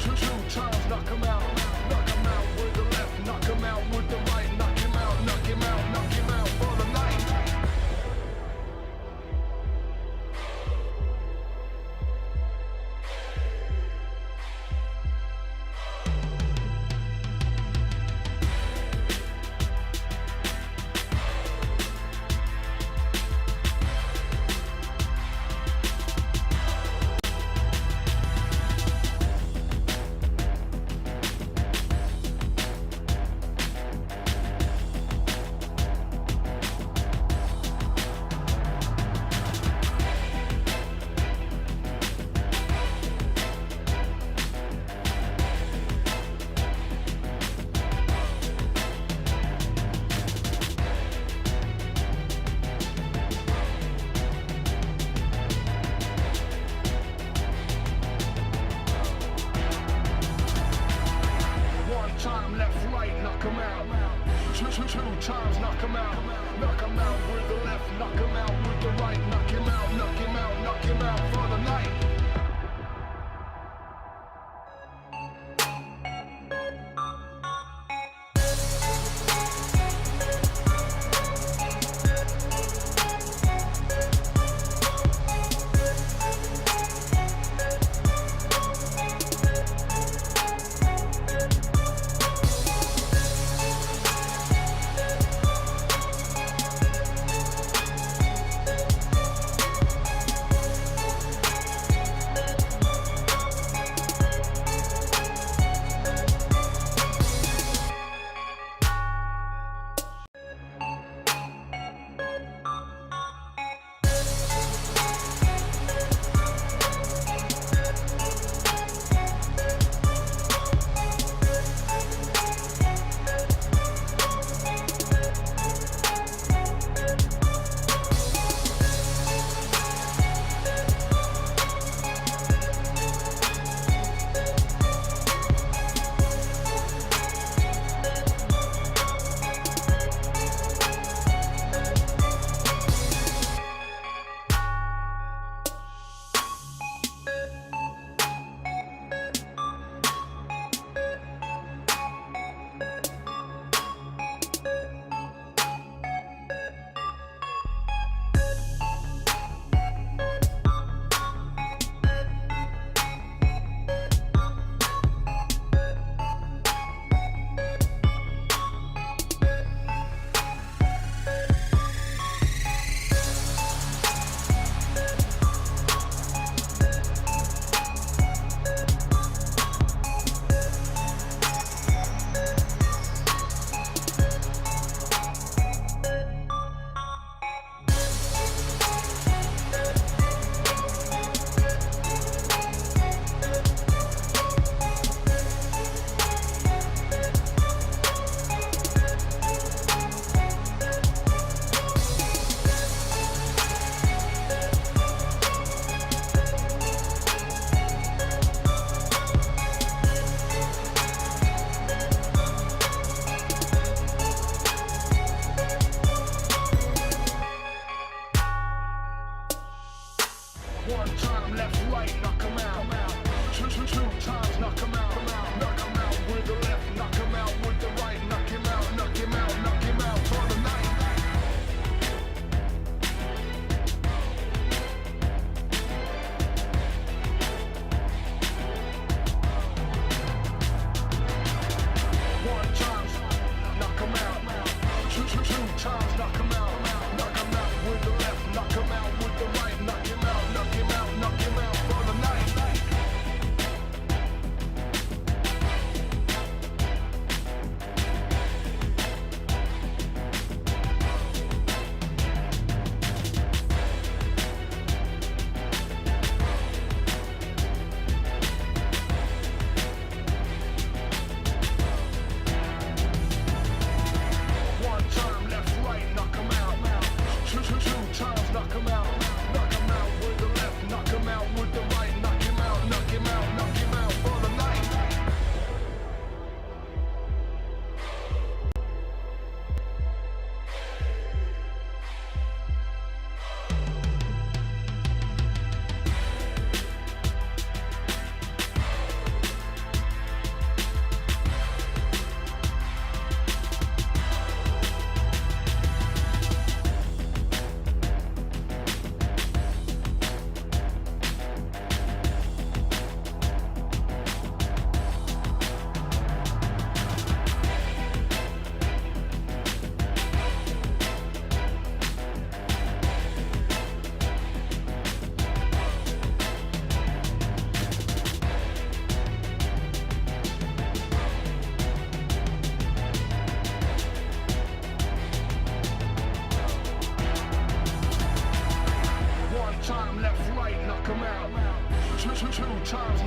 Two times, knock him out. Knock him out with the left, knock him out with the right. Knock him out, knock him out, knock him out for the night. Time left, right, knock him out. Two times, knock him out. Knock him out with the left, knock him out with the right. Knock him out, knock him out, knock him out for the night.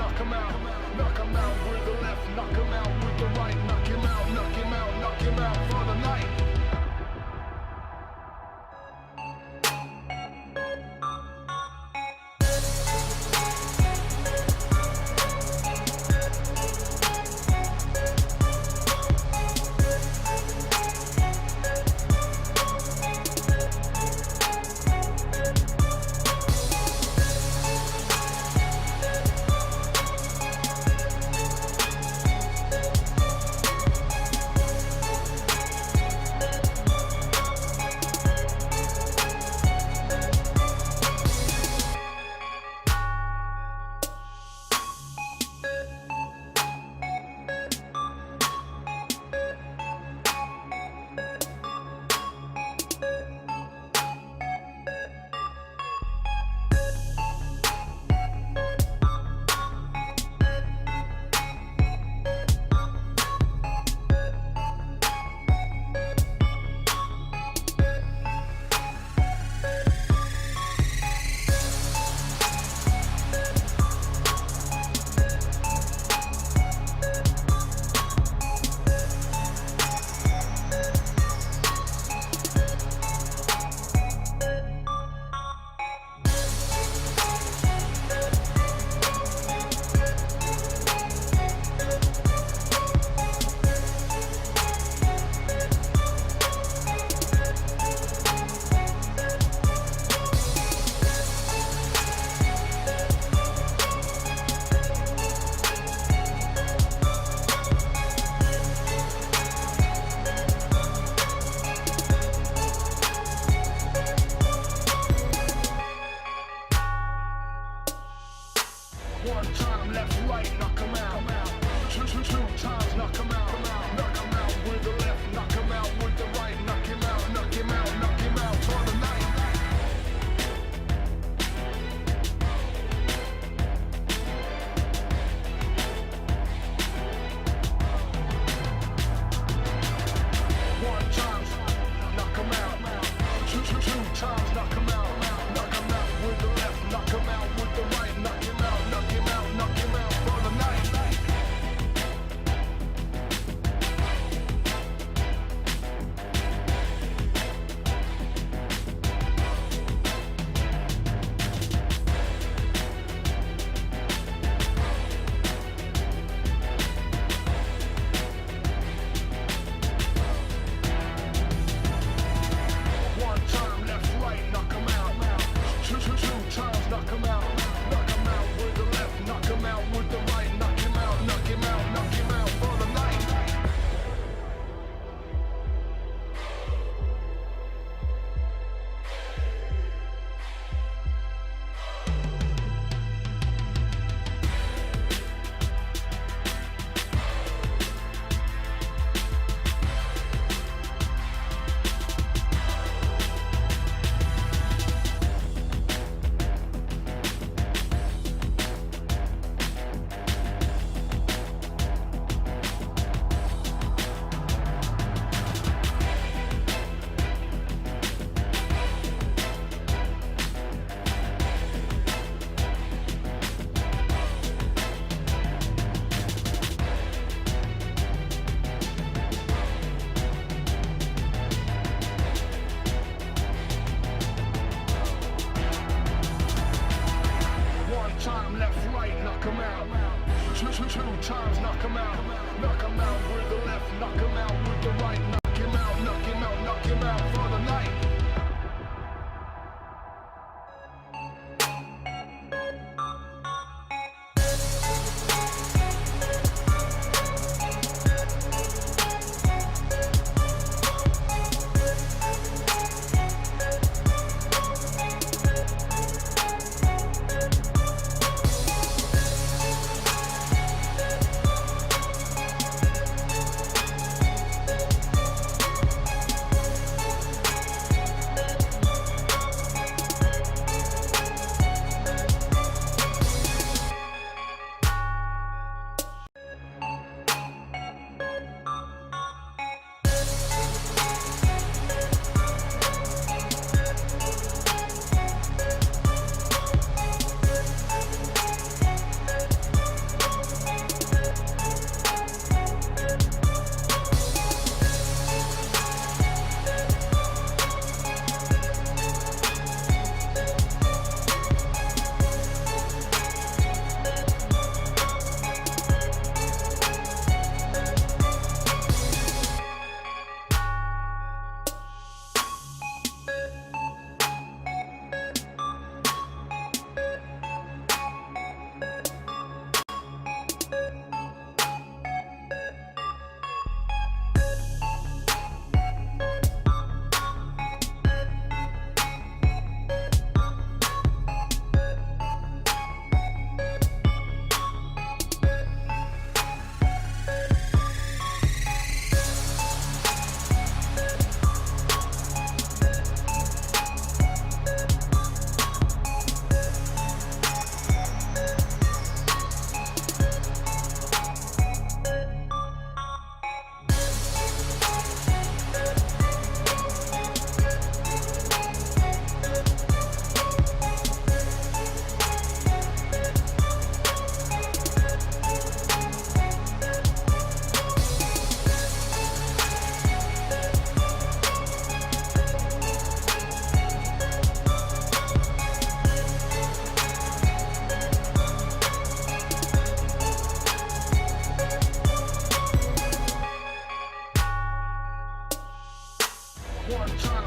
knock him out. Knock him out with the left, knock him out with the right. Knock him out, knock him out, knock him out for the night.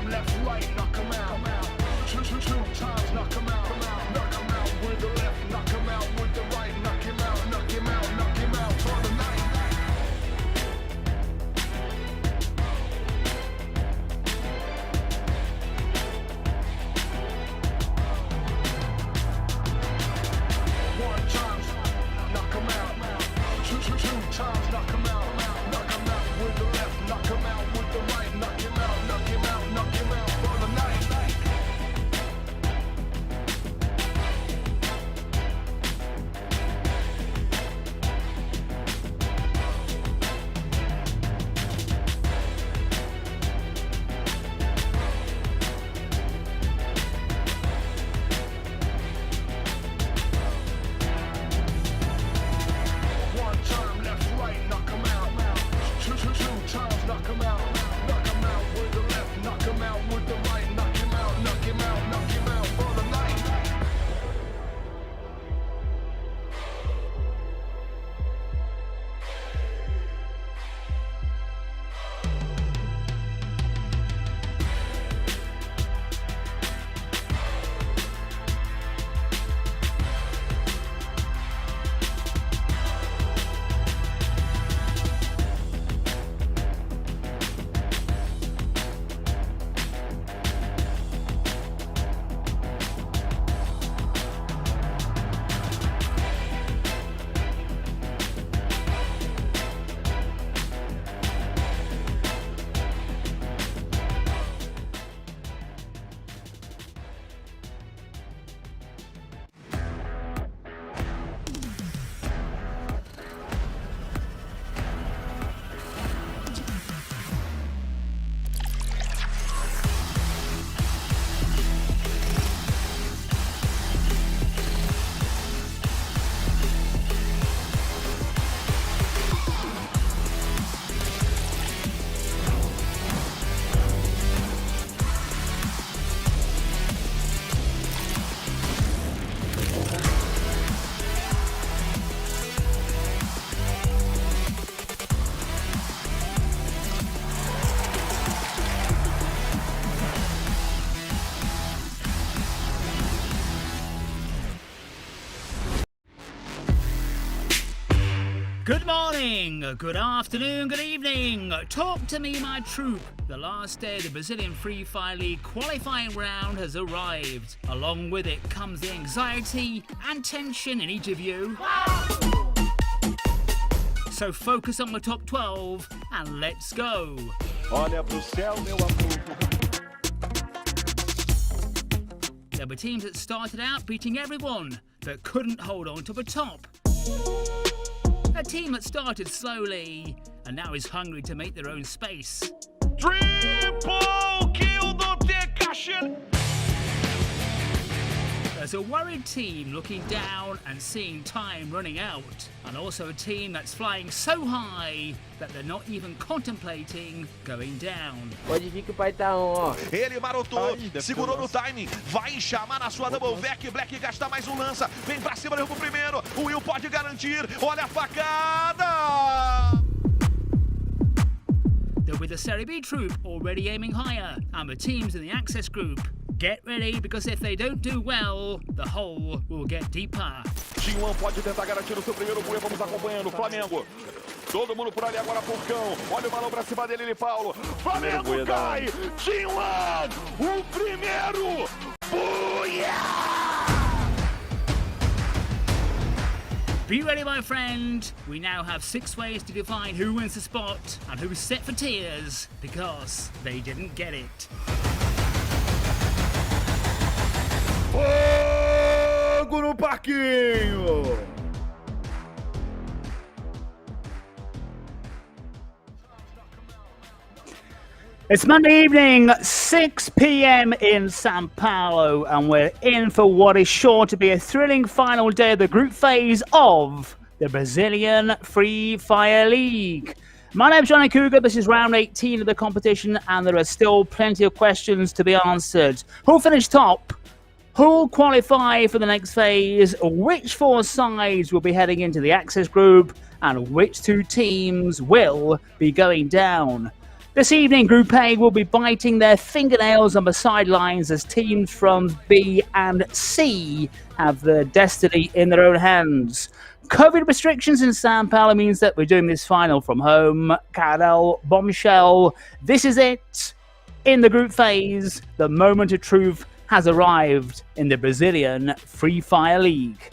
time, left, right, knock 'em out. Two times, knock 'em out. Knock 'em out with the left, knock 'em out with the right, knock him out, knock him out, knock him out for the night. One time, knock 'em out. Two times, knock 'em out. Knock 'em out with the left, knock 'em out with the right, knock him out, knock him out, knock him out for the night. One time, left, right, knock 'em out. Two times, knock 'em out. Knock 'em out with the left, knock 'em out with the right, knock him out, knock him out, knock him out for the night. Good morning, good afternoon, good evening. Talk to me, my troop. The last day of the Brazilian Free Fire League qualifying round has arrived. Along with it comes the anxiety and tension in each of you. So focus on the top 12 and let's go. Olha pro céu, meu amor. There were teams that started out beating everyone, but couldn't hold on to the top. A team that started slowly and now is hungry to make their own space. Triple kill do Tekashi. There's a worried team looking down and seeing time running out, and also a team that's flying so high that they're not even contemplating going down. Pode vir que o pai tá on, ó. Ele marotou, segurou no timing, vai chamar na sua double back, Black gasta mais um lança, vem pra cima, derruba o primeiro, o Will pode garantir, olha a facada! They're with the Serie B troop already aiming higher, and the teams in the Access group. Get ready, because if they don't do well, the hole will get deeper. G1 pode tentar garantir o seu primeiro buia, vamos acompanhando, Flamengo. Todo mundo por ali agora, Pulcão. Olha o balão pra cima dele, Paulo. Flamengo cai! G1, o primeiro buia! Be ready, my friend. We now have 6 ways to define who wins the spot and who's set for tears because they didn't get it. Fogo no parquinho! It's Monday evening, 6 p.m. in Sao Paulo, and we're in for what is sure to be a thrilling final day of the group phase of the Brazilian Free Fire League. My name's Johnny Cougar, this is round 18 of the competition, and there are still plenty of questions to be answered. Who'll finish top? Who'll qualify for the next phase? Which 4 sides will be heading into the Access group? And which 2 teams will be going down? This evening, Group A will be biting their fingernails on the sidelines as teams from B and C have their destiny in their own hands. COVID restrictions in Sao Paulo means that we're doing this final from home. Carol, Bombshell, this is it. In the group phase, the moment of truth has arrived in the Brazilian Free Fire League.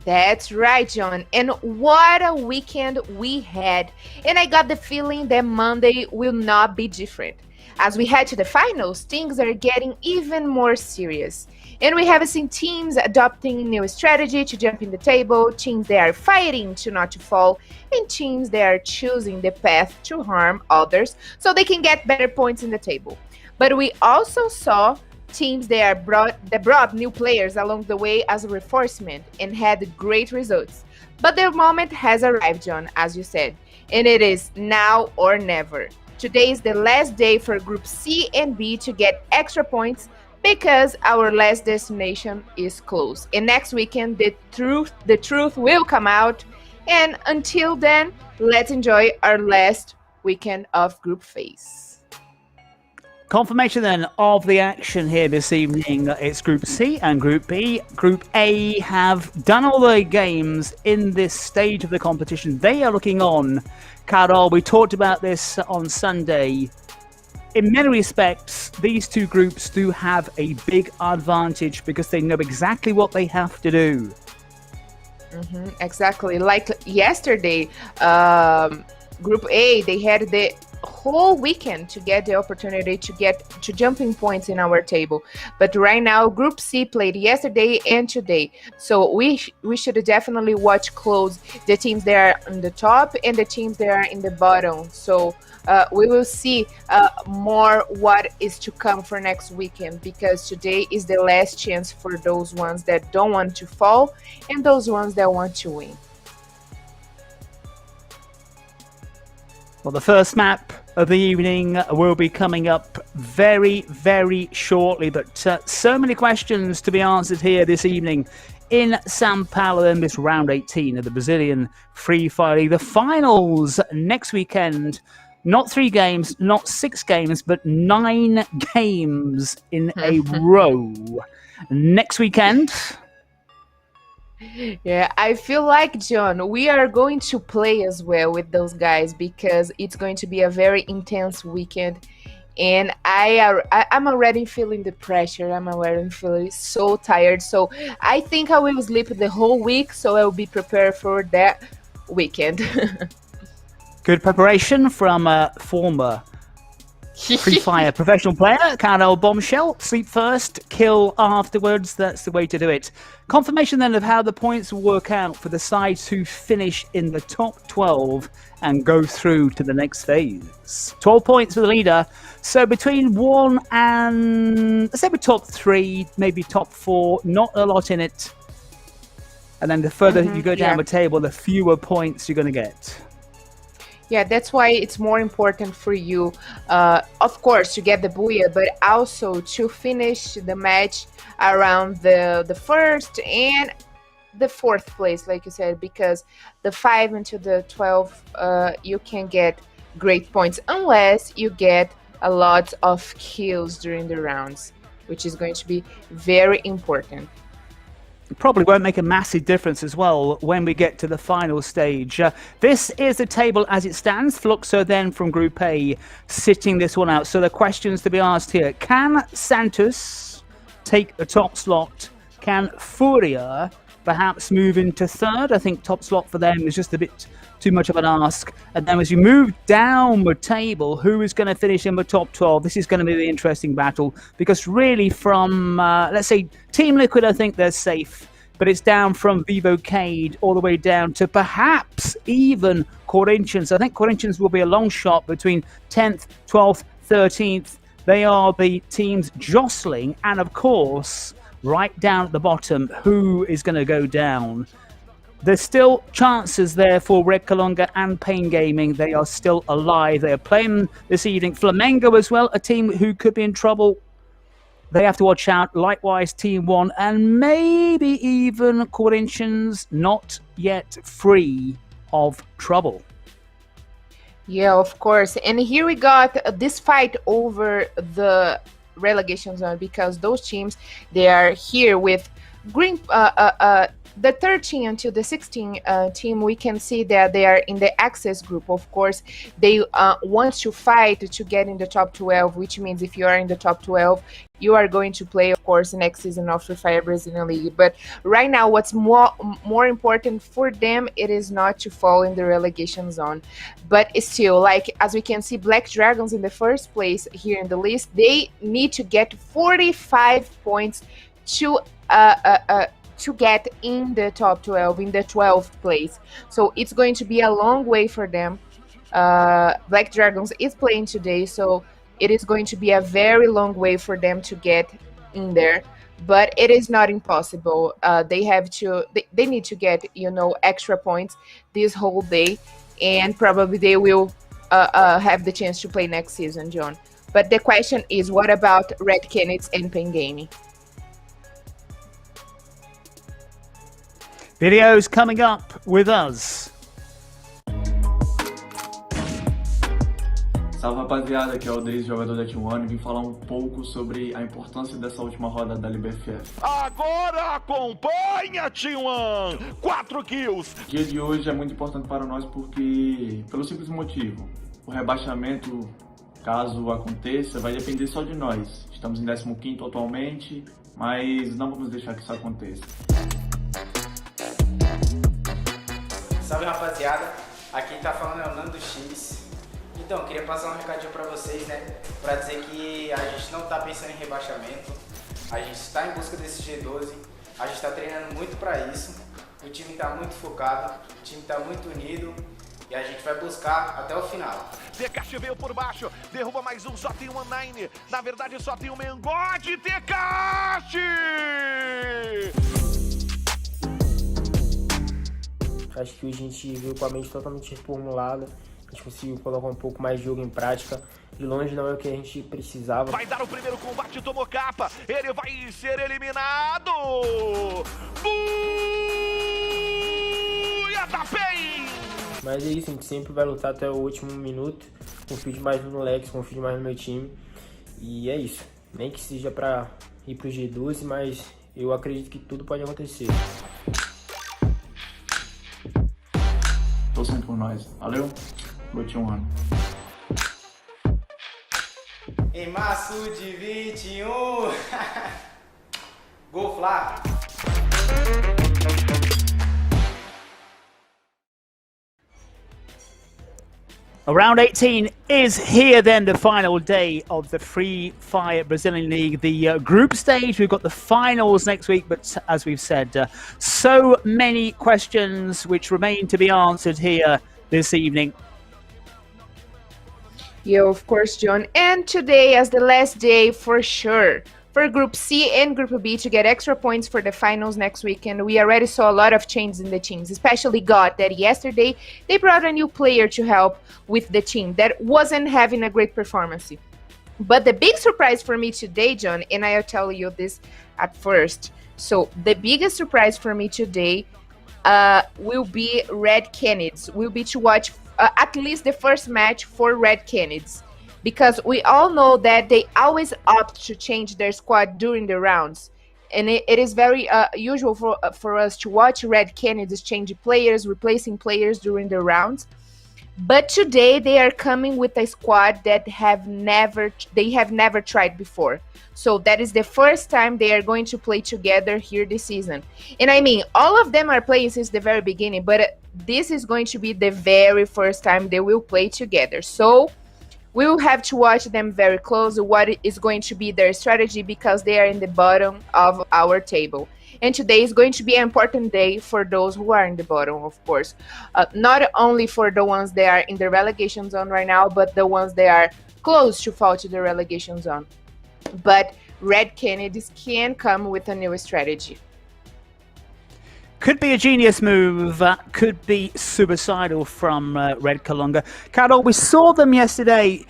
That's right, John. And what a weekend we had. And I got the feeling that Monday will not be different. As we head to the finals, things are getting even more serious. And we have seen teams adopting new strategy to jump in the table, teams that are fighting to not to fall, and teams that are choosing the path to harm others so they can get better points in the table. But we also saw teams that brought new players along the way as a reinforcement and had great results. But the moment has arrived, John, as you said, and it is now or never. Today is the last day for Group C and B to get extra points because our last destination is closed. And next weekend, the truth will come out. And until then, let's enjoy our last weekend of group phase. Confirmation then of the action here this evening. It's Group C and Group B. Group A have done all the games in this stage of the competition. They are looking on. Carol, we talked about this on Sunday. In many respects, these two groups do have a big advantage because they know exactly what they have to do. Exactly. Like yesterday, Group A, they had the whole weekend to get the opportunity to get to jumping points in our table, but right now Group C played yesterday and today, so we should definitely watch close the teams that are on the top and the teams that are in the bottom, so we will see more what is to come for next weekend, because today is the last chance for those ones that don't want to fall and those ones that want to win. Well, the first map of the evening will be coming up very, very shortly, but so many questions to be answered here this evening in Sao Paulo in this round 18 of the Brazilian Free Fire League. The finals next weekend, not 3 games, not 6 games, but 9 games in a row. Next weekend... Yeah, I feel like, John, we are going to play as well with those guys because it's going to be a very intense weekend. And I'm already feeling the pressure. I'm already feeling so tired. So I think I will sleep the whole week, so I will be prepared for that weekend. Good preparation from a former Free Fire professional player, Carol Bombshell. Sleep first, kill afterwards. That's the way to do it. Confirmation then of how the points will work out for the sides who finish in the top 12 and go through to the next phase. 12 points for the leader. So between 1 and, let's say we're top 3, maybe top 4, not a lot in it. And then the further you go down the table, the fewer points you're going to get. Yeah, that's why it's more important for you, of course, to get the booyah, but also to finish the match around the first and the 4th place, like you said, because the 5 into the 12, you can get great points unless you get a lot of kills during the rounds, which is going to be very important. Probably won't make a massive difference as well when we get to the final stage. This is the table as it stands. Fluxo then from Group A sitting this one out. So the questions to be asked here. Can Santos take the top slot? Can FURIA perhaps move into 3rd? I think top slot for them is just a bit too much of an ask. And then as you move down the table, who is going to finish in the top 12? This is going to be the interesting battle because really from, let's say, Team Liquid, I think they're safe. But it's down from Vivo Keyd all the way down to perhaps even Corinthians. I think Corinthians will be a long shot between 10th, 12th, 13th. They are the teams jostling. And of course, right down at the bottom, who is going to go down? There's still chances there for Red Kalunga and Pain Gaming. They are still alive. They are playing this evening. Flamengo as well, a team who could be in trouble. They have to watch out. Likewise, Team 1 and maybe even Corinthians not yet free of trouble. Yeah, of course. And here we got this fight over the relegation zone because those teams they are here with green. The 13 until the 16 team, we can see that they are in the access group. Of course, they want to fight to get in the top 12, which means if you are in the top 12, you are going to play, of course, next season of Free Fire Brazilian League. But right now, what's more important for them, it is not to fall in the relegation zone. But still, like as we can see, Black Dragons in the first place here in the list, they need to get 45 points to get in the top 12, in the 12th place. So it's going to be a long way for them. Black Dragons is playing today, so it is going to be a very long way for them to get in there. But it is not impossible. They need to get, extra points this whole day, and probably they will have the chance to play next season, John. But the question is, what about Red Canids and Pen Gaming? Videos coming up with us. Salve rapaziada, aqui é o Deis, jogador da T1, e vim falar um pouco sobre a importância dessa última roda da LBFF. Agora acompanha, T1! 4 kills! O dia de hoje é muito importante para nós pelo simples motivo, o rebaixamento, caso aconteça, vai depender só de nós. Estamos em 15º atualmente, mas não vamos deixar que isso aconteça. Salve rapaziada, aqui tá falando é o Nando X. Então, queria passar um recadinho pra vocês, né? Pra dizer que a gente não tá pensando em rebaixamento, a gente está em busca desse G12, a gente tá treinando muito pra isso, o time tá muito focado, o time tá muito unido e a gente vai buscar até o final. Tekashi veio por baixo, derruba mais um, só tem um 9. Na verdade só tem um Mengode, Tekashi! Acho que a gente veio com a mente totalmente reformulada, a gente conseguiu colocar um pouco mais de jogo em prática, e longe não é o que a gente precisava. Vai dar o primeiro combate, tomou capa, ele vai ser eliminado! Buia da PEN! Mas é isso, a gente sempre vai lutar até o último minuto, confio mais no Lex, confio mais no meu time, e é isso. Nem que seja pra ir pro G12, mas eu acredito que tudo pode acontecer. Torcendo por nós. Valeu? Vou T1. Em março de 21, Gol Flá! Round 18 is here then, the final day of the Free Fire Brazilian League, the group stage. We've got the finals next week, but as we've said, so many questions which remain to be answered here this evening. Yeah, of course, John. And today, as the last day for sure, for Group C and Group B to get extra points for the finals next weekend. We already saw a lot of changes in the teams, especially God, that yesterday they brought a new player to help with the team that wasn't having a great performance. But the big surprise for me today, John, and I'll tell you this at first. So the biggest surprise for me today will be Red Canids. Will be to watch at least the first match for Red Canids. Because we all know that they always opt to change their squad during the rounds. And it is very usual for us to watch Red Canids change players, replacing players during the rounds. But today they are coming with a squad that they have never tried before. So that is the first time they are going to play together here this season. And I mean, all of them are playing since the very beginning, but this is going to be the very first time they will play together. So we will have to watch them very close, what is going to be their strategy, because they are in the bottom of our table. And today is going to be an important day for those who are in the bottom, of course. Not only for the ones that are in the relegation zone right now, but the ones that are close to fall to the relegation zone. But Red Canids can come with a new strategy. Could be a genius move, could be suicidal from Red Kalunga. Carol, we saw them yesterday.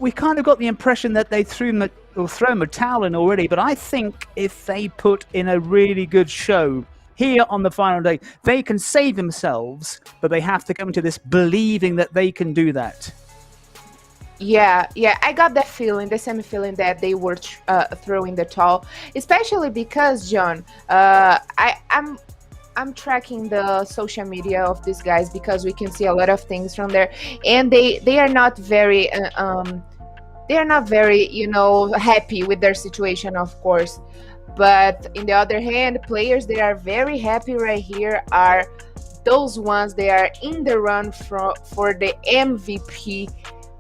We kind of got the impression that they thrown the towel in already, but I think if they put in a really good show here on the final day, they can save themselves, but they have to come into this believing that they can do that. Yeah, I got that feeling, the same feeling that they were throwing the towel, especially because, John, I'm tracking the social media of these guys because we can see a lot of things from there, and they are not very happy with their situation, of course. But in the other hand, players that are very happy right here are those ones that are in the run for the MVP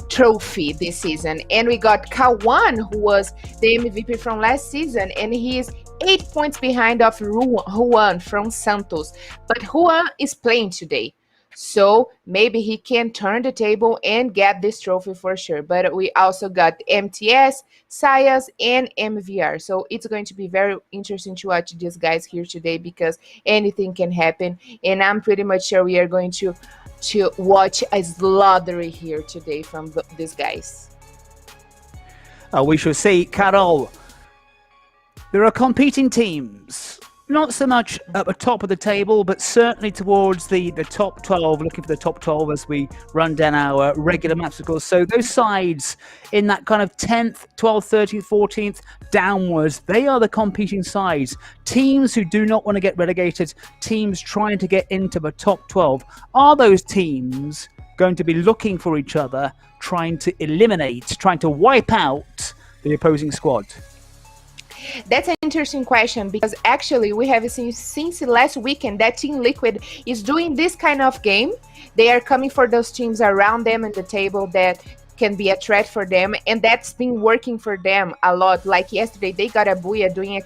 trophy this season. And we got Kawan, who was the MVP from last season, and he is 8 points behind of Juan from Santos. But Juan is playing today, so maybe he can turn the table and get this trophy for sure. But we also got MTS, Sayas, and MVR. So it's going to be very interesting to watch these guys here today because anything can happen. And I'm pretty much sure we are going to watch a slaughter here today from these guys. We shall see. Carol, there are competing teams, not so much at the top of the table, but certainly towards the top 12, looking for the top 12 as we run down our regular maps, of course. So those sides in that kind of 10th, 12th, 13th, 14th downwards, they are the competing sides. Teams who do not want to get relegated, teams trying to get into the top 12. Are those teams going to be looking for each other, trying to eliminate, trying to wipe out the opposing squad? That's an interesting question because actually we have seen since last weekend that Team Liquid is doing this kind of game. They are coming for those teams around them in the table that can be a threat for them, and that's been working for them a lot. Like yesterday, they got a Booyah doing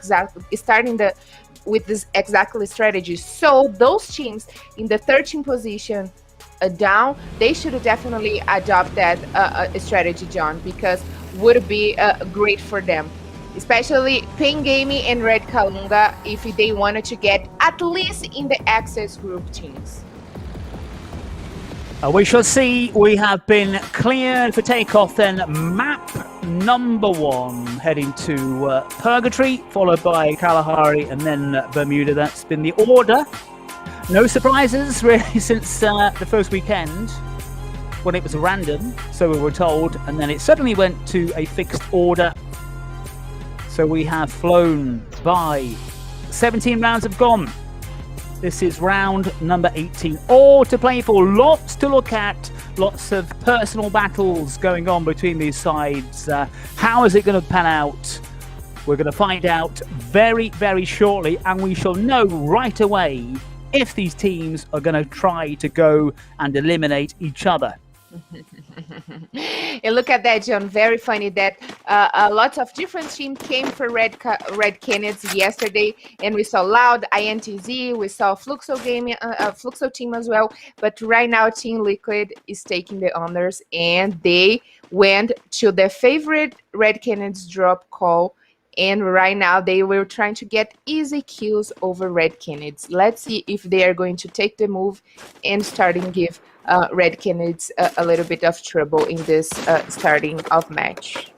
with this exactly strategy. So those teams in the 13th position down, they should definitely adopt that strategy, John, because would be great for them. Especially Pain Gaming and Red Kalunga, if they wanted to get at least in the access group teams. We shall see. We have been cleared for takeoff then. Map number 1 heading to Purgatory, followed by Kalahari and then Bermuda. That's been the order. No surprises really since the first weekend when it was random, so we were told, and then it suddenly went to a fixed order. So we have flown by 17 rounds have gone. This is round number 18. All to play for, lots to look at, lots of personal battles going on between these sides. How is it going to pan out? We're going to find out very, very shortly, and we shall know right away if these teams are going to try to go and eliminate each other. And look at that, John. Very funny that lots of different teams came for Red Canids yesterday, and we saw Loud, INTZ, we saw Fluxo gaming, Fluxo team as well. But right now, Team Liquid is taking the honors, and they went to their favorite Red Canids drop call. And right now, they were trying to get easy kills over Red Canids. Let's see if they are going to take the move and starting give Red Canids a little bit of trouble in this starting of match.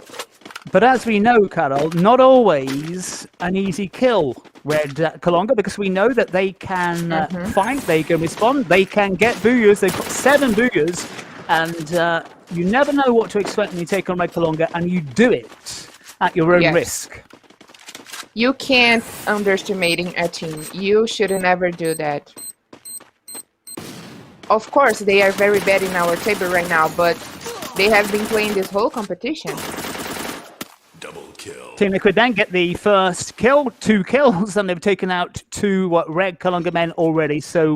But as we know, Carol, not always an easy kill, Red Kalunga, because we know that they can fight, they can respond, they can get Booyahs. They've got 7 Booyahs, and you never know what to expect when you take on Red Kalunga, and you do it at your own risk. You can't underestimating a team. You should never do that. Of course, they are very bad in our table right now, but they have been playing this whole competition. Double kill. Team Liquid then get the first kill, 2 kills, and they've taken out 2 Red Kalunga men already. So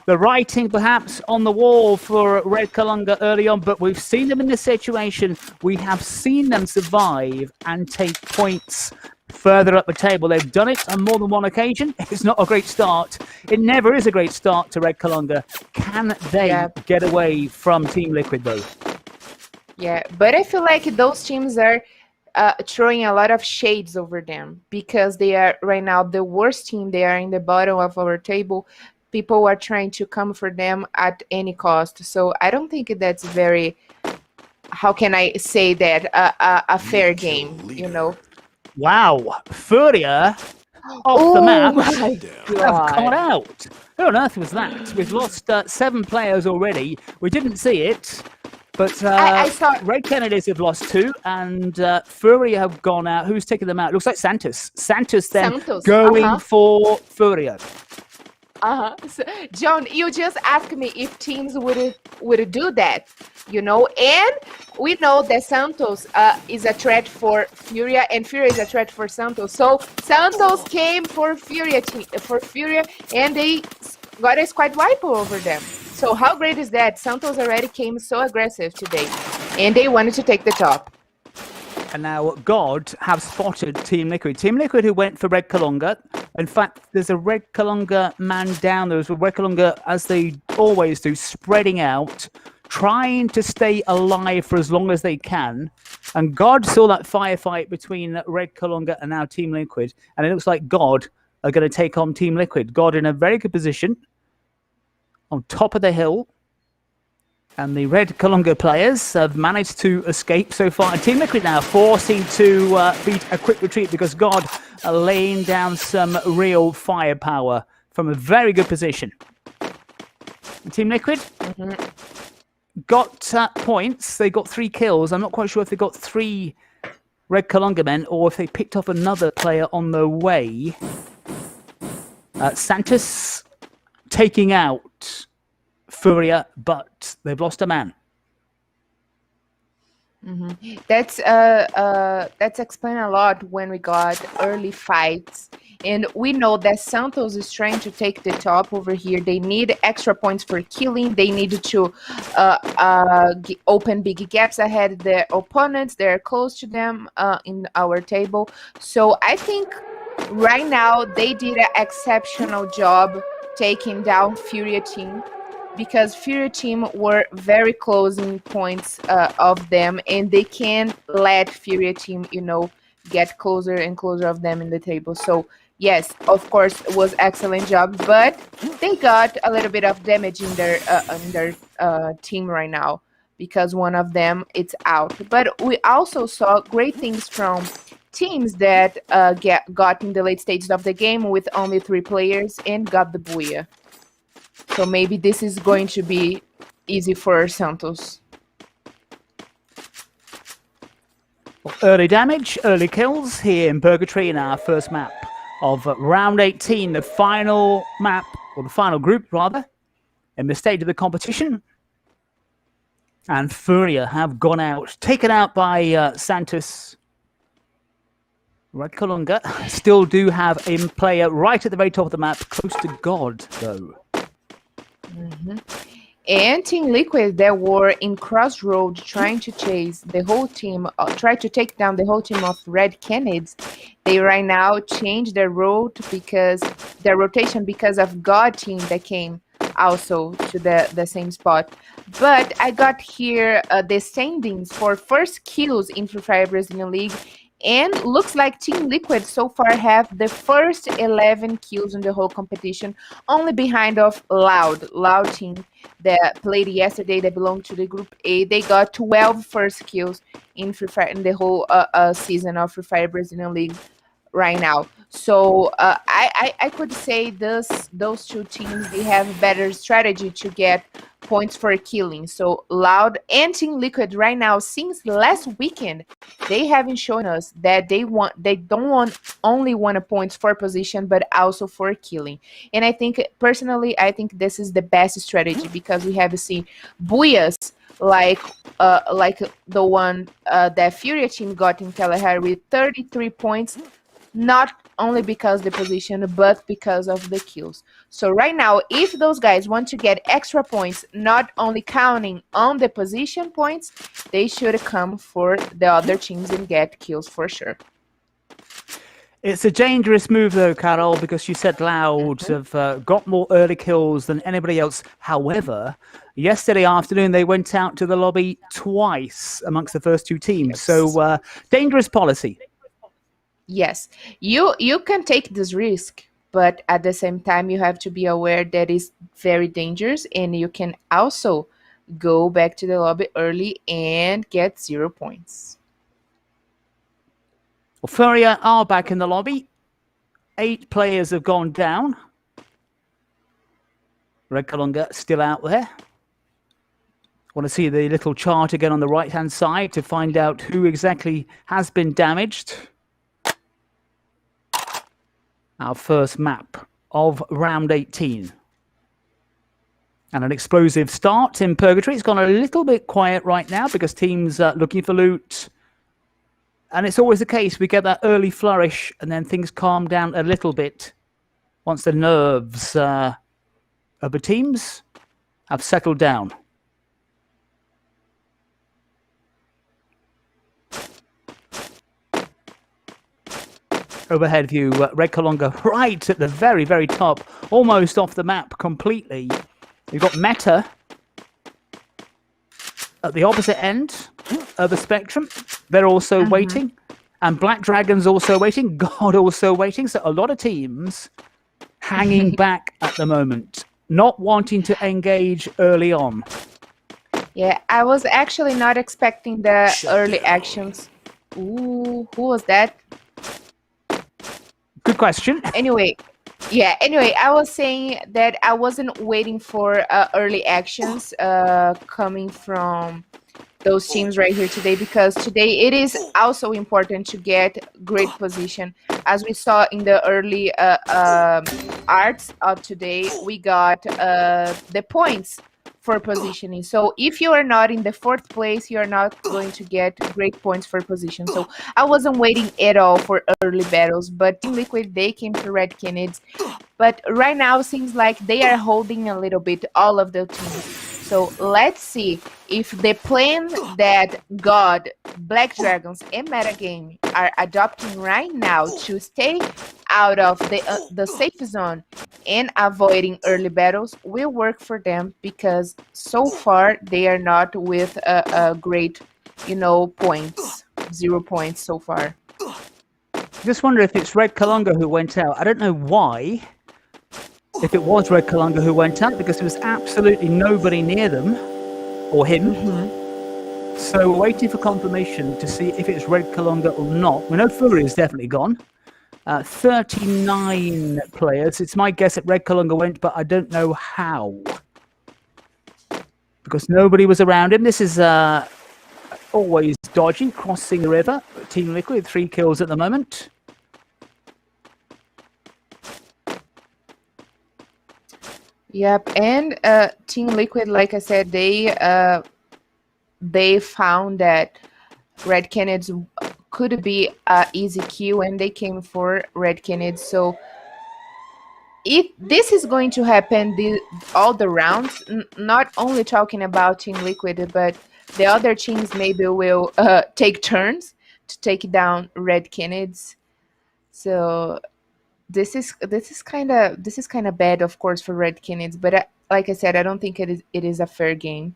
the writing perhaps on the wall for Red Kalunga early on, but we've seen them in this situation. We have seen them survive and take points further up the table. They've done it on more than one occasion. It's not a great start. It never is a great start to Red Kalunga. Can they get away from Team Liquid though? Yeah, but I feel like those teams are throwing a lot of shades over them because they are right now the worst team. They are in the bottom of our table. People are trying to come for them at any cost. So I don't think that's very, how can I say that, a fair game, you know? Wow, FURIA off the map my have God. gone out. Who on earth was that? We've lost 7 players already. We didn't see it, but I saw. Red Canids have lost 2, and FURIA have gone out. Who's taking them out? Looks like Santos. Santos then Santos, going for FURIA. So, John, you just asked me if teams would do that, and we know that Santos is a threat for Furia, and Furia is a threat for Santos. So Santos came for Furia, and they got a squad wipe over them. So how great is that? Santos already came so aggressive today, and they wanted to take the top. And now God have spotted Team Liquid. Team Liquid who went for Red Kalunga. In fact, there's a Red Kalunga man down. There's a Red Kalunga, as they always do, spreading out, trying to stay alive for as long as they can. And God saw that firefight between Red Kalunga and now Team Liquid. And it looks like God are going to take on Team Liquid. God in a very good position on top of the hill. And the Red Kalunga players have managed to escape so far. And Team Liquid now forcing to beat a quick retreat because God are laying down some real firepower from a very good position. And Team Liquid got points. They got 3 kills. I'm not quite sure if they got 3 Red Kalunga men or if they picked off another player on the way. Santos taking out FURIA, but they've lost a man. That's explained a lot when we got early fights, and we know that Santos is trying to take the top over here. They need extra points for killing. They need to open big gaps ahead of their opponents. They're close to them in our table. So I think right now they did an exceptional job taking down Furia team, because Furia team were very close in points of them, and they can't let Furia team, get closer and closer of them in the table. So yes, of course, it was excellent job, but they got a little bit of damage in their team right now because one of them it's out. But we also saw great things from teams that got in the late stages of the game with only 3 players and got the booyah. So maybe this is going to be easy for Santos. Early damage, early kills here in Purgatory in our first map of round 18, the final map, or the final group rather, in the stage of the competition. And FURIA have gone out, taken out by Santos. Red Kalunga still do have a player right at the very top of the map, close to God though. And Team Liquid that were in crossroad trying to chase the whole team, try to take down the whole team of Red Canids. They right now changed their their rotation because of God team that came also to the same spot. But I got here the standings for first kills in Free Fire Brazilian League. And looks like Team Liquid so far have the first 11 kills in the whole competition, only behind of Loud team that played yesterday, that belonged to the Group A. They got 12 first kills in Free Fire in the whole season of Free Fire Brazilian League right now. So I could say those 2 teams, they have a better strategy to get points for killing. So Loud and Team Liquid right now, since last weekend, they haven't shown us that they don't only want points for position, but also for killing. And I think personally, this is the best strategy, because we have seen booyahs like the one that Furia team got in Kalahari with 33 points, not only because of the position, but because of the kills. So right now, if those guys want to get extra points, not only counting on the position points, they should come for the other teams and get kills for sure. It's a dangerous move though, Carol, because you said Loud have got more early kills than anybody else. However, yesterday afternoon they went out to the lobby twice amongst the first 2 teams. Yes. So dangerous policy. Yes, you can take this risk, but at the same time, you have to be aware that it's very dangerous, and you can also go back to the lobby early and get 0 points. Well, FURIA are back in the lobby. 8 players have gone down. Red Kalunga still out there. Want to see the little chart again on the right-hand side to find out who exactly has been damaged. Our first map of round 18. And an explosive start in Purgatory. It's gone a little bit quiet right now because teams are looking for loot. And it's always the case. We get that early flourish and then things calm down a little bit once the nerves of the teams have settled down. Overhead view, Red Kalunga right at the very, very top, almost off the map completely. You've got Meta at the opposite end of the spectrum. They're also waiting. And Black Dragon's also waiting. God also waiting. So a lot of teams hanging back at the moment, not wanting to engage early on. Yeah, I was actually not expecting the early actions. Ooh, who was that? Good question. Anyway, I was saying that I wasn't waiting for early actions coming from those teams right here today, because today it is also important to get great position. As we saw in the early arts of today, we got the points for positioning. So if you are not in the 4th place, you are not going to get great points for position. So I wasn't waiting at all for early battles, but Team Liquid, they came to Red Canids. But right now it seems like they are holding a little bit all of the teams. So let's see if the plan that God, Black Dragons, and Metagame are adopting right now to stay out of the safe zone and avoiding early battles will work for them, because so far they are not with a great, points. 0 points so far. Just wonder if it's Red Kalunga who went out. I don't know why. If it was Red Kalunga who went out, because there was absolutely nobody near them or him. So we're waiting for confirmation to see if it's Red Kalunga or not. We know FURIA is definitely gone. 39 players. It's my guess that Red Kalunga went, but I don't know how. Because nobody was around him. This is always dodgy, crossing the river. Team Liquid, 3 kills at the moment. Yep, and Team Liquid, like I said, they found that Red Canids could be an easy kill, and they came for Red Canids. So if this is going to happen all the rounds, not only talking about Team Liquid, but the other teams maybe will take turns to take down Red Canids. So this is kind of bad, of course, for Red Canids, but like I said, I don't think it is a fair game.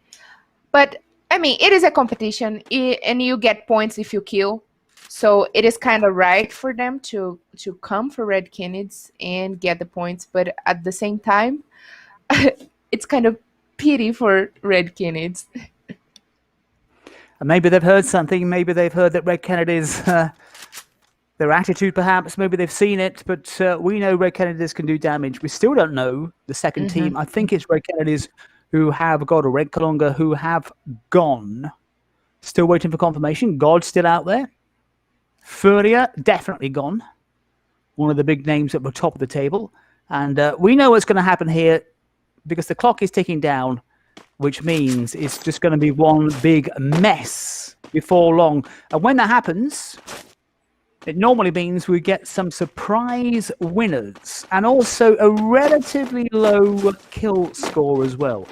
But I mean, it is a competition, and you get points if you kill. So it is kind of right for them to come for Red Canids and get the points, but at the same time, it's kind of pity for Red Canids. And maybe they've heard something. Maybe they've heard that Red Canids, their attitude perhaps, maybe they've seen it, but we know Red Canids can do damage. We still don't know the second team. I think it's Red Canids who have got, or Red Kalunga who have gone. Still waiting for confirmation. God's still out there. FURIA, definitely gone. One of the big names at the top of the table. And we know what's going to happen here because the clock is ticking down, which means it's just going to be one big mess before long. And when that happens, it normally means we get some surprise winners and also a relatively low kill score as well.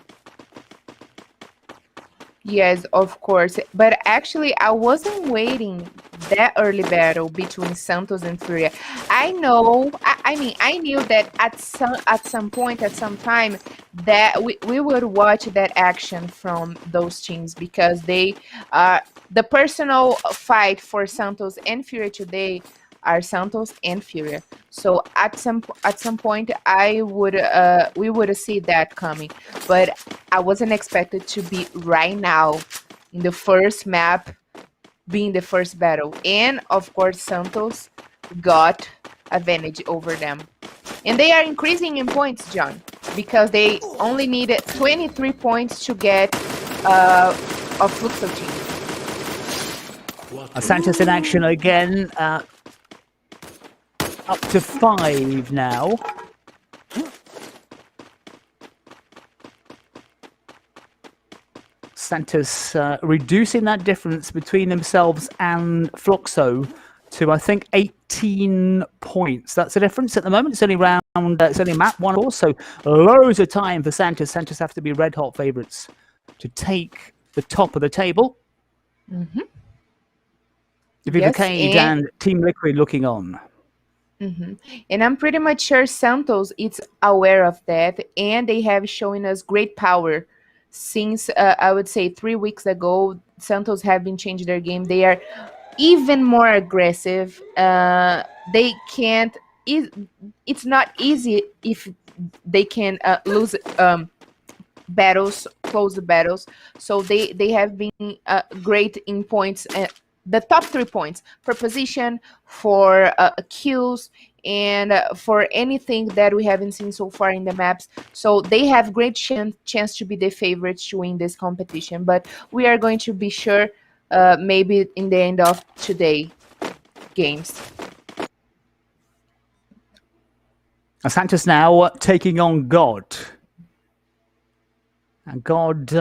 Yes, of course. But actually, I wasn't waiting that early battle between Santos and FURIA. I know, I mean, I knew that at some point, at some time, that we would watch that action from those teams, because they the personal fight for Santos and FURIA today are Santos and FURIA. So at some point, we would see that coming, but I wasn't expected to be right now in the first map, being the first battle. And of course, Santos got advantage over them. And they are increasing in points, John, because they only needed 23 points to get a Fluxo team. Santos in action again. Up to 5 now. Santos reducing that difference between themselves and Fluxo to, I think, 18 points. That's the difference at the moment. It's only it's only map 1 also. Loads of time for Santos. Santos have to be red-hot favourites to take the top of the table. Mm-hmm. Vivo Keyd and Team Liquid looking on. Mm-hmm. And I'm pretty much sure Santos is aware of that, and they have shown us great power since, I would say, 3 weeks ago. Santos have been changing their game. They are even more aggressive. They can't. It's not easy if they can lose battles, close the battles. So they have been great in points. The top 3 points for position, for kills, and for anything that we haven't seen so far in the maps. So they have great chance to be the favorites to win this competition. But we are going to be sure maybe in the end of today games. Santos now taking on God. And God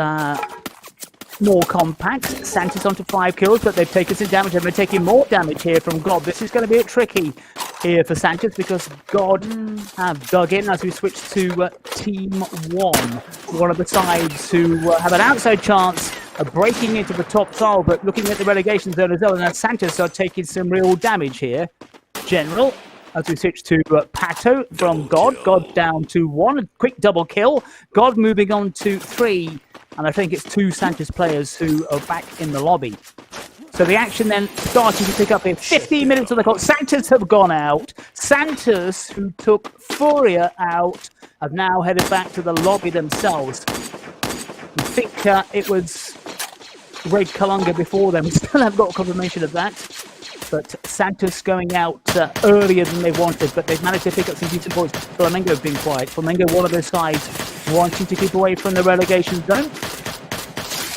more compact. Santos onto 5 kills, but they've taken some damage and they're taking more damage here from God. This is going to be a tricky here for Santos because God have dug in as we switch to Team 1. One of the sides who have an outside chance of breaking into the top 12, but looking at the relegation zone as well. And Santos are taking some real damage here. General, as we switch to Pato from God. God down to 1. A quick double kill. God moving on to 3. And I think it's 2 Santos players who are back in the lobby. So the action then starting to pick up here. 15 minutes of the clock. Santos have gone out. Santos, who took FURIA out, have now headed back to the lobby themselves. I think it was Canids Kalunga before them. We still haven't got confirmation of that. But Santos going out earlier than they wanted, but they've managed to pick up some decent points. Flamengo have been quiet. Flamengo, one of those sides, wanting to keep away from the relegation zone,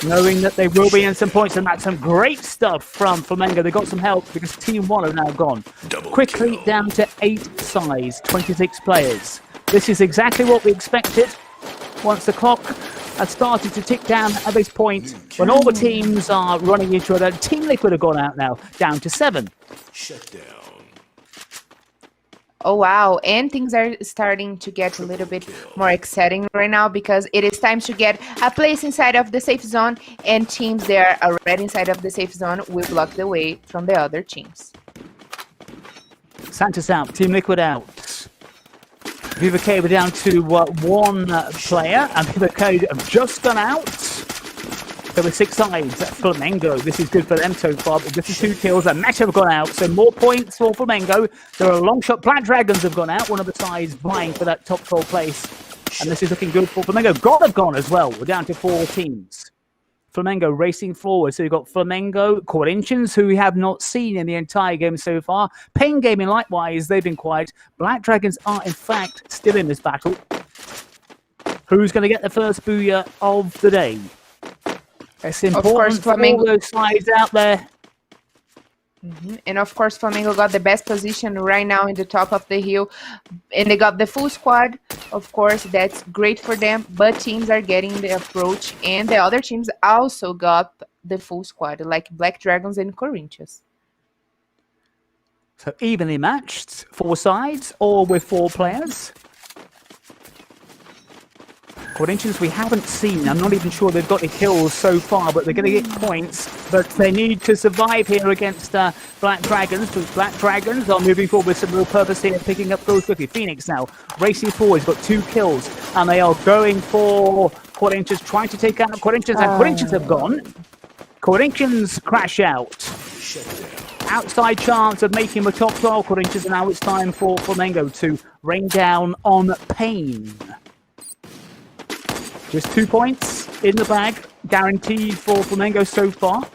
knowing that they will be in some points, and that's some great stuff from Flamengo. They got some help because Team 1 are now gone. Quickly down to 8 sides, 26 players. This is exactly what we expected. Once the clock has started to tick down at this point, when all the teams are running into it, Team Liquid have gone out now, down to 7. Shut down. Oh, wow. And things are starting to get a little bit more exciting right now because it is time to get a place inside of the safe zone, and teams that are already inside of the safe zone will block the way from the other teams. Santos out, Team Liquid out. Vivo Keyd were down to 1 player, and Vivo Keyd have just gone out. There were 6 sides. Flamengo, this is good for them so far, but this is 2 kills. And Meta have gone out, so more points for Flamengo. There are a long shot. Black Dragons have gone out, one of the sides vying for that top 12 place. And this is looking good for Flamengo. God have gone as well. We're down to 4 teams. Flamengo racing forward. So you've got Flamengo, Corinthians, who we have not seen in the entire game so far. Pain Gaming, likewise, they've been quiet. Black Dragons are, in fact, still in this battle. Who's going to get the first booyah of the day? It's important for all those sides out there. And of course, Flamengo got the best position right now in the top of the hill. And they got the full squad. Of course, that's great for them. But teams are getting the approach. And the other teams also got the full squad, like Black Dragons and Corinthians. So evenly matched, 4 sides, all with 4 players. Corinthians we haven't seen. I'm not even sure they've got the kills so far, but they're going to get points. But they need to survive here against Black Dragons, because Black Dragons are moving forward with some real purpose here, picking up goals quickly. Phoenix now racing forward, he's got 2 kills, and they are going for Corinthians, trying to take out Corinthians, and Corinthians have gone. Corinthians crash out. Outside chance of making the top 12 Corinthians, and now it's time for Flamengo to rain down on Pain. Just 2 points in the bag, guaranteed for Flamengo so far.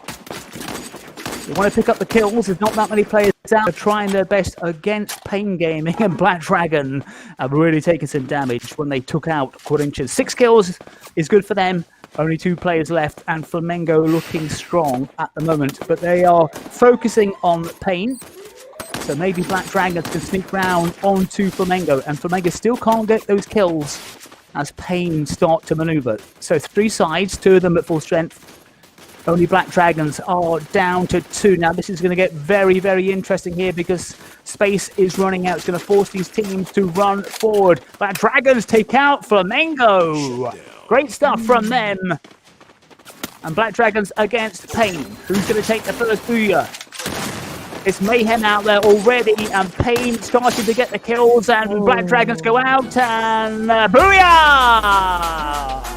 You want to pick up the kills, there's not that many players out trying their best against Pain Gaming, and Black Dragon have really taken some damage when they took out Corinthians. 6 kills is good for them. Only 2 players left, and Flamengo looking strong at the moment, but they are focusing on Pain. So maybe Black Dragons can sneak round onto Flamengo, and Flamengo still can't get those kills as Pain start to maneuver. So 3 sides, 2 of them at full strength. Only Black Dragons are down to 2. Now this is going to get very, very interesting here because space is running out. It's going to force these teams to run forward. Black Dragons take out Flamengo. Great stuff from them. And Black Dragons against Pain. Who's going to take the first booyah? It's mayhem out there already, and Pain starting to get the kills, and Black Dragons go out, and booyah!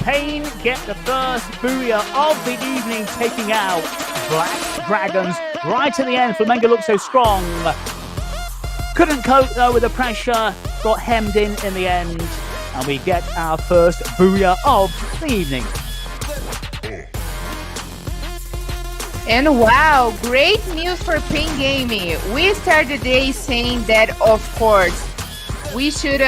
Pain get the first booyah of the evening, taking out Black Dragons right to the end. Flamengo looks so strong. Couldn't cope though with the pressure, got hemmed in the end, and we get our first booyah of the evening. And wow, great news for Pain Gaming. We started the day saying that, of course, we should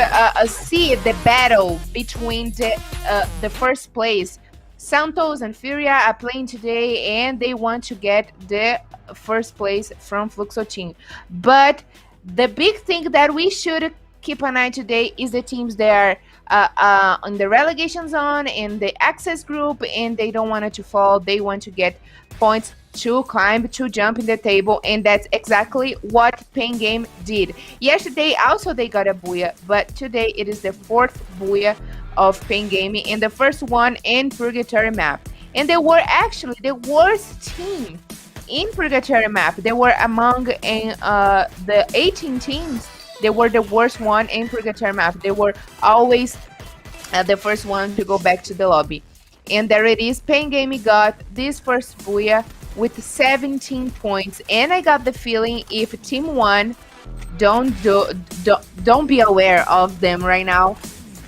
see the battle between the first place. Santos and FURIA are playing today, and they want to get the first place from Fluxo team. But the big thing that we should keep an eye today is the teams that are on the relegation zone, in the access group, and they don't want it to fall. They want to get points to climb, to jump in the table, and that's exactly what Pain Game did. Yesterday also they got a booyah, but today it is the 4th booyah of Pain Gaming, and the first one in Purgatory map. And they were actually the worst team in Purgatory map. They were among the 18 teams. They were the worst one in Purgatory map. They were always the first one to go back to the lobby. And there it is. Pain Gaming got this first booyah with 17 points. And I got the feeling if Team 1 don't be aware of them right now,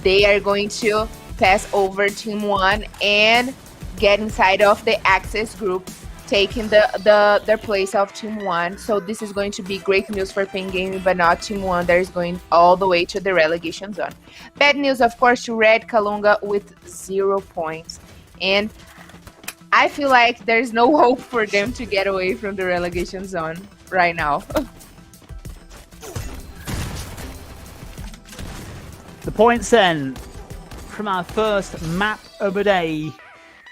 they are going to pass over Team 1 and get inside of the access group, taking their place of Team 1. So this is going to be great news for Pain Gaming, but not Team 1 that is going all the way to the relegation zone. Bad news, of course, to Red Kalunga with 0 points. And I feel like there's no hope for them to get away from the relegation zone right now. The points then from our first map of the day.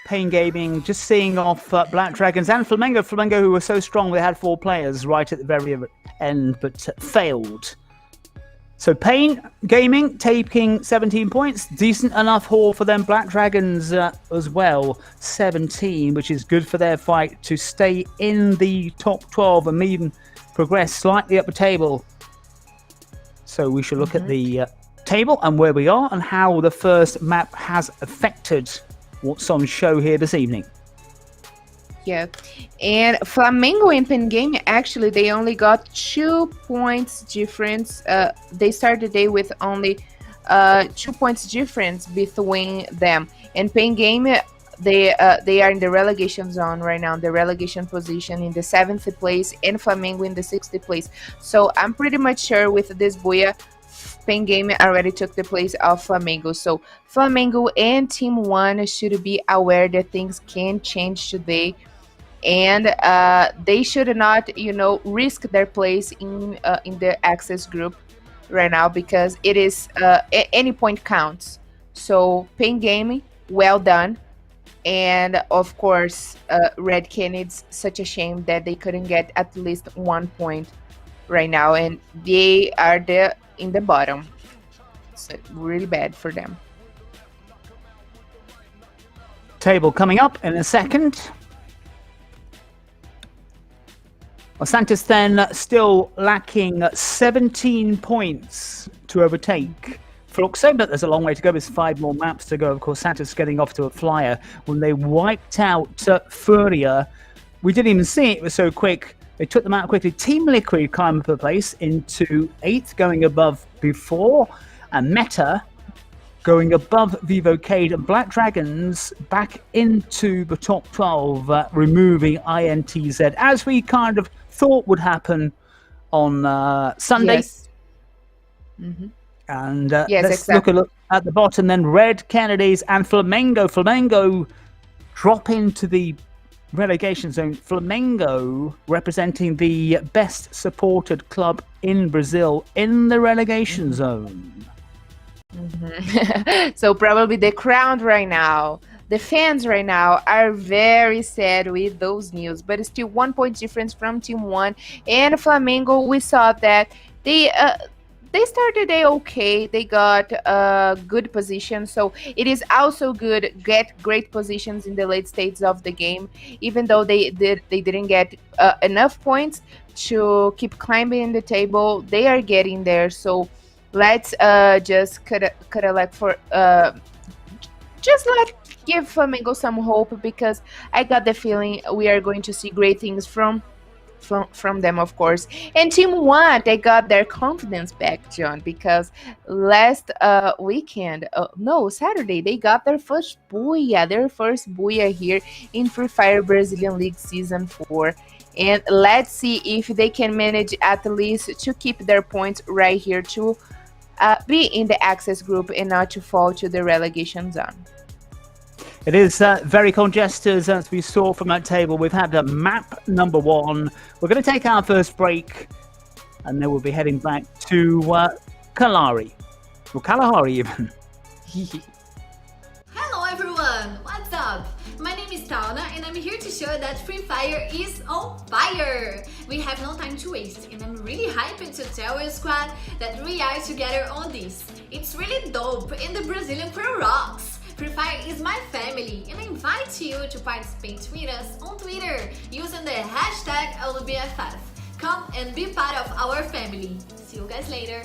Pain Gaming just seeing off Black Dragons and Flamengo. Flamengo, who were so strong, they had 4 players right at the very end, but failed. So Pain Gaming taking 17 points. Decent enough haul for them. Black Dragons as well, 17, which is good for their fight to stay in the top 12 and even progress slightly up the table. So we should look at the table and where we are and how the first map has affected what's on show here this evening. Yeah, and Flamengo and Pain Gaming, actually, they only got 2 points difference. They started the day with only 2 points difference between them. And Pain Gaming, they are in the relegation zone right now, the relegation position in the 7th place, and Flamengo in the 6th place. So I'm pretty much sure with this booyah, Pain Gaming already took the place of Flamengo. So Flamengo and Team 1 should be aware that things can change today. And they should not, risk their place in the access group right now, because it is any point counts. So Pain Gaming, well done. And of course, Red Canids, such a shame that they couldn't get at least 1 point right now, and they are in the bottom. It's really bad for them. Table coming up in a second. Santos then still lacking 17 points to overtake Fluxo, but there's a long way to go. There's 5 more maps to go. Of course, Santos getting off to a flyer when they wiped out FURIA. We didn't even see it. It was so quick. They took them out quickly. Team Liquid climbed up a place into 8th, going above before, and Meta going above Vivo Keyd, and Black Dragons back into the top 12, removing INTZ. As we kind of thought would happen on Sunday. Yes. Mm-hmm. And Yes, let's exactly. look at the bottom then. Red, Canids, and Flamengo. Flamengo drop into the relegation zone. Flamengo representing the best supported club in Brazil in the relegation zone. So probably the crowd right now, the fans right now are very sad with those news, but it's still 1 point difference from Team 1 and Flamengo. We saw that they started okay. They got a good position, so it is also good get great positions in the late stages of the game. Even though they didn't get enough points to keep climbing in the table, they are getting there. So let's just collect for just let give Flamengo some hope, because I got the feeling we are going to see great things from them, of course. And Team 1, they got their confidence back, John, because last weekend, no, Saturday, they got their first booyah here in Free Fire Brazilian League Season 4. And let's see if they can manage at least to keep their points right here to be in the access group and not to fall to the relegation zone. It is very congested, as we saw from that table. We've had map number 1. We're going to take our first break, and then we'll be heading back to Kalahari. Or Kalahari, even. Hello everyone, what's up? My name is Tauna and I'm here to show that Free Fire is on fire! We have no time to waste and I'm really hyped to tell your squad that we are together on this. It's really dope and the Brazilian crew rocks! Free Fire is my family and I invite you to participate with us on Twitter using the hashtag LBFF. Come and be part of our family. See you guys later!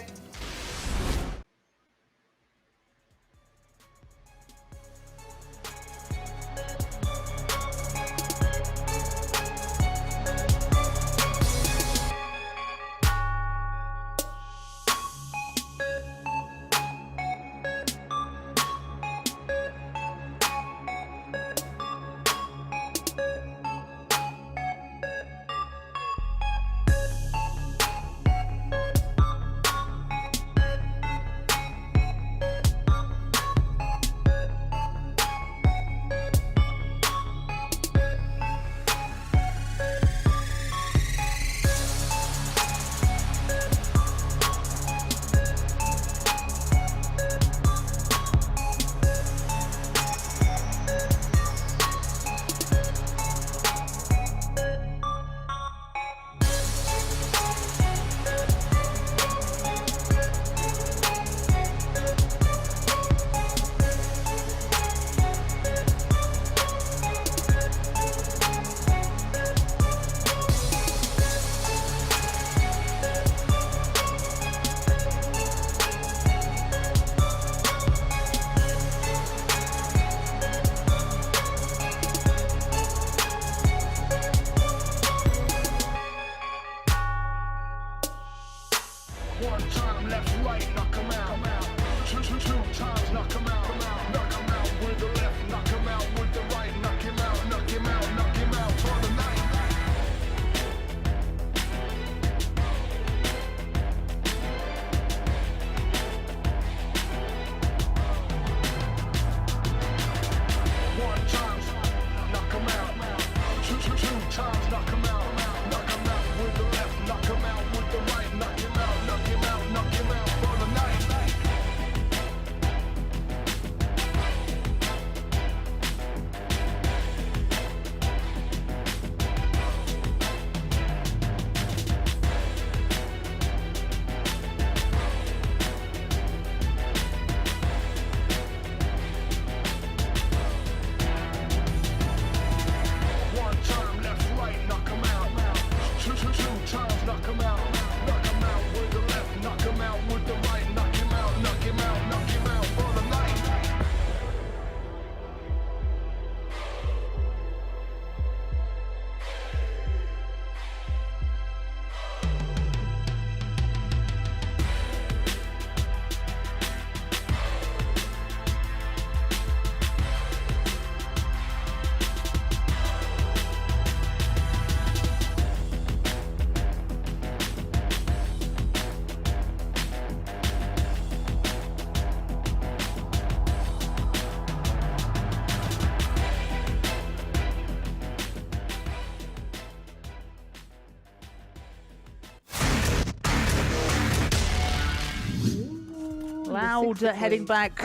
Loud heading back,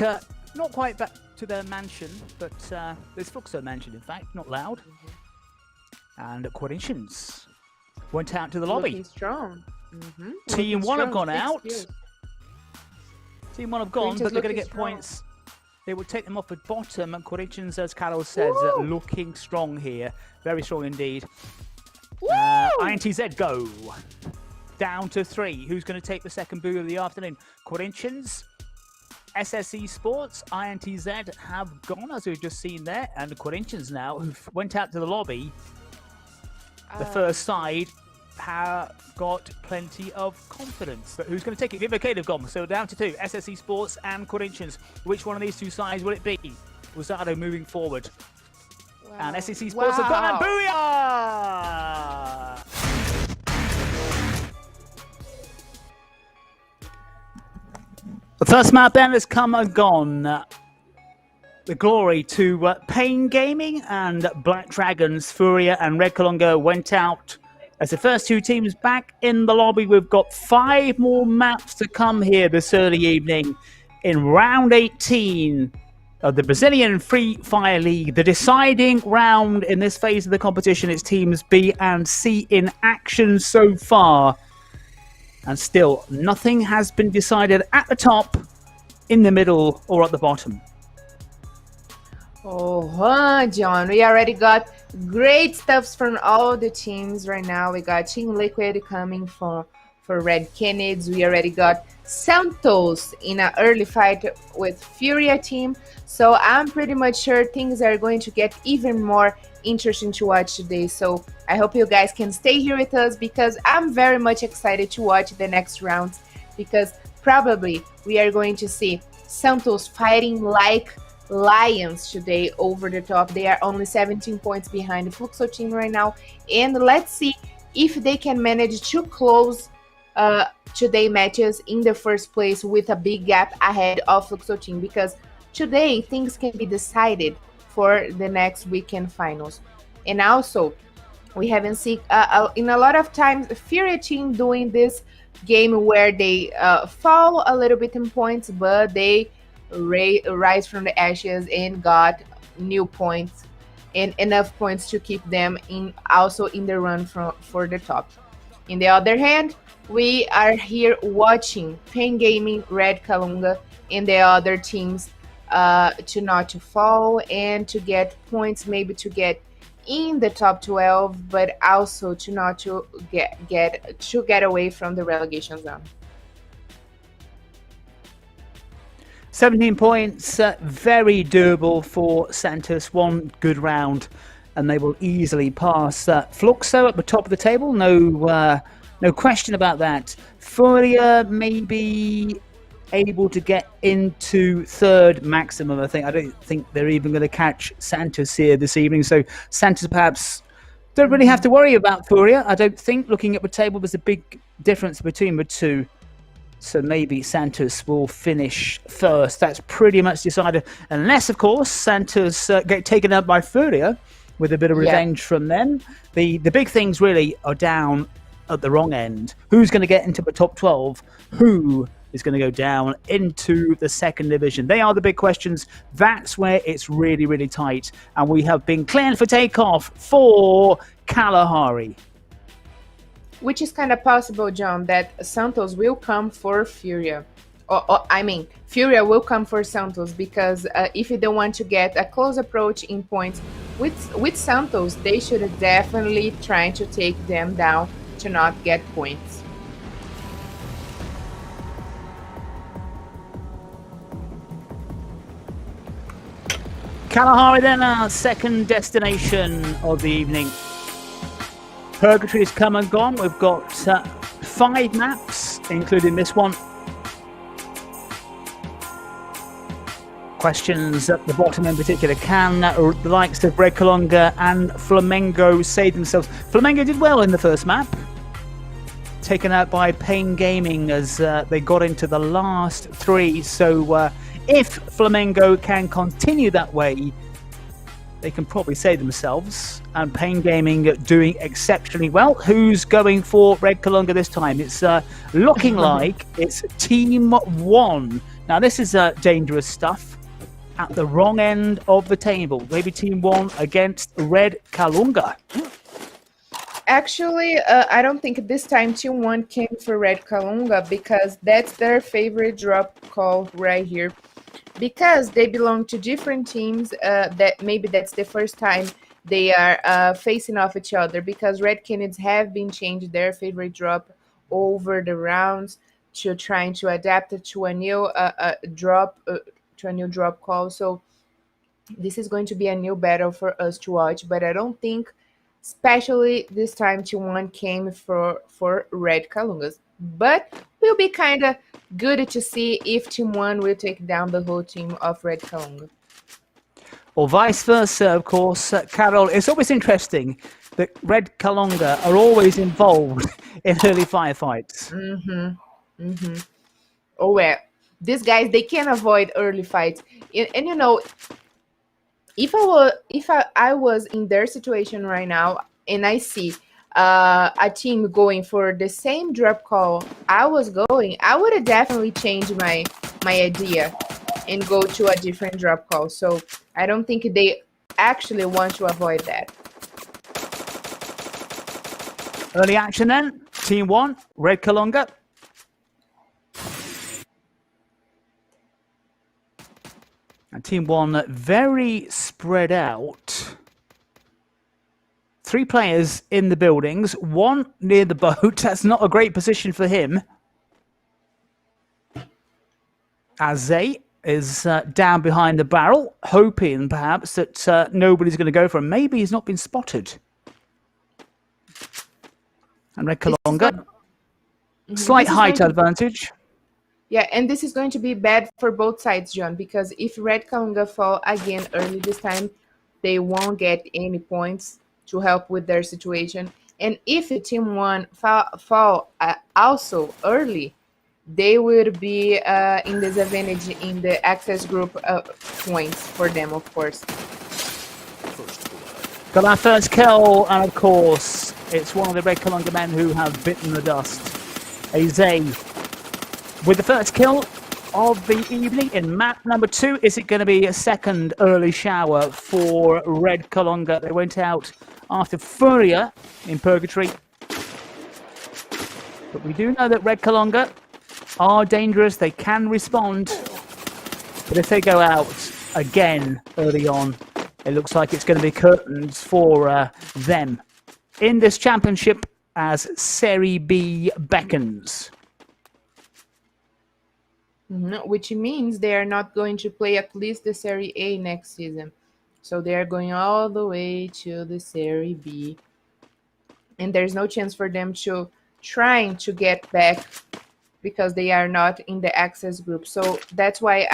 not quite back to their mansion, but there's Fluxo mansion, in fact, not Loud. And Corinthians went out to the lobby. Looking strong. Team 1 have gone out. Skills. Team 1 have gone, but they're going to get points. They will take them off at bottom. And Corinthians, as Carol says, looking strong here. Very strong indeed. INTZ go. Down to 3. Who's going to take the second boo of the afternoon? Corinthians, SSE Sports, INTZ have gone, as we've just seen there. And the Corinthians now, who went out to the lobby, the first side, have got plenty of confidence. But who's going to take it? Vivo Keyd have gone. So down to 2. SSE Sports and Corinthians. Which one of these two sides will it be? Rosado moving forward. Wow. And SSE Sports have gone. And booyah! The first map then has come and gone. The glory to Pain Gaming and Black Dragons. FURIA and Red Kalunga went out as the first two teams back in the lobby. We've got 5 more maps to come here this early evening in round 18 of the Brazilian Free Fire League. The deciding round in this phase of the competition is teams B and C in action so far. And still, nothing has been decided at the top, in the middle, or at the bottom. Oh, John, we already got great stuffs from all the teams right now. We got Team Liquid coming for Red Canids. We already got Santos in an early fight with FURIA team. So I'm pretty much sure things are going to get even more interesting to watch today. So I hope you guys can stay here with us, because I'm very much excited to watch the next rounds, because probably we are going to see Santos fighting like lions today over the top. They are only 17 points behind the Fluxo team right now, and let's see if they can manage to close today matches in the first place with a big gap ahead of Fluxo team, because today things can be decided for the next weekend finals. And also, we haven't seen in a lot of times the FURIA team doing this game where they fall a little bit in points, but they rise from the ashes and got new points and enough points to keep them also in the run for the top. On the other hand, we are here watching Pain Gaming, Red Kalunga, and the other teams to not to fall and to get points, maybe to get in the top 12, but also to not to get away from the relegation zone. 17 points, very doable for Santos. One good round, and they will easily pass Fluxo at the top of the table. No question about that. FURIA may be able to get into third maximum. I don't think they're even going to catch Santos here this evening. So Santos perhaps don't really have to worry about FURIA. I don't think, looking at the table, there's a big difference between the two. So maybe Santos will finish first. That's pretty much decided. Unless, of course, Santos get taken out by FURIA with a bit of revenge from them. The big things really are down at the wrong end. Who's going to get into the top 12? Who is going to go down into the second division? They are the big questions. That's where it's really, really tight. And we have been cleared for takeoff for Kalahari. Which is kind of possible, John, that Santos will come for FURIA. FURIA will come for Santos, because if they want to get a close approach in points with Santos, they should definitely try to take them down to not get points. Kalahari then, our second destination of the evening. Purgatory has come and gone. We've got 5 maps, including this one. Questions at the bottom in particular. Can the likes of Red Kalunga and Flamengo save themselves? Flamengo did well in the first map. Taken out by Pain Gaming as they got into the last 3. So if Flamengo can continue that way, they can probably save themselves. And Pain Gaming doing exceptionally well. Who's going for Red Kalunga this time? It's looking like it's Team 1. Now, this is dangerous stuff at the wrong end of the table. Maybe Team 1 against Red Kalunga. Actually, I don't think this time Team 1 came for Red Kalunga because that's their favorite drop call right here. Because they belong to different teams, that maybe that's the first time they are facing off each other, because Red Canids have been changing their favorite drop over the rounds to trying to adapt it to a new drop call. So this is going to be a new battle for us to watch, but I don't think, especially this time, Team 1 came for Red Kalungas. But will be kind of good to see if Team 1 will take down the whole team of Red Kalunga. Or vice versa, of course. Carol, it's always interesting that Red Kalunga are always involved in early firefights. Oh well, these guys, they can't avoid early fights. And you know, if I was in their situation right now and I see a team going for the same drop call I was going, I would have definitely changed my idea and go to a different drop call. So I don't think they actually want to avoid that. Early action then. Team 1, Red Kalunga. And Team 1 very spread out. 3 players in the buildings, 1 near the boat. That's not a great position for him. Aze is down behind the barrel, hoping perhaps that nobody's going to go for him. Maybe he's not been spotted. And Red Kalunga, slight height advantage. Yeah, and this is going to be bad for both sides, John, because if Red Kalunga fall again early this time, they won't get any points to help with their situation. And if Team 1 fall also early, they will be in disadvantage in the access group points for them, of course. Got our first kill, and of course, it's one of the Red Kalunga men who have bitten the dust. Aze with the first kill of the evening in map number 2. Is it going to be a second early shower for Red Kalunga? They went out after FURIA in Purgatory. But we do know that Red Kalunga are dangerous. They can respond. But if they go out again early on, it looks like it's going to be curtains for them in this championship as Serie B beckons. Which means they are not going to play at least the Serie A next season. So they are going all the way to the Serie B. And there's no chance for them to trying to get back because they are not in the access group. So that's why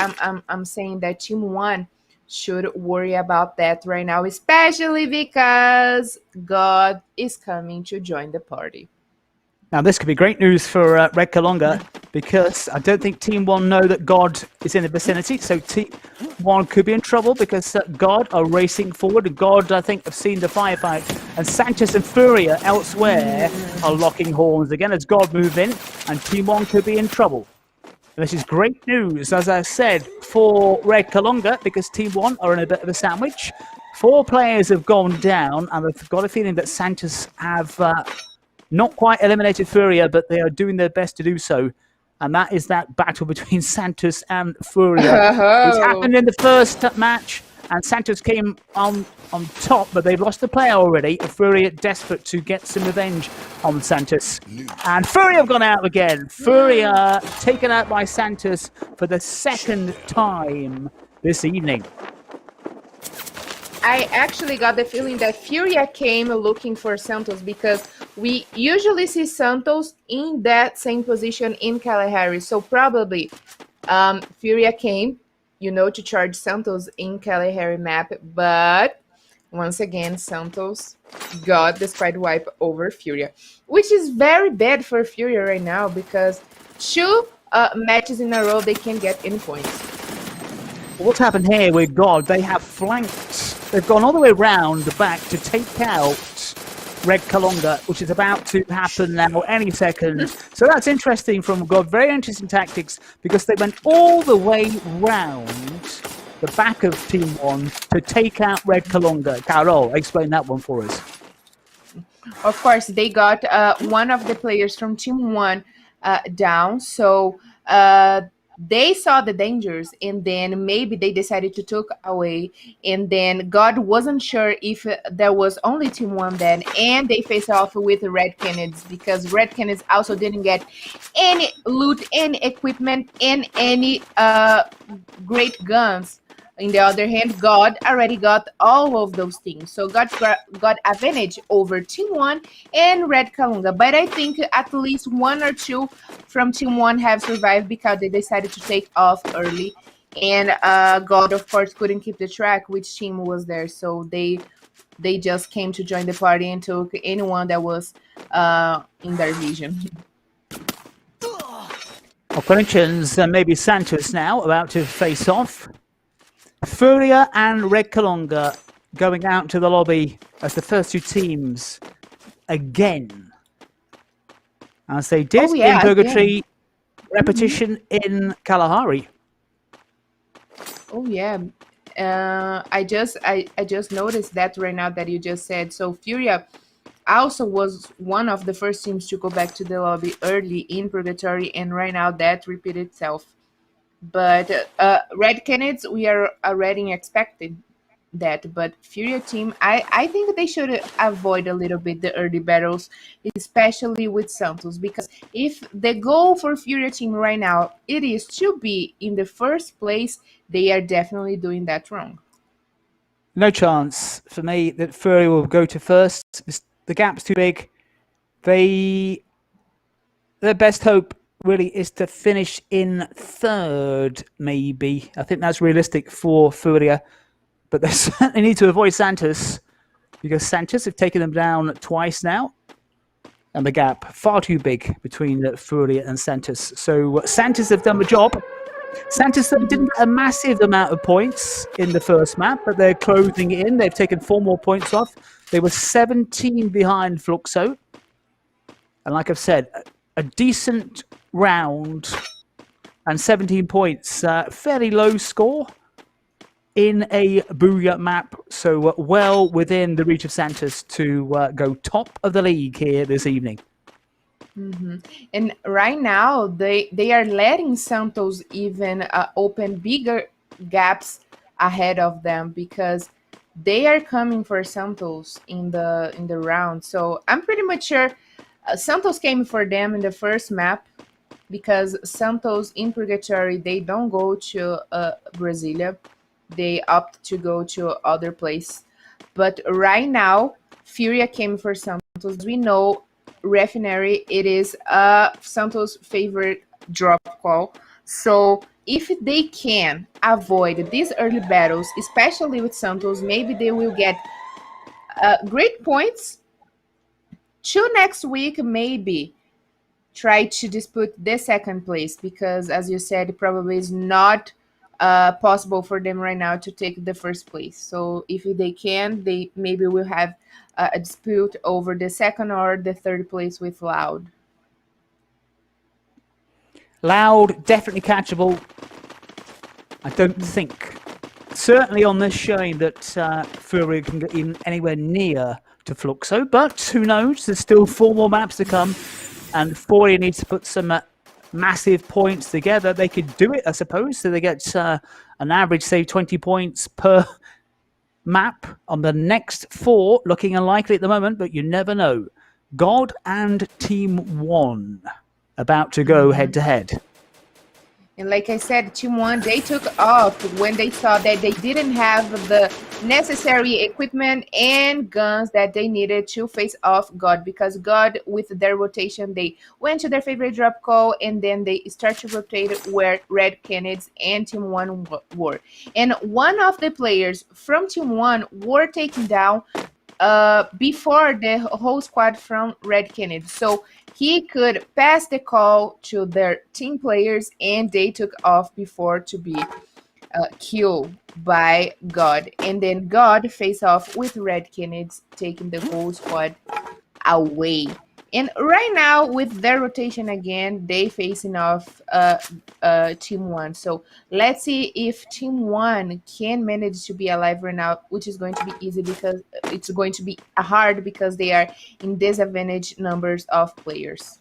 I'm saying that Team 1 should worry about that right now, especially because God is coming to join the party. Now, this could be great news for Red Kalunga because I don't think Team 1 know that God is in the vicinity. So Team 1 could be in trouble because God are racing forward. God, I think, have seen the firefight. And Santos and FURIA elsewhere are locking horns again as God move in. And Team 1 could be in trouble. And this is great news, as I said, for Red Kalunga because Team 1 are in a bit of a sandwich. 4 players have gone down, and I've got a feeling that Santos have not quite eliminated FURIA, but they are doing their best to do so. And that is that battle between Santos and FURIA. It's happened in the first match, and Santos came on top, but they've lost the player already. FURIA desperate to get some revenge on Santos. And FURIA have gone out again. FURIA taken out by Santos for the second time this evening. I actually got the feeling that FURIA came looking for Santos because we usually see Santos in that same position in Kalahari. So probably FURIA came, to charge Santos in Kalahari map. But once again, Santos got the squad wipe over FURIA, which is very bad for FURIA right now because 2 matches in a row, they can't get any points. What's happened here with God? They have flanked. They've gone all the way around the back to take out Red Kalunga, which is about to happen now any second. So that's interesting from God. Very interesting tactics because they went all the way round the back of Team 1 to take out Red Kalunga. Carol, explain that one for us. Of course, they got one of the players from Team 1 down. So they saw the dangers, and then maybe they decided to take away. And then God wasn't sure if there was only Team 1 then, and they faced off with Red Canids because Red Canids also didn't get any loot, any equipment, and any great guns. On the other hand, God already got all of those things. So God got advantage over Team 1 and Red Kalunga. But I think at least one or two from Team 1 have survived because they decided to take off early. And God, of course, couldn't keep the track which team was there. So they just came to join the party and took anyone that was in their vision. Corinthians, maybe Santos now about to face off. FURIA and Red Kalunga going out to the lobby as the first two teams again. As they did in Purgatory, repetition in Kalahari. Oh yeah. I just noticed that right now that you just said. So FURIA also was one of the first teams to go back to the lobby early in Purgatory, and right now that repeated itself. But Red Canids, we are already expecting that. But FURIA team, I think they should avoid a little bit the early battles, especially with Santos. Because if the goal for FURIA team right now, it is to be in the first place, they are definitely doing that wrong. No chance for me that FURIA will go to first. The gap's too big. Their best hope really is to finish in third, maybe. I think that's realistic for FURIA. But they certainly need to avoid Santos because Santos have taken them down twice now. And the gap far too big between FURIA and Santos. So Santos have done the job. Santos didn't get a massive amount of points in the first map, but they're closing it in. They've taken 4 more points off. They were 17 behind Fluxo. And like I've said, a decent round and 17 points. Fairly low score in a Booyah map. So well within the reach of Santos to go top of the league here this evening. And right now, they are letting Santos even open bigger gaps ahead of them because they are coming for Santos in the round. So I'm pretty much sure Santos came for them in the first map because Santos in Purgatory, they don't go to Brasilia. They opt to go to other place. But right now, FURIA came for Santos. We know Refinery, it is Santos' favorite drop call. So if they can avoid these early battles, especially with Santos, maybe they will get great points. To next week, maybe try to dispute the second place because, as you said, it probably is not possible for them right now to take the first place. So if they can, they maybe will have a dispute over the second or the third place with Loud. Loud, definitely catchable. I don't think, certainly on this showing, that FURIA can get in anywhere near to Fluxo, but who knows? There's still 4 more maps to come, and FURIA needs to put some massive points together. They could do it, I suppose, so they get an average, say, 20 points per map on the next 4, looking unlikely at the moment, but you never know. God and Team 1 about to go head-to-head. And like I said, Team 1, they took off when they saw that they didn't have the necessary equipment and guns that they needed to face off God. Because God, with their rotation, they went to their favorite drop call and then they start to rotate where Red Canids and Team 1 were. And one of the players from Team 1 were taken down before the whole squad from Red Canids. So he could pass the call to their team players and they took off before to be killed by God. And then God faced off with Red Canids, taking the whole squad away. And right now, with their rotation again, they facing off Team 1. So let's see if Team 1 can manage to be alive right now, which is going to be easy because it's going to be hard because they are in disadvantage numbers of players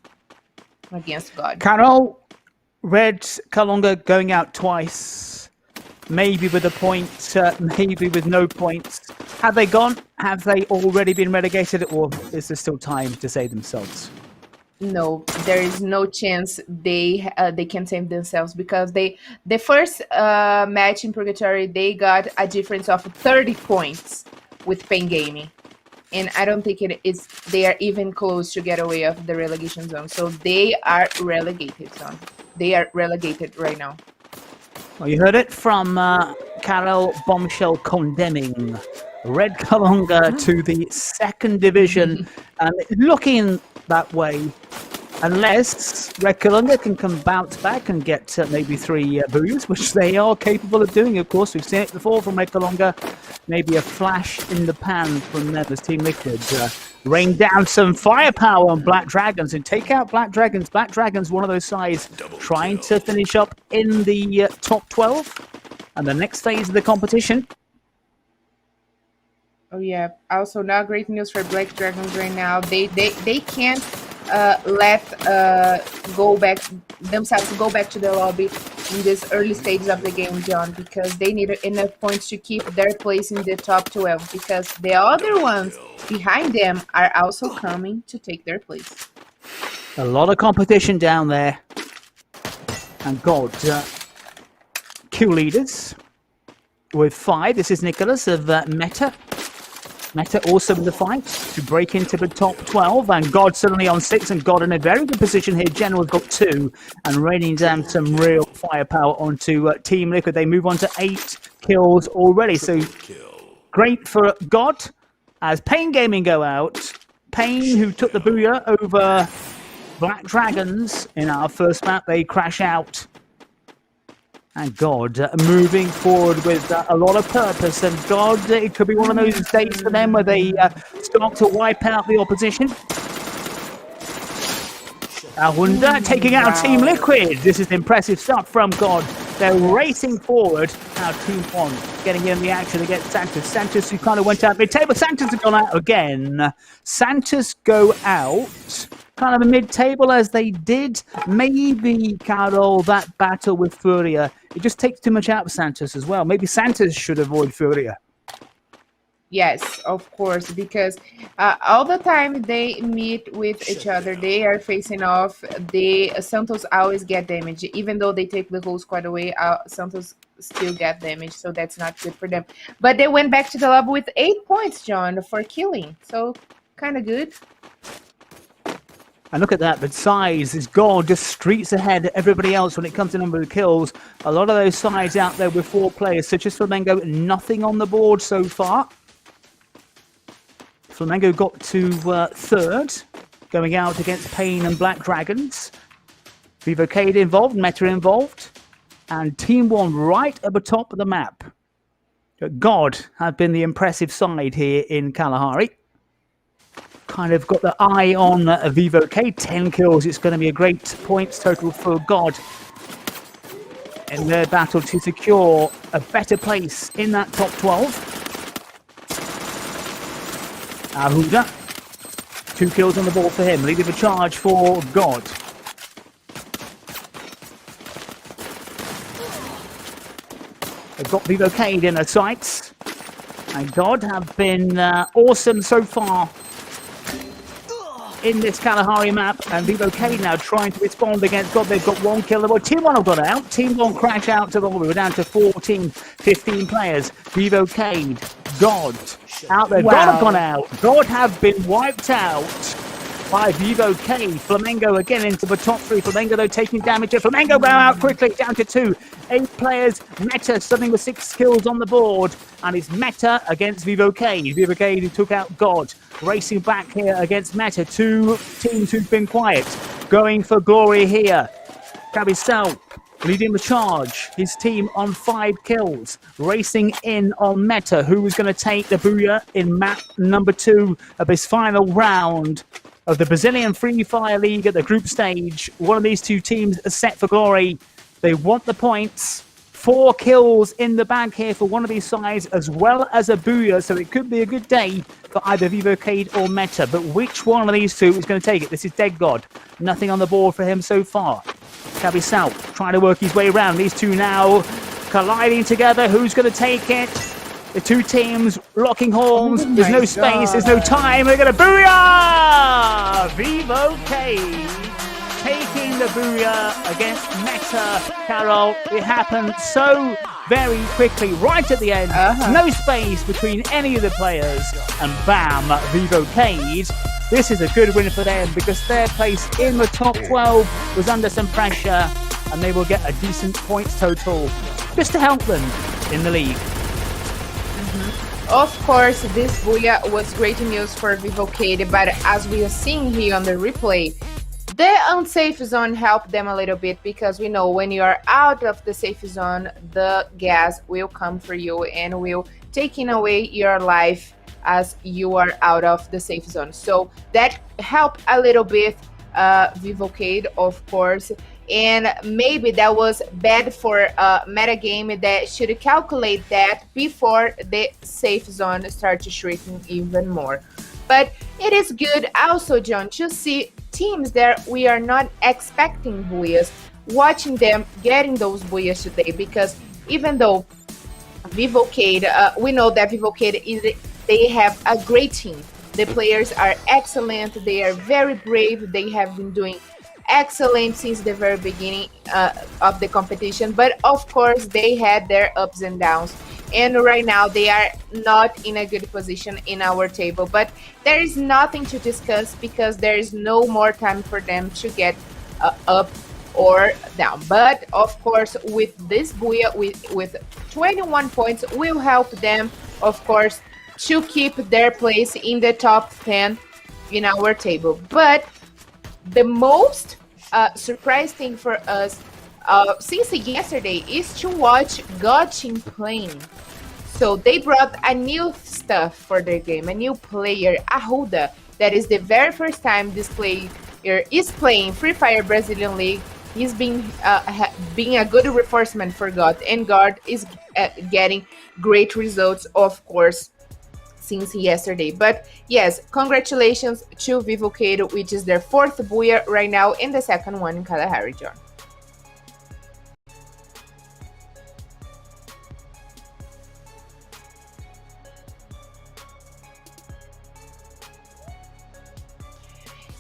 against God. Carol, Red Kalunga going out twice, maybe with a point, maybe with no points. Have they gone? Have they already been relegated, or is there still time to save themselves? No, there is no chance they can save themselves because the first match in Purgatory, they got a difference of 30 points with Pain Gaming. And I don't think they are even close to get away of the relegation zone. So they are relegated, son. They are relegated right now. Well, you heard it from Carol Bombshell condemning Red Kalunga to the second division, and looking that way, unless Red Kalunga can bounce back and get maybe 3 boos, which they are capable of doing, of course. We've seen it before from Red Kalunga. Maybe a flash in the pan from them as Team Liquid rain down some firepower on Black Dragons and take out Black Dragons. Black Dragons, one of those sides trying to finish up in the top 12 and the next phase of the competition. Oh yeah. Also, not great news for Black Dragons right now. They can't let go back to the lobby in this early stages of the game, John, because they need enough points to keep their place in the top 12 because the other ones behind them are also coming to take their place. A lot of competition down there. And God, kill leaders with 5. This is Nicholas of Meta. Meta also in the fight to break into the top 12, and God suddenly on 6, and God in a very good position here. General's got 2, and raining down some real firepower onto Team Liquid. They move on to 8 kills already, so great for God. As Pain Gaming go out, Pain, who took the booyah over Black Dragons in our first map, they crash out. And God moving forward with a lot of purpose. And God, it could be one of those days for them where they start to wipe out the opposition. Ahunda taking out Team Liquid. This is impressive stuff from God. They're racing forward. Now Team 1 getting in the action against Santos. Santos, who kind of went out mid-table. Santos has gone out again. Santos go out kind of a mid-table as they did. Maybe, Carol, that battle with FURIA, it just takes too much out of Santos as well. Maybe Santos should avoid FURIA. Yes, of course, because all the time they meet with each other, they are facing off. The Santos always get damage, even though they take the whole squad away. Santos still get damage, so that's not good for them. But they went back to the lobby with 8 points, John, for killing. So kind of good. And look at that, the size is God, just streets ahead everybody else when it comes to number of kills. A lot of those sides out there with 4 players, such as Flamengo, nothing on the board so far. Flamengo got to 3rd, going out against Pain and Black Dragons. Vivo Keyd involved, Meta involved, and Team 1 right at the top of the map. God have been the impressive side here in Kalahari. Kind of got the eye on Vivo Keyd, 10 kills. It's going to be a great points total for God in their battle to secure a better place in that top 12. Ahunda, 2 kills on the board for him, leading the charge for God. They've got Vivo Keyd in their sights, and God have been awesome so far in this Kalahari map, and Vivo Keyd now trying to respond against God. They've got 1 kill. Well, Team 1 have got out. Team 1 crash out to the lobby. We're down to 14, 15 players. Vivo Keyd, God out there. Wow. God have gone out. God have been wiped out by Vivo Keyd. Flamengo again into the top 3. Flamengo though taking damage. Flamengo go out quickly, down to 2. 8 players. Meta suddenly with 6 kills on the board, and it's Meta against Vivo Keyd. Vivo Keyd who took out God, racing back here against Meta. 2 teams who've been quiet, going for glory here. Cabisel leading the charge. His team on 5 kills, racing in on Meta, who was going to take the Booyah in map number 2 of this final round of the Brazilian Free Fire League at the group stage. One of these two teams is set for glory. They want the points. 4 kills in the bag here for one of these sides, as well as a Booyah, so it could be a good day for either Vivo Keyd or Meta. But which one of these two is going to take it? This is Dead God. Nothing on the board for him so far. Cabby South trying to work his way around. These two now colliding together. Who's going to take it? The two teams locking horns. There's no space. There's no time. They're going to Booyah! Vivo Keyd taking the Booyah against Meta. Carol, it happened so very quickly, right at the end. No space between any of the players. And bam, Vivo Keyd. This is a good win for them because their place in the top 12 was under some pressure, and they will get a decent points total just to help them in the league. Of course, this Booyah was great news for Vivo Keyd, but as we are seeing here on the replay, the unsafe zone helped them a little bit because we know when you are out of the safe zone, the gas will come for you and will taking away your life as you are out of the safe zone. So that helped a little bit Vivo Keyd, of course, and maybe that was bad for meta game that should calculate that before the safe zone starts shrinking even more. But it is good also, John, to see teams that we are not expecting Booyahs, watching them getting those Booyahs today, because even though Vivo Keyd, we know that Vivo Keyd they have a great team. The players are excellent. They are very brave. They have been doing excellent since the very beginning of the competition. But of course, they had their ups and downs. And right now, they are not in a good position in our table. But there is nothing to discuss because there is no more time for them to get up or down. But of course, with this Booyah, with 21 points, will help them, of course, to keep their place in the top 10 in our table. But the most surprising thing for us since yesterday is to watch God team playing. So they brought a new stuff for their game, a new player, Arruda. That is the very first time this player is playing Free Fire Brazilian League. He's being a good reinforcement for God, and God is getting great results, of course, since yesterday. But yes, congratulations to Vivo Keyd, which is their 4th Booyah right now, and the 2nd one in Kalahari, John.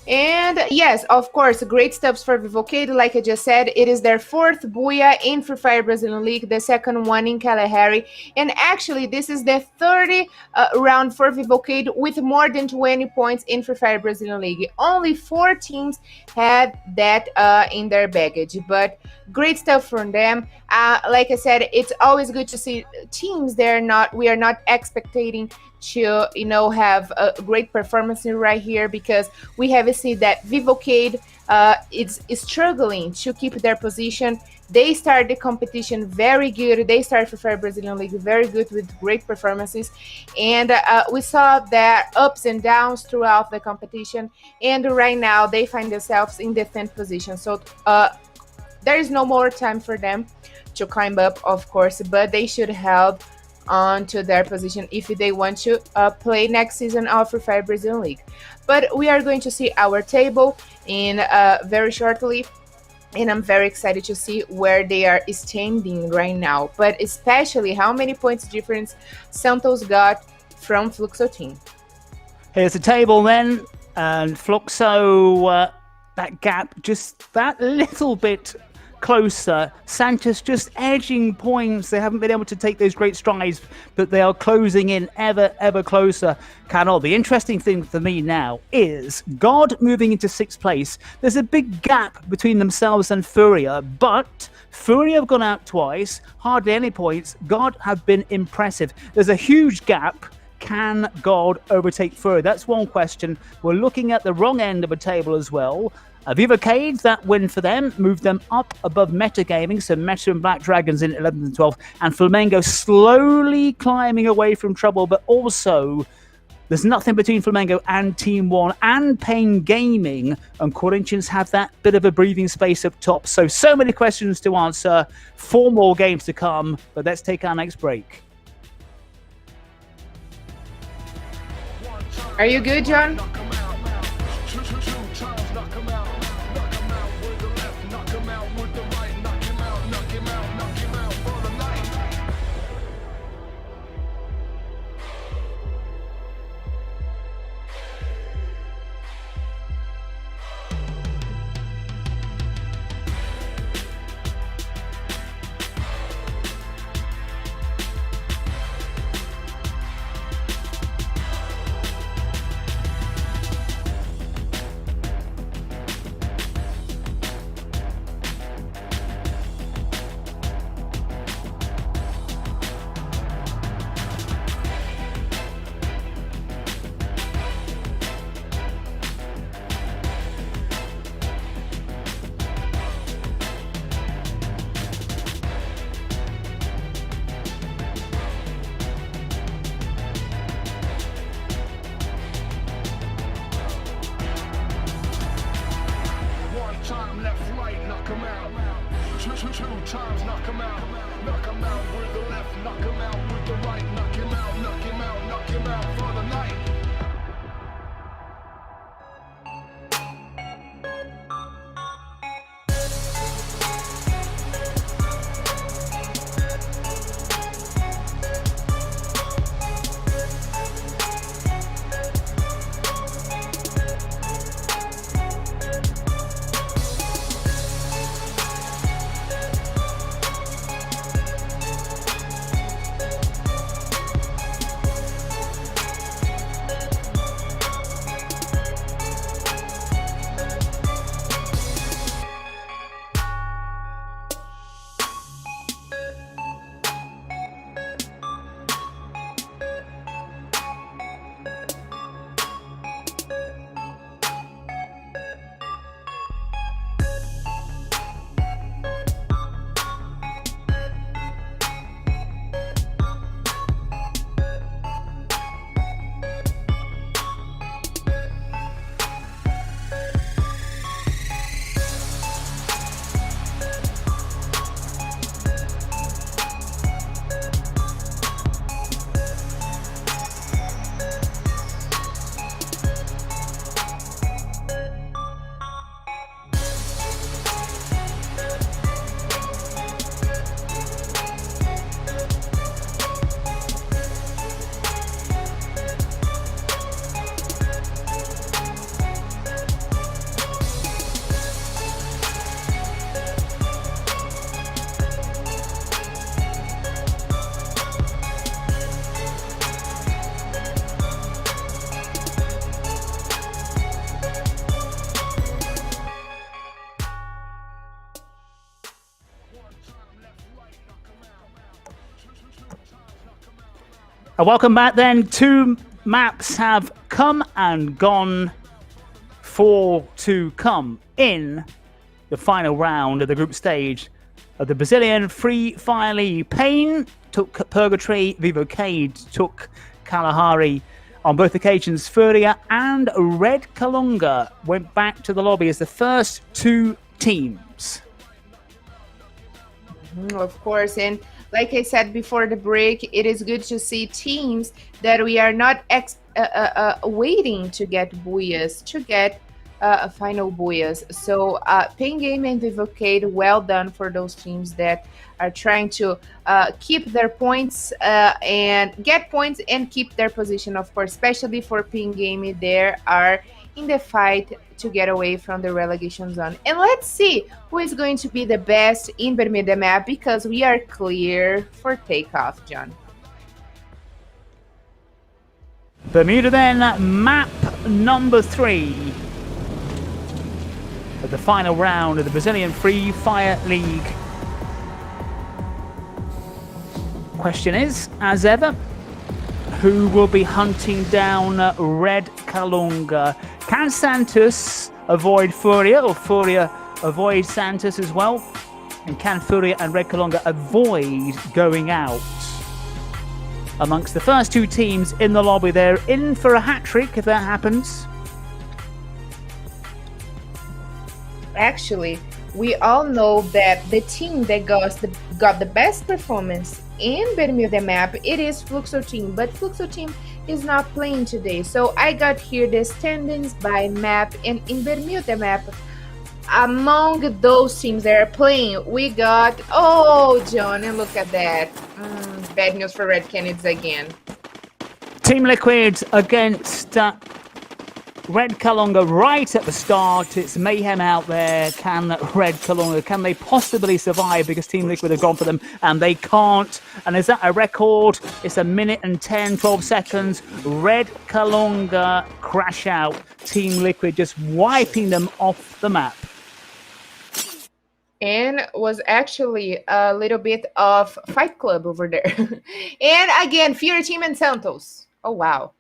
And yes, of course, great steps for Vivo Keyd. Like I just said, it is their 4th Booyah in Free Fire Brazilian League, the 2nd one in Kalahari. And actually, this is the 30th round for Vivo Keyd with more than 20 points in Free Fire Brazilian League. Only 4 teams had that in their baggage, but great stuff from them. Like I said, it's always good to see teams we are not expecting to have a great performance right here, because we have seen that Vivo Keyd is struggling to keep their position. They start the competition very good. They start for Fire Brazilian League very good with great performances, and we saw their ups and downs throughout the competition, and right now they find themselves in the 10th position. So there is no more time for them to climb up, of course, but they should help onto their position if they want to play next season of Free Fire Brazilian League. But we are going to see our table in very shortly, and I'm very excited to see where they are standing right now, but especially how many points difference Santos got from Fluxo team. Here's the table then, and Fluxo, that gap just that little bit closer. Santos just edging points. They haven't been able to take those great strides, but they are closing in ever closer. Carol, the interesting thing for me now is God moving into 6th place. There's a big gap between themselves and FURIA, but FURIA have gone out twice, hardly any points. God have been impressive. There's a huge gap Can God overtake FURIA? That's one question. We're looking at the wrong end of the table as well. Vivo Keyd, that win for them, moved them up above Metagaming, so Meta and Black Dragons in 11th and 12th, and Flamengo slowly climbing away from trouble, but also there's nothing between Flamengo and Team 1 and Pain Gaming, and Corinthians have that bit of a breathing space up top. So many questions to answer, 4 more games to come, but let's take our next break. Are you good, John? Time left, right, knock him out. Two times, knock him out. Knock him out with the left, knock him out with the right. Knock him out, knock him out, knock him out for the night. Welcome back then. 2 maps have come and gone. 4 to come in the final round of the group stage of the Brazilian Free Fire League. Pain took Purgatory, Vivo Keyd took Kalahari. On both occasions, FURIA and Red Kalunga went back to the lobby as the first 2 teams. Of course, and like I said before the break, it is good to see teams that we are not waiting to get booyahs, to get final booyahs. So Pain Game and Vivo Keyd, well done for those teams that are trying to keep their points and get points and keep their position, of course, especially for Pain Game. They are in the fight to get away from the relegation zone. And let's see who is going to be the best in Bermuda map, because we are clear for takeoff, John. Bermuda then, map number 3 of the final round of the Brazilian Free Fire League. Question is, as ever, who will be hunting down Red Kalunga. Can Santos avoid FURIA, or FURIA avoid Santos as well? And can FURIA and Red Kalunga avoid going out? Amongst the first two teams in the lobby, they're in for a hat-trick if that happens. Actually, we all know that the team that got the best performance in Bermuda map, it is Fluxo team, but Fluxo team is not playing today. So I got here the standings by map, and in Bermuda map, among those teams that are playing, we got, oh, John, and look at that. Bad news for Red Canids again. Team Liquid against Red Kalunga right at the start. It's mayhem out there. Can Red Kalunga, can they possibly survive? Because Team Liquid have gone for them and they can't. And is that a record? It's 1 minute and 10, 12 seconds. Red Kalunga crash out. Team Liquid just wiping them off the map. And was actually a little bit of Fight Club over there. And again, FURIA team and Santos. Oh, wow.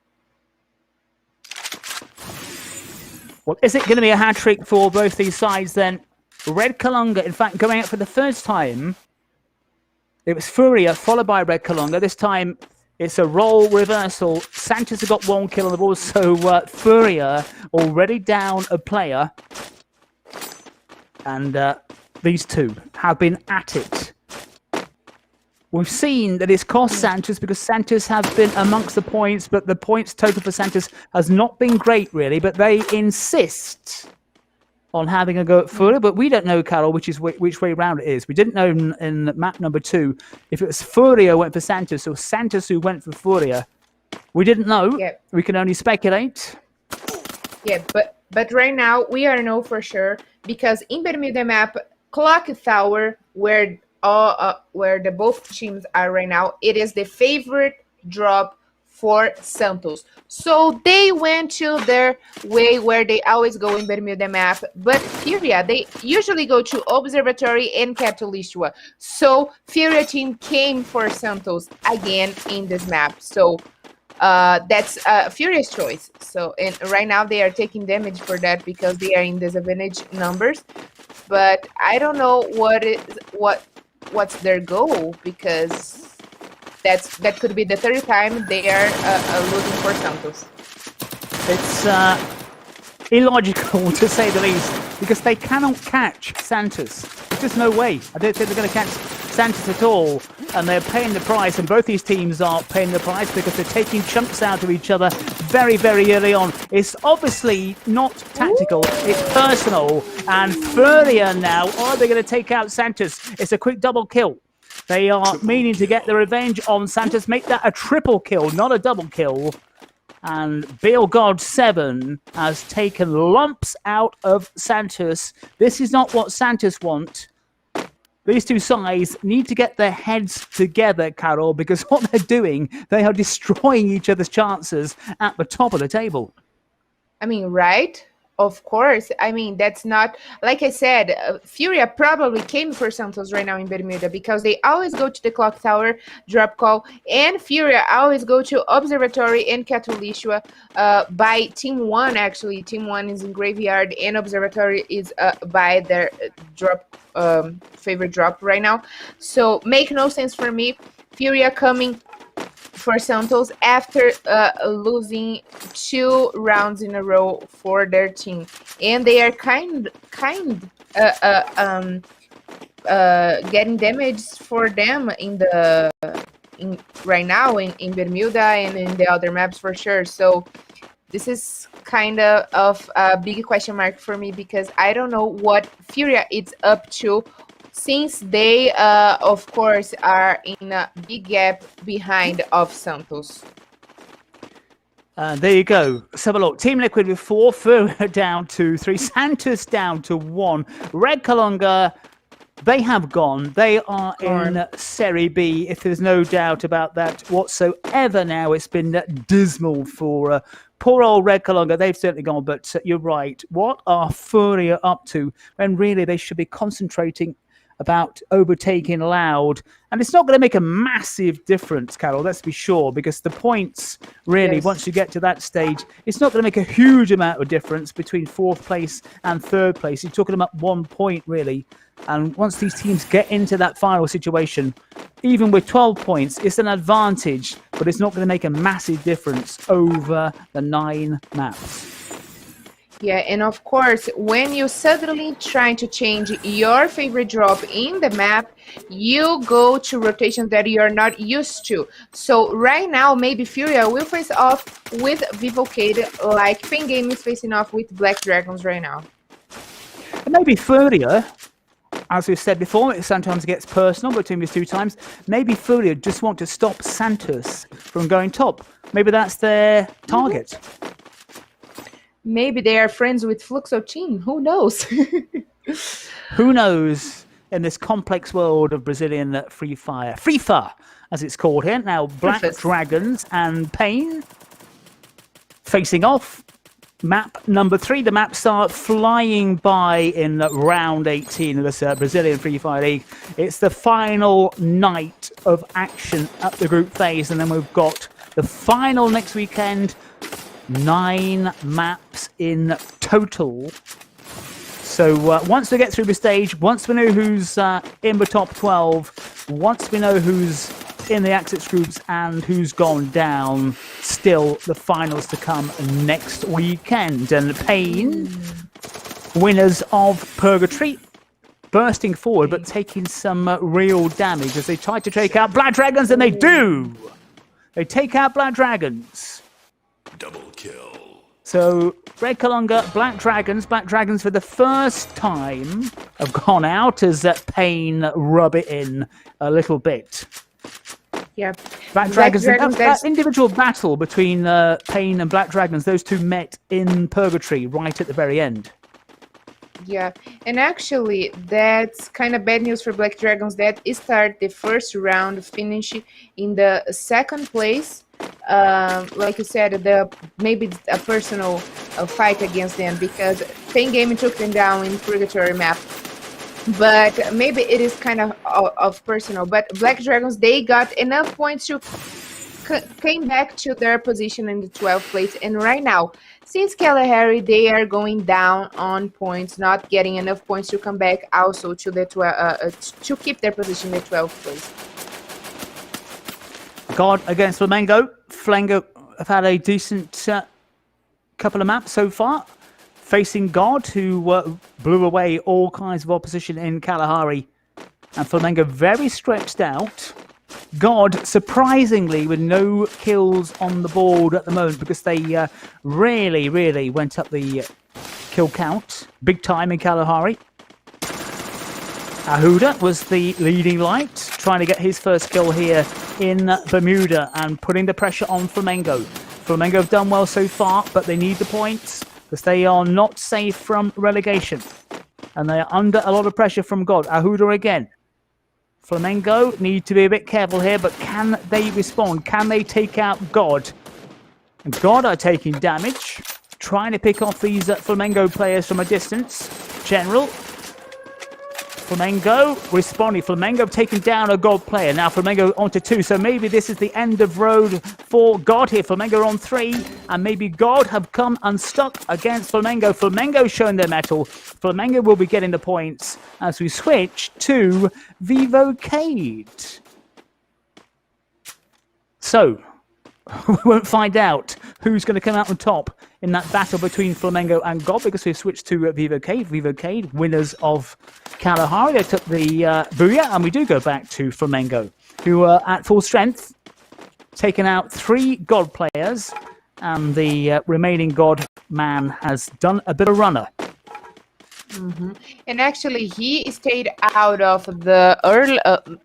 Well, is it going to be a hat-trick for both these sides then? Red Kalunga, in fact, going out for the first time. It was FURIA followed by Red Kalunga. This time, it's a role reversal. Santos have got 1 kill, and also FURIA already down a player. And these two have been at it. We've seen that it's cost Santos because Santos have been amongst the points, but the points total for Santos has not been great, really. But they insist on having a go at FURIA. But we don't know, Carol, which way round it is. We didn't know in map number 2 if it was FURIA went for Santos or Santos who went for FURIA. We didn't know. Yep. We can only speculate. Yeah, but right now we are know for sure because in Bermuda map, Clock Tower, where the both teams are right now, it is the favorite drop for Santos. So they went to their way where they always go in Bermuda map. But FURIA, they usually go to Observatory and Catalystua. So FURIA team came for Santos again in this map. So that's FURIA's choice. So and right now they are taking damage for that because they are in disadvantage numbers. But I don't know what's their goal, because that could be the third time they are losing for Santos. It's illogical to say the least, because they cannot catch Santos. There's just no way. I don't think they're going to catch Santos at all, and they're paying the price, and both these teams are paying the price because they're taking chunks out of each other very, very early on. It's obviously not tactical, it's personal, and FURIA now, are they going to take out Santos? It's a quick double kill. They are meaning to get the revenge on Santos, make that a triple kill, not a double kill. And Bill God 7 has taken lumps out of Santos. This is not what Santos want. These two sides need to get their heads together, Carol, because what they're doing, they are destroying each other's chances at the top of the table. I mean, right? Of course. I mean, that's not, like I said, FURIA probably came for Santos right now in Bermuda because they always go to the Clock Tower, drop call, and FURIA always go to Observatory and Catalystua by Team 1, actually. Team 1 is in Graveyard, and Observatory is by their drop favorite drop right now. So, make no sense for me. FURIA coming for Santos after losing 2 rounds in a row for their team, and they are getting damage for them right now in Bermuda and in the other maps for sure. So this is kind of a big question mark for me because I don't know what FURIA is up to, since they, of course, are in a big gap behind of Santos. There you go. Let's have a look. Team Liquid with 4, FURIA down to 3, Santos down to 1. Red Kalunga, they have gone. They are in Serie B, if there's no doubt about that whatsoever now. It's been dismal for poor old Red Kalunga. They've certainly gone, but you're right. What are FURIA up to when really they should be concentrating about overtaking Loud. And it's not going to make a massive difference, Carol, let's be sure, because the points, really, once you get to that stage, it's not going to make a huge amount of difference between 4th place and 3rd place. You're talking about 1 point, really. And once these teams get into that final situation, even with 12 points, it's an advantage, but it's not going to make a massive difference over the 9 maps. Yeah, and of course, when you suddenly try to change your favorite drop in the map, you go to rotations that you're not used to. So right now, maybe FURIA will face off with Vivo Keyd, like Pain Game is facing off with Black Dragons right now. And maybe FURIA, as we've said before, it sometimes gets personal between these 2 times. Maybe FURIA just want to stop Santos from going top. Maybe that's their target. Maybe they are friends with Fluxo team. Who knows? Who knows in this complex world of Brazilian Free Fire. Free Fire, as it's called here. Now, Black Dragons and Pain facing off. Map number 3. The maps start flying by in round 18 of this Brazilian Free Fire League. It's the final night of action at the group phase, and then we've got the final next weekend. 9 maps in total. So once we get through the stage, once we know who's in the top 12, once we know who's in the access groups and who's gone down, still the finals to come next weekend. And Pain, winners of Purgatory, bursting forward but taking some real damage as they try to take out Black Dragons, and they do! They take out Black Dragons. Double kill. So, Red Kalunga, Black Dragons for the first time have gone out as Pain rub it in a little bit. Yeah. Black Dragons, that individual battle between Pain and Black Dragons, those 2 met in Purgatory right at the very end. Yeah, and actually, that's kind of bad news for Black Dragons that start the first round, finish in the 2nd place. Like you said, maybe a personal fight against them because Pain Gaming took them down in Purgatory map. But maybe it is kind of personal. But Black Dragons, they got enough points to came back to their position in the 12th place. And right now, since Kalahari, they are going down on points, not getting enough points to come back also to the to keep their position in the 12th place. God against Flamengo. Flamengo have had a decent couple of maps so far. Facing God, who blew away all kinds of opposition in Kalahari. And Flamengo very stretched out. God, surprisingly, with no kills on the board at the moment because they really went up the kill count. Big time in Kalahari. Ahuda was the leading light, trying to get his first kill here in Bermuda and putting the pressure on Flamengo. Flamengo have done well so far, but they need the points because they are not safe from relegation. And they are under a lot of pressure from God. Ahuda again. Flamengo need to be a bit careful here, but can they respond? Can they take out God? And God are taking damage, trying to pick off these Flamengo players from a distance. General. Flamengo responding. Flamengo have taken down a God player. Now Flamengo onto 2. So maybe this is the end of road for God here. Flamengo on 3. And maybe God have come unstuck against Flamengo. Flamengo showing their mettle. Flamengo will be getting the points as we switch to Vivo Keyd. So, we won't find out who's going to come out on top in that battle between Flamengo and God because we've switched to Vivo Keyd. Vivo Keyd, winners of Kalahari. They took the Booyah, and we do go back to Flamengo, who are at full strength, taken out 3 God players, and the remaining God man has done a bit of runner. And actually, he stayed out of the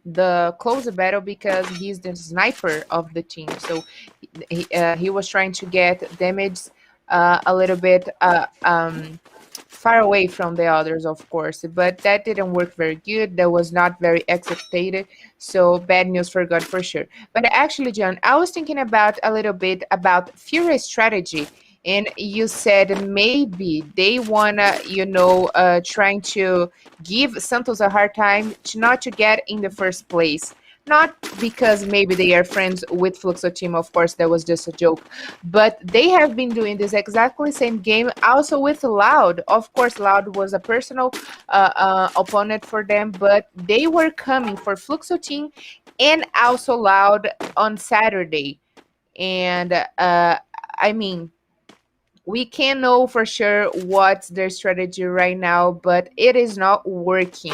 the closer battle because he's the sniper of the team. So he was trying to get damage a little bit far away from the others, of course. But that didn't work very good. That was not very executed. So bad news for God for sure. But actually, John, I was thinking about a little bit about FURIA's strategy and you said maybe they wanna, trying to give Santos a hard time to not to get in the first place. Not because maybe they are friends with Fluxo team, of course, that was just a joke. But they have been doing this exactly same game also with Loud. Of course, Loud was a personal opponent for them, but they were coming for Fluxo team and also Loud on Saturday. And I mean, we can't know for sure what's their strategy right now, but it is not working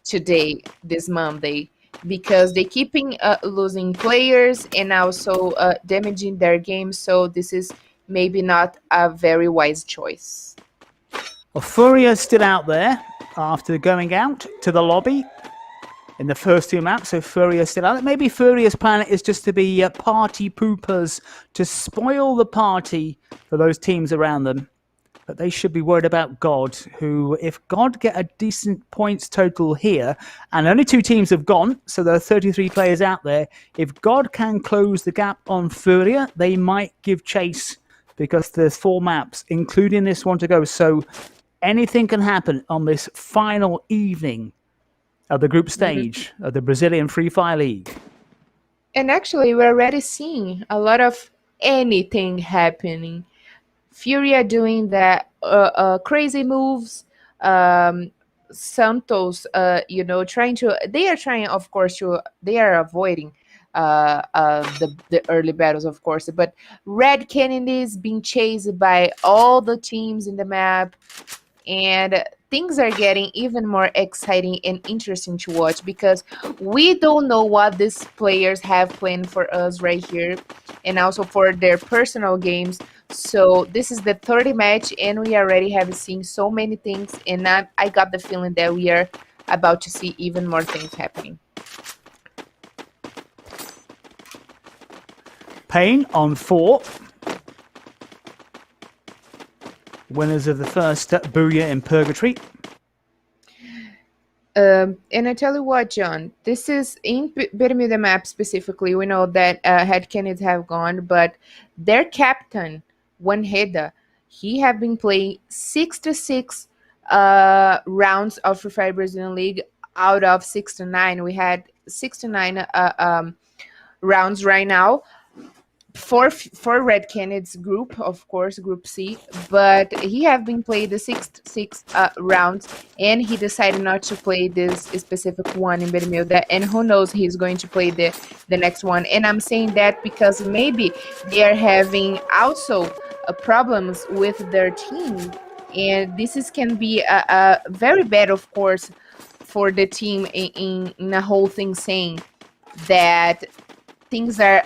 today, this Monday, because they keeping losing players and also damaging their game. So this is maybe not a very wise choice. Well, FURIA's still out there after going out to the lobby in the first two maps, so FURIA's still out there. Maybe FURIA's plan is just to be party poopers, to spoil the party for those teams around them. But they should be worried about God, who, if God get a decent points total here, and only 2 teams have gone, so there are 33 players out there, if God can close the gap on FURIA, they might give chase, because there's 4 maps, including this one to go. So anything can happen on this final evening of the group stage of the Brazilian Free Fire League. And actually, we're already seeing a lot of anything happening. FURIA doing that crazy moves. Santos, trying to. They are trying, of course, They are avoiding the early battles, of course. But Red Canids being chased by all the teams in the map, and things are getting even more exciting and interesting to watch because we don't know what these players have planned for us right here, and also for their personal games. So this is the 30th match, and we already have seen so many things, and I got the feeling that we are about to see even more things happening. Payne on 4. Winners of the first Booyah in Purgatory. And I tell you what, John, this is in Bermuda map specifically. We know that Head Canids have gone, but their captain, Wanheda, he have been playing 66 rounds of Free Fire Brazilian League out of 69. We had 69 rounds right now. For Red Canids group, of course, Group C, but he have been playing the 66 rounds, and he decided not to play this specific one in Bermuda, and who knows, he's going to play the next one. And I'm saying that because maybe they are having also problems with their team, and this can be a very bad, of course, for the team in the whole thing, saying that things are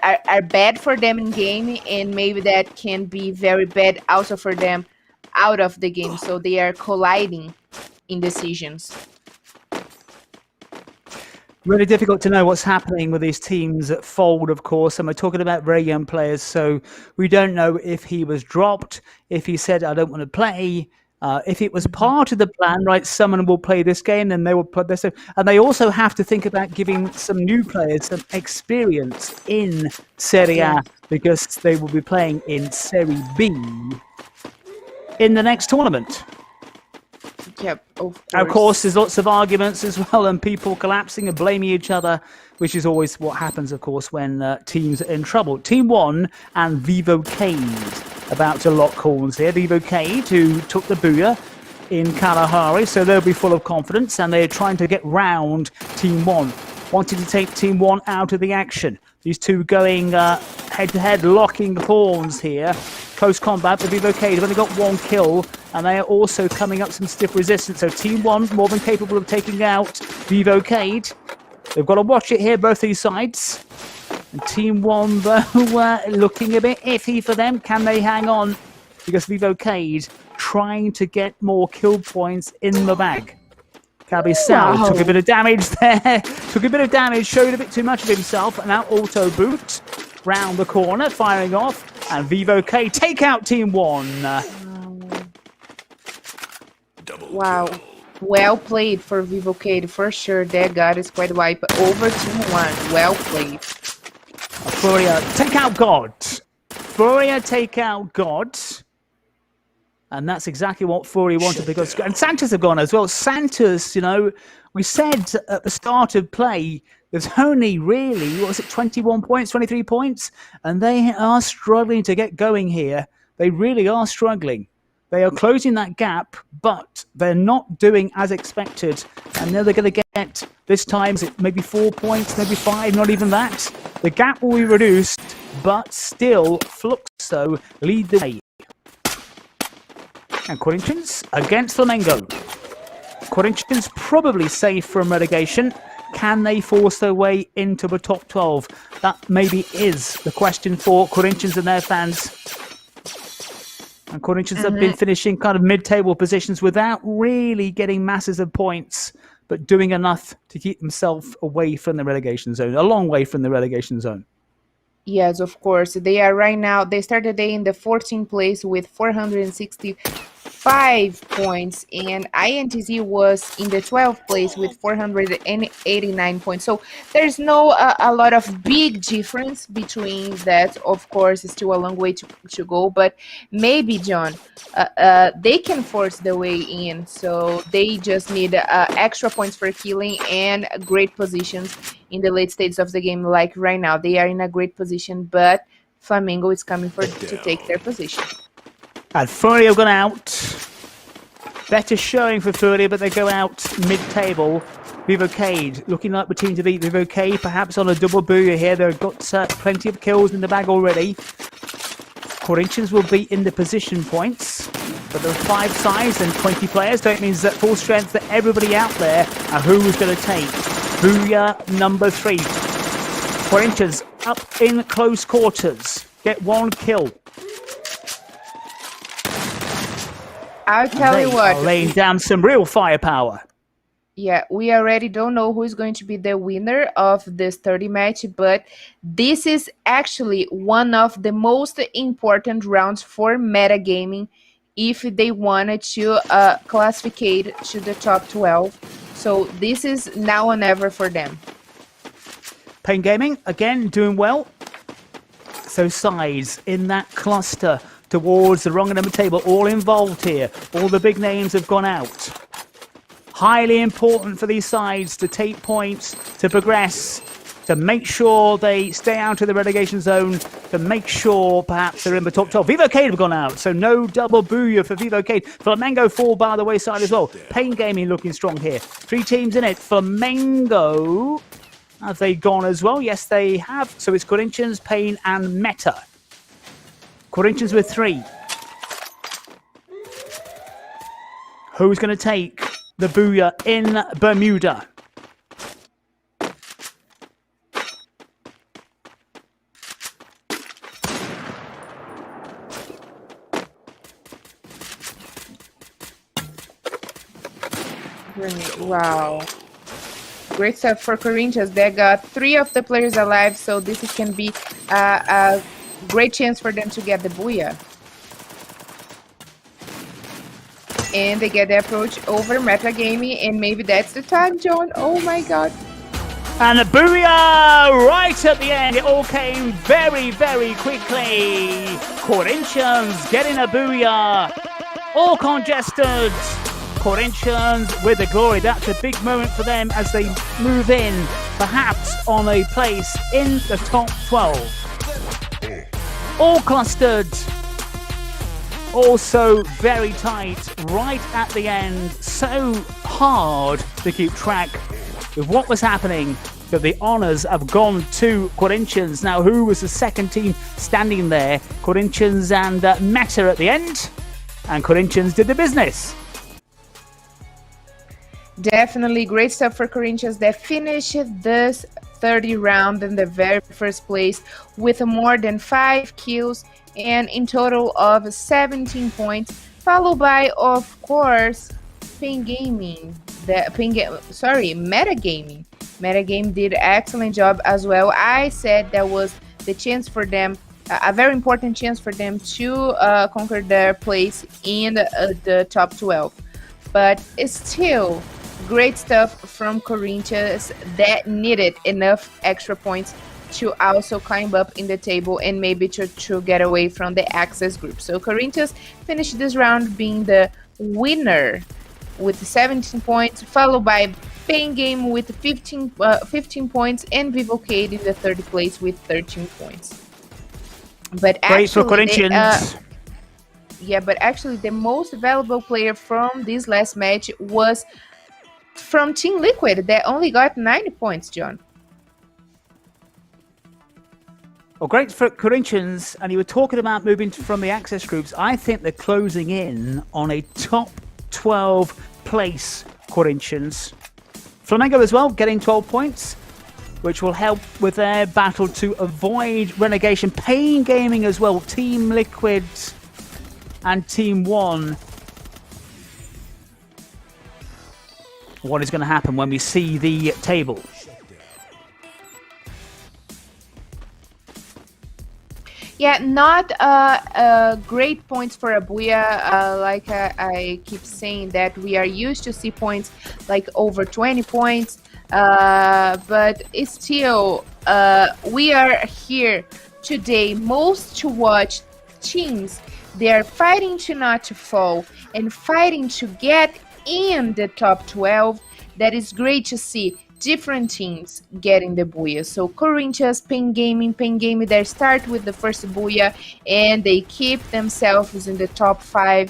bad for them in game, and maybe that can be very bad also for them out of the game. So they are colliding in decisions. Really difficult to know what's happening with these teams at Fold, of course, and we're talking about very young players, so we don't know if he was dropped, if he said, I don't want to play, if it was part of the plan, right, someone will play this game, then they will put this in. And they also have to think about giving some new players some experience in Serie A, because they will be playing in Serie B in the next tournament. Yep, of course, there's lots of arguments as well, and people collapsing and blaming each other, which is always what happens, of course, when teams are in trouble. Team 1 and Vivo Keyd about to lock horns here. Vivo Keyd, who took the Booyah in Kalahari, so they'll be full of confidence, and they're trying to get round Team 1. Wanted to take Team 1 out of the action. These two going head-to-head, locking horns here. Close combat, but Vivo Keyd have only got 1 kill, and they are also coming up some stiff resistance. So Team 1 more than capable of taking out Vivo Keyd. They've got to watch it here, both these sides. And Team 1, though, looking a bit iffy for them. Can they hang on? Because Vivo Keyd trying to get more kill points in the bag. Cabisal took a bit of damage there. Took a bit of damage, showed a bit too much of himself. And now auto boot round the corner, firing off. And Vivo Keyd take out Team 1. Wow. Well played for Vivo Keyd, for sure. That God is quite wipe over Team 1. Well played. FURIA take out God. FURIA take out God. And that's exactly what FURIA wanted because and Santos have gone as well. Santos, you know, we said at the start of play, there's only really, what was it, 21 points, 23 points? And they are struggling to get going here. They really are struggling. They are closing that gap, but they're not doing as expected. And now they're going to get, this time, maybe 4 points, maybe 5, not even that. The gap will be reduced, but still, Fluxo lead the way. And Corinthians against Flamengo. Corinthians probably safe from relegation. Can they force their way into the top 12? That maybe is the question for Corinthians and their fans. And Corinthians have been finishing kind of mid-table positions without really getting masses of points, but doing enough to keep themselves away from the relegation zone, a long way from the relegation zone. Yes, of course. They are right now, they started the day in the 14th place with 465 points, and INTZ was in the 12th place with 489 points. So there's no a lot of big difference between that. Of course, it's still a long way to go, but maybe, John, they can force their way in. So they just need extra points for killing and great positions in the late stages of the game. Like right now, they are in a great position, but Flamengo is coming to take their position. And FURIA have gone out. Better showing for FURIA, but they go out mid-table. Vivo Keyd looking like the team to beat. Vivo Keyd perhaps on a double booyah here. They've got plenty of kills in the bag already. Corinthians will be in the position points, but there are 5 sides and 20 players, so it means that full strength that everybody out there and who is going to take booyah number 3. Corinthians up in close quarters. Get 1 kill. I'll tell you what. Are laying down some real firepower. Yeah, we already don't know who is going to be the winner of this 30 match, but this is actually one of the most important rounds for metagaming if they wanted to classify to the top 12. So this is now or never for them. Pain Gaming, again, doing well. So sides in that cluster towards the wrong end of the table, all involved here. All the big names have gone out. Highly important for these sides to take points, to progress, to make sure they stay out of the relegation zone, to make sure perhaps they're in the top 12. Vivo Keyd have gone out, so no double booyah for Vivo Keyd. Flamengo fall by the wayside as well. Pain Gaming looking strong here. 3 teams in it. Flamengo, have they gone as well? Yes, they have. So it's Corinthians, Pain, and Meta. Corinthians with 3. Who's going to take the booyah in Bermuda? Wow. Great stuff for Corinthians. They got 3 of the players alive, so this can be a great chance for them to get the booyah. And they get the approach over metagaming, and maybe that's the time, John. Oh my god. And a booyah right at the end. It all came very, very quickly. Corinthians getting a booyah. All congested. Corinthians with the glory. That's a big moment for them as they move in, perhaps on a place in the top 12. All clustered. Also very tight right at the end. So hard to keep track with what was happening, but the honours have gone to Corinthians. Now, who was the second team standing there? Corinthians and Meta at the end, and Corinthians did the business. Definitely great stuff for Corinthians that finished this 30 round in the very first place with more than 5 kills and in total of 17 points, followed by, of course, Metagaming. Metagame did an excellent job as well. I said that was the chance for them, a very important chance for them to conquer their place in the top 12. But still, great stuff from Corinthians that needed enough extra points to also climb up in the table and maybe to get away from the access group. So Corinthians finished this round being the winner with 17 points, followed by Pain Game with 15 points, and Vivo Keyd in the third place with 13 points. But Great for actually, Corinthians. but actually the most valuable player from this last match was from Team Liquid that only got 90 points, John. Well, great for Corinthians, and you were talking about moving from the access groups. I think they're closing in on a top 12 place, Corinthians. Flamengo as well, getting 12 points, which will help with their battle to avoid relegation. Pain Gaming as well, Team Liquid and Team One. What is going to happen when we see the table? Yeah, not great points for Abuya. Like I keep saying that we are used to see points like over 20 points, but it's still we are here today most to watch teams. They are fighting to not to fall and fighting to get in the top 12. That is great to see. Different teams getting the Booyah. So Corinthians, Pain Gaming, they start with the first Booyah and they keep themselves in the top 5.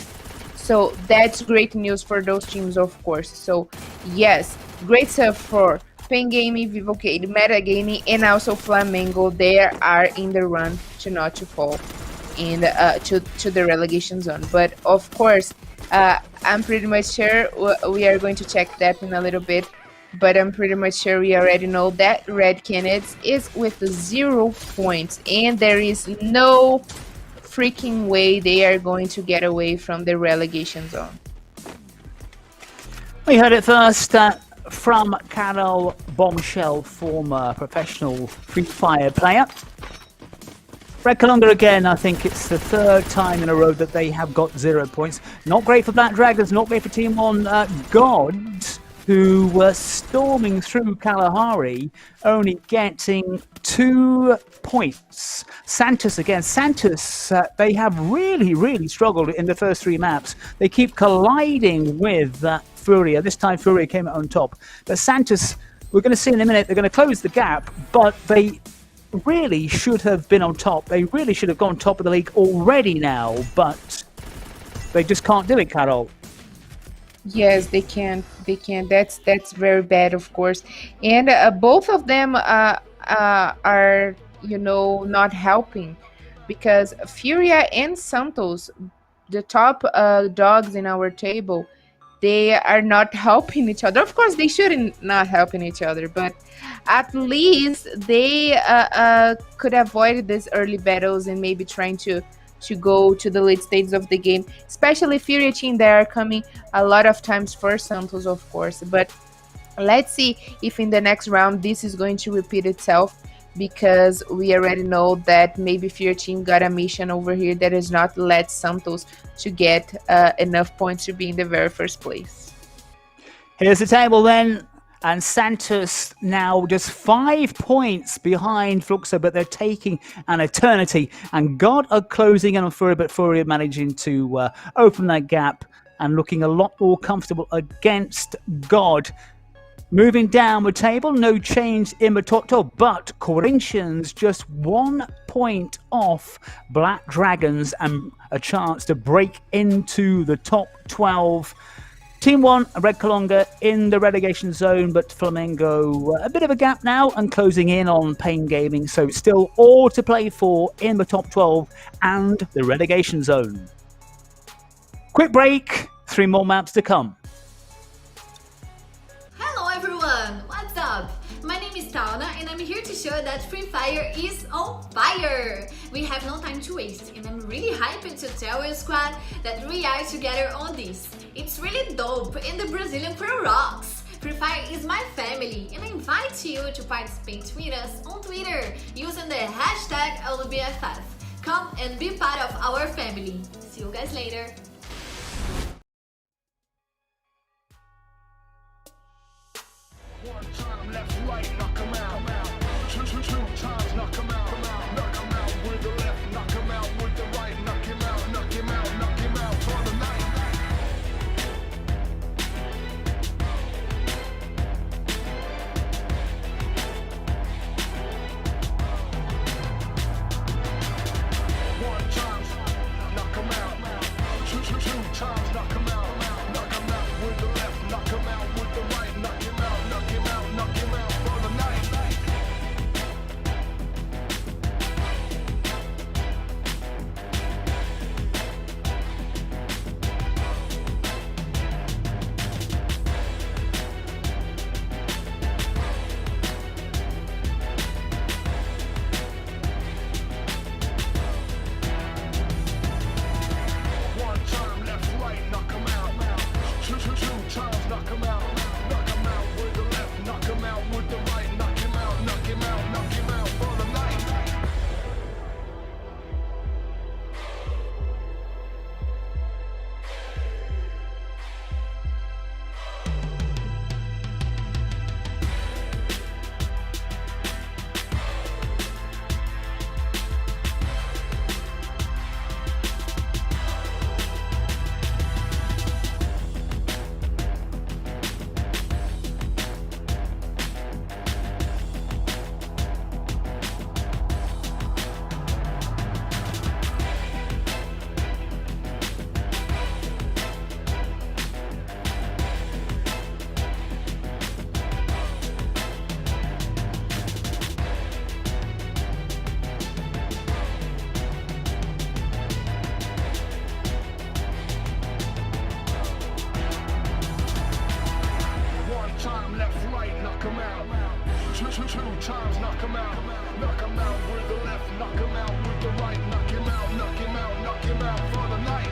So that's great news for those teams, of course. So yes, great stuff for Pain Gaming, Vivo Keyd, Meta Gaming, and also Flamengo. They are in the run to not to fall in to the relegation zone. But of course, I'm pretty much sure we are going to check that in a little bit. But I'm pretty much sure we already know that Red Canids is with 0 points, and there is no freaking way they are going to get away from the relegation zone. We heard it first from Carol Bombshell, former professional Free Fire player. Red Kalunga again, I think it's the 3rd time in a row that they have got 0 points. Not great for Black Dragons, not great for Team One. Gods, who were storming through Kalahari, only getting 2 points. Santos again. Santos, they have really struggled in the first 3 maps. They keep colliding with FURIA. This time FURIA came out on top. But Santos, we're going to see in a minute, they're going to close the gap, but they really should have been on top. They really should have gone top of the league already now, but they just can't do it, Carol. Yes, they can. They can. That's very bad, of course. And both of them are not helping, because FURIA and Santos, the top dogs in our table, they are not helping each other. Of course, they shouldn't not helping each other, but at least they could avoid these early battles and maybe trying to go to the late stages of the game, especially FURIA team that are coming a lot of times for Santos, of course. But let's see if in the next round this is going to repeat itself, because we already know that maybe FURIA team got a mission over here that is not let Santos to get enough points to be in the very first place. Here's the table then. And Santos now just 5 points behind Fluxo, but they're taking an eternity. And God are closing in on FURIA, but FURIA managing to open that gap and looking a lot more comfortable against God. Moving down the table, no change in the top 12, but Corinthians just 1 point off Black Dragons and a chance to break into the top 12. Team One, Red Kalunga in the relegation zone, but Flamengo a bit of a gap now and closing in on Pain Gaming. So still all to play for in the top 12 and the relegation zone. Quick break, 3 more maps to come. Hello everyone, what's up? My name is Tauna and I'm here to show that Free Fire is on fire! We have no time to waste and I'm really hyped to tell you squad that we are together on this. It's really dope and the Brazilian crew rocks! Free Fire is my family and I invite you to participate with us on Twitter using the hashtag LBFF. Come and be part of our family. See you guys later! One time left, right, knock 'em out. Two times knock him out, knock him out with the left, knock him out with the right, knock him out, knock him out, knock him out for the night. One time, knock him out. Two times, knock him out. Knock him out with the left, knock him out with the right, knock him out, knock him out, knock him out for the night. One time, left, right, knock him out. Two times, knock him out. Knock him out with the left, knock him out with the right, knock him out, knock him out, knock him out for the night. One time, left, right, knock him out. Two times, knock him out. Knock him out with the left, knock him out with the right, knock him out, knock him out, knock him out for the night.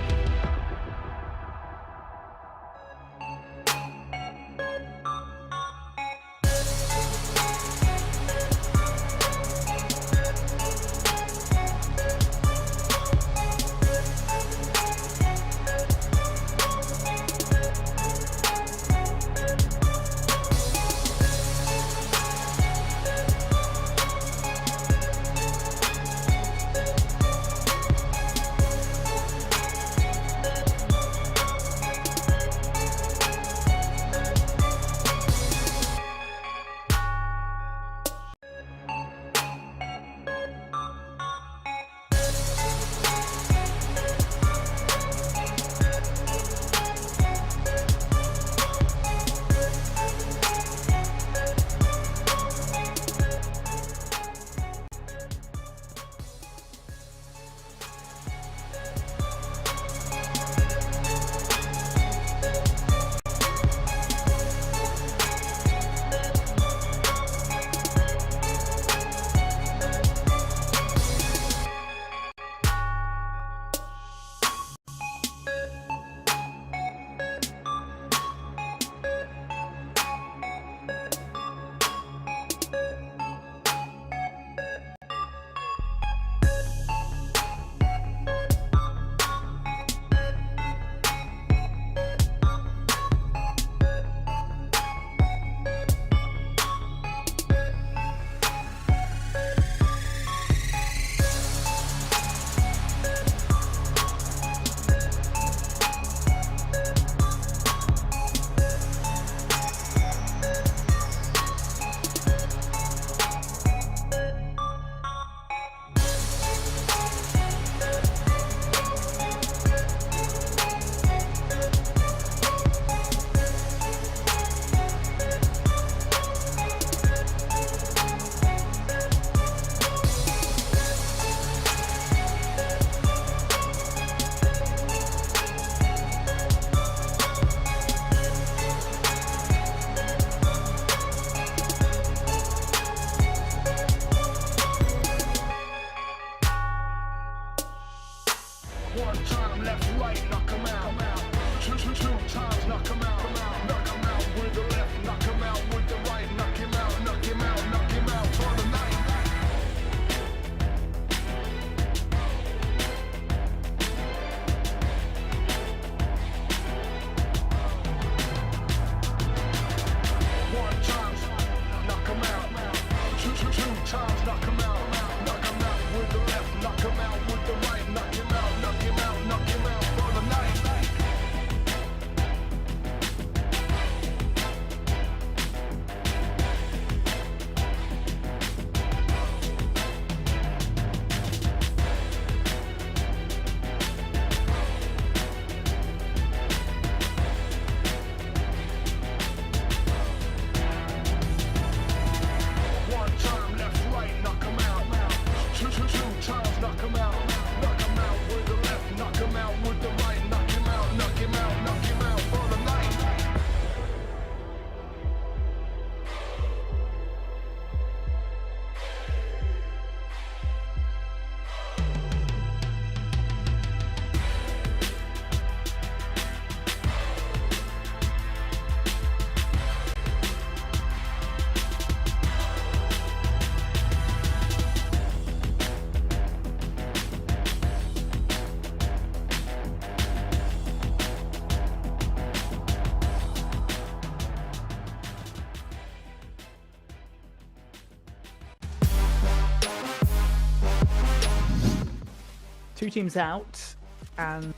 2 teams out, and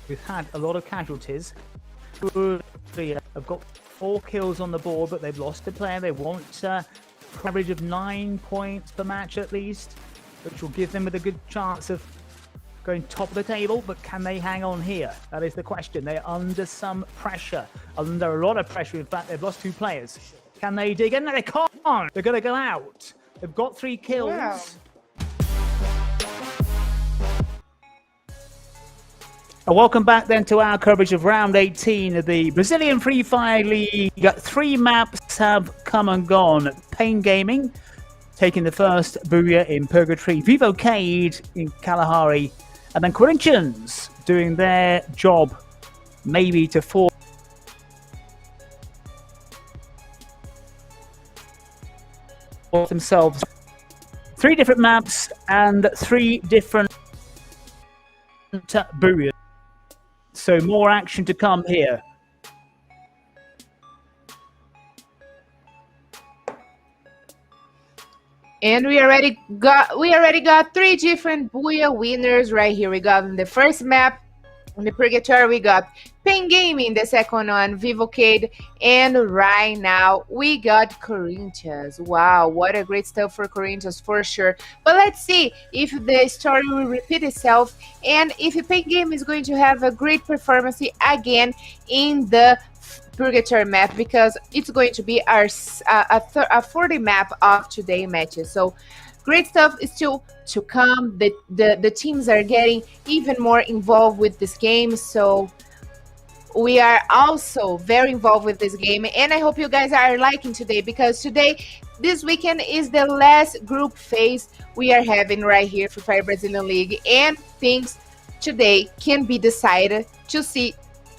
we've had a lot of casualties. FURIA have got 4 kills on the board, but they've lost a player. They want an average of 9 points per match at least, which will give them with a good chance of going top of the table. But can they hang on here? That is the question. They're under some pressure, under a lot of pressure. In fact, they've lost 2 players. Can they dig in? No, they can't. They're going to go out. They've got 3 kills. Wow. Welcome back then to our coverage of round 18 of the Brazilian Free Fire League. 3 maps have come and gone. Pain Gaming taking the first Booyah in Purgatory, Vivo Keyd in Kalahari, and then Corinthians doing their job maybe to force themselves. 3 different maps and 3 different Booyah. So more action to come here. And we already got 3 different Booyah winners right here. We got in the first map, in the Purgatory, we got Pain Gaming, the second one, Vivo Keyd, and right now we got Corinthians. Wow, what a great stuff for Corinthians for sure. But let's see if the story will repeat itself and if Pain Gaming is going to have a great performance again in the Purgatory map, because it's going to be our 40 map of today matches. So great stuff is still to come. The teams are getting even more involved with this game, so we are also very involved with this game, and I hope you guys are liking today, because this weekend is the last group phase we are having right here for Fire Brazilian League, and things today can be decided to see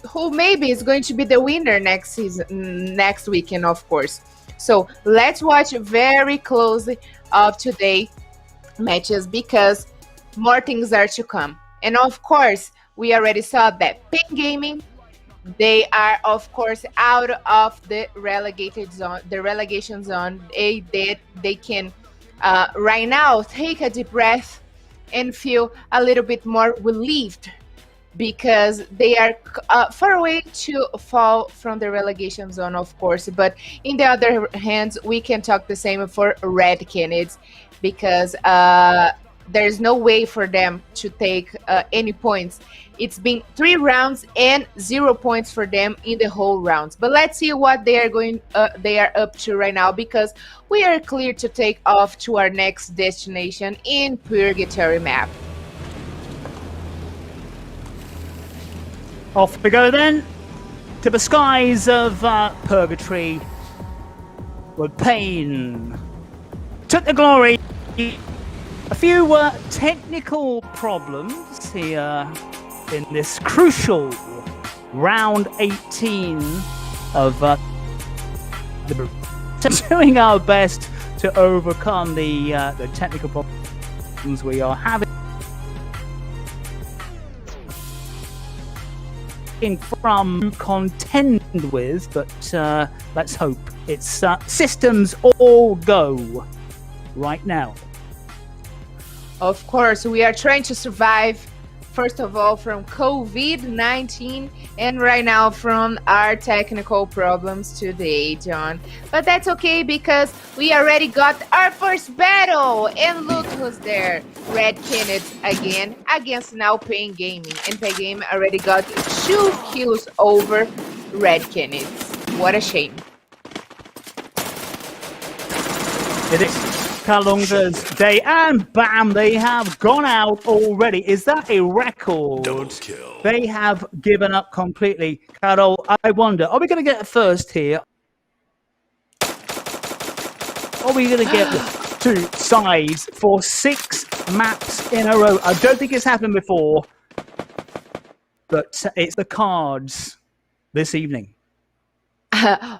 who maybe is going to be the winner next weekend, of course. So let's watch very closely of today matches, because more things are to come. And of course, we already saw that Pain Gaming, they are of course out of the relegation zone. They can right now take a deep breath and feel a little bit more relieved, because they are far away to fall from the relegation zone, of course. But in the other hand, we can talk the same for Red Canids, because there's no way for them to take any points. It's been 3 rounds and 0 points for them in the whole rounds. But let's see what they are up to right now, because we are clear to take off to our next destination in Purgatory map. Off we go then to the skies of Purgatory, where Pain took the glory. A few technical problems here in this crucial round 18 of doing our best to overcome the technical problems we are having from contend with, but let's hope it's systems all go right now. Of course, we are trying to survive, first of all, from COVID-19, and right now from our technical problems today, John. But that's okay, because we already got our first battle, and look who's there. Red Canids again against now Pain Gaming, and Pain Gaming already got 2 kills over Red Canids. What a shame. It is Kalunga's day, and bam, they have gone out already. Is that a record? They have given up completely. Carol, I wonder, are we going to get a first here? Are we going to get 2 sides for 6 maps in a row? I don't think it's happened before, but it's the cards this evening.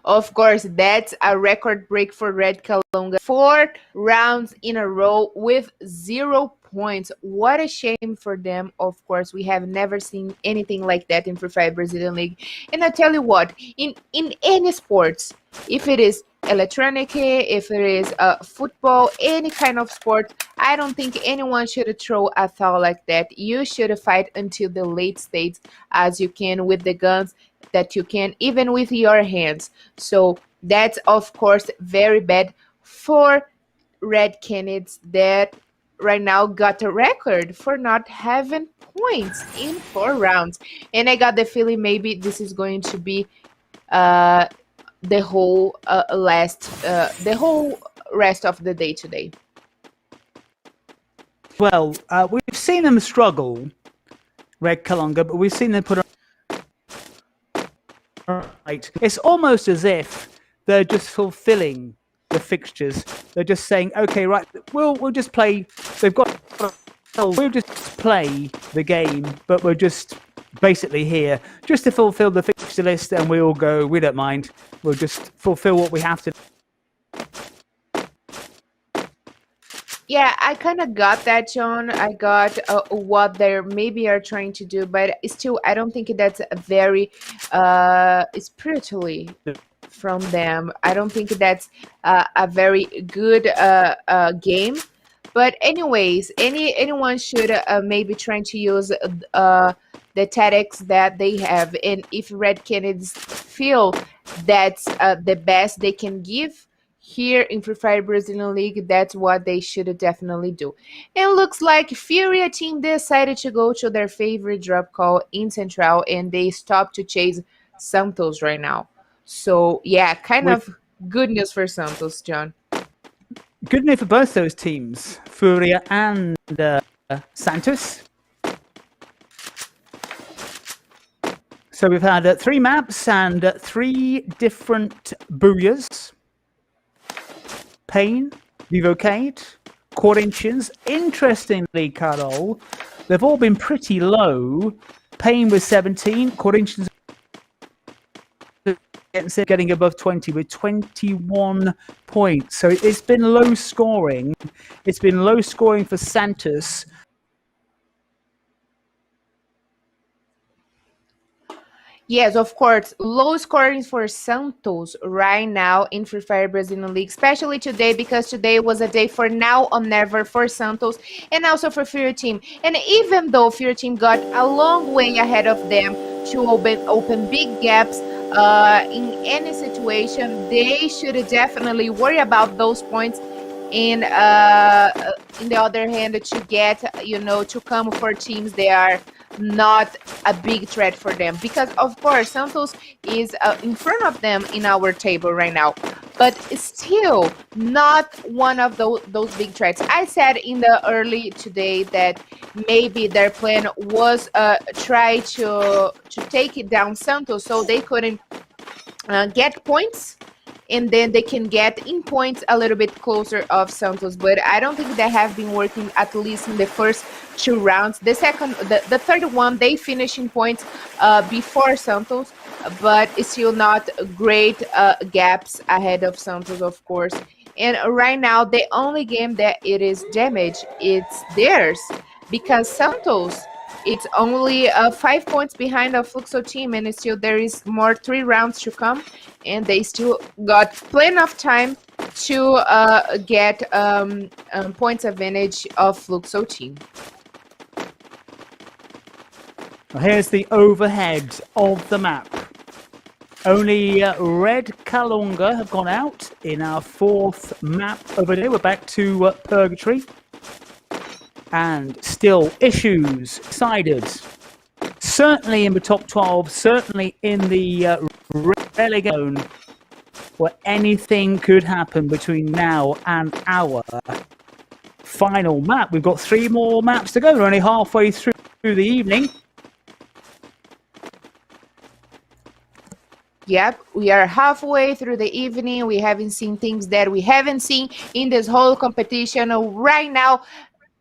Of course, that's a record break for Red Kalunga. 4 rounds in a row with 0 points. What a shame for them. Of course, we have never seen anything like that in Free Fire Brazilian League. And I tell you what, in any sports, if it is electronic, if it is football, any kind of sport, I don't think anyone should throw a foul like that. You should fight until the late stage as you can with the guns that you can, even with your hands. So that's, of course, very bad for Red Canids that right now got a record for not having points in 4 rounds. And I got the feeling maybe this is going to be the whole rest of the day today. Well, we've seen them struggle, Red Kalunga, but we've seen them put right. It's almost as if they're just fulfilling the fixtures. They're just saying, okay, right, we'll just play. We'll just play the game, but we're just basically here just to fulfill the fixture list, and we all go, we don't mind. We'll just fulfill what we have to. Yeah, I kind of got that, John. I got what they maybe are trying to do, but still, I don't think that's a very spiritually from them. I don't think that's a very good game. But anyways, anyone should maybe try to use the tactics that they have, and if Red Canids feel that's the best they can give here in Free Fire Brazilian League, that's what they should definitely do. And looks like FURIA team decided to go to their favorite drop call in Central, and they stopped to chase Santos right now. So yeah, kind of good news for Santos, John. Good news for both those teams, FURIA and Santos. So we've had 3 maps and 3 different booyahs. Pain, Vivo Keyd, Corinthians. Interestingly, Carol, they've all been pretty low. Pain with 17, Corinthians getting above 20 with 21 points. So it's been low scoring. It's been low scoring for Santos. Yes, of course. Low scoring for Santos right now in Free Fire Brazilian League, especially today, because today was a day for now or never for Santos and also for FURIA team. And even though FURIA team got a long way ahead of them to open big gaps in any situation, they should definitely worry about those points. And in the other hand, to get, to come for teams they are not a big threat for them, because of course Santos is in front of them in our table right now, but still not one of those big threats. I said in the early today that maybe their plan was try to take it down Santos so they couldn't get points, and then they can get in points a little bit closer of Santos. But I don't think they have been working, at least in the first 2 rounds. The third one, they finished in points before Santos, but it's still not great gaps ahead of Santos, of course. And right now, the only game that it is damaged, it's theirs, because Santos, it's only 5 points behind the Fluxo team, and still there is more 3 rounds to come, and they still got plenty of time to get points advantage of Fluxo team. Well, here's the overhead of the map. Only Red Kalunga have gone out in our 4th map over there. We're back to Purgatory. And still issues decided. Certainly in the top 12, certainly in the relegation, where anything could happen between now and our final map. We've got 3 more maps to go. We're only halfway through the evening. Yep, we are halfway through the evening. We haven't seen things that we haven't seen in this whole competition right now.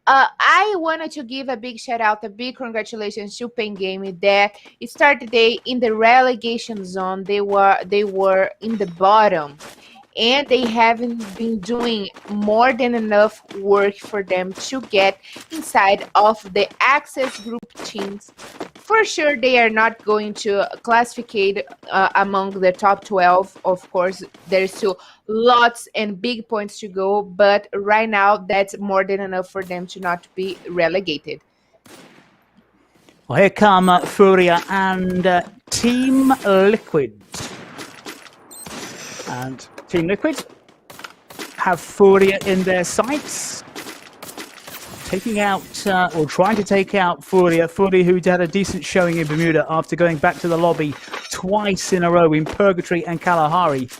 I wanted to give a big shout out, a big congratulations to Pain Gaming that it started the day in the relegation zone. They were in the bottom, and they haven't been doing more than enough work for them to get inside of the access group teams. For sure, they are not going to classify among the top 12. Of course, there's still lots and big points to go, but right now, that's more than enough for them to not be relegated. Well, here come FURIA and Team Liquid. And Team Liquid have FURIA in their sights, taking out, or trying to take out FURIA. FURIA, who'd had a decent showing in Bermuda after going back to the lobby twice in a row in Purgatory and Kalahari.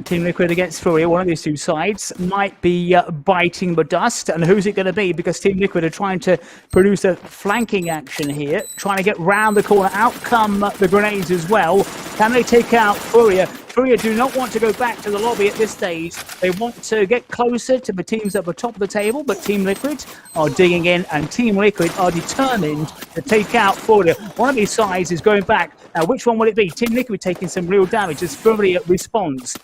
Team Liquid against FURIA, one of these two sides might be biting the dust. And who's it going to be? Because Team Liquid are trying to produce a flanking action here, trying to get round the corner. Out come the grenades as well. Can they take out FURIA? FURIA do not want to go back to the lobby at this stage. They want to get closer to the teams at the top of the table, but Team Liquid are digging in, and Team Liquid are determined to take out FURIA. One of these sides is going back. Now, which one will it be? Team Liquid taking some real damage as FURIA responds.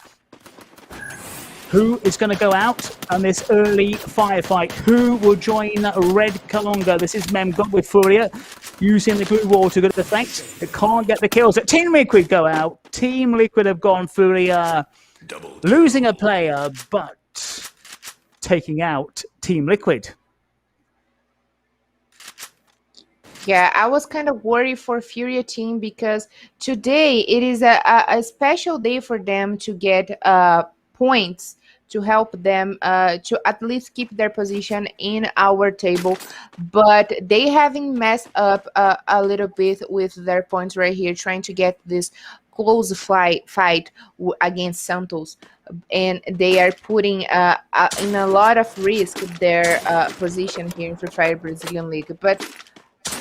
Who is going to go out on this early firefight? Who will join Red Kalunga? This is Memgot with FURIA using the glue wall to good effect. It can't get the kills. Team Liquid go out. Team Liquid have gone FURIA, losing a player, but taking out Team Liquid. Yeah, I was kind of worried for FURIA team because today it is a special day for them to get points to help them to at least keep their position in our table, but they having messed up a little bit with their points right here, trying to get this close fight against Santos, and they are putting in a lot of risk their position here in Free Fire Brazilian League. But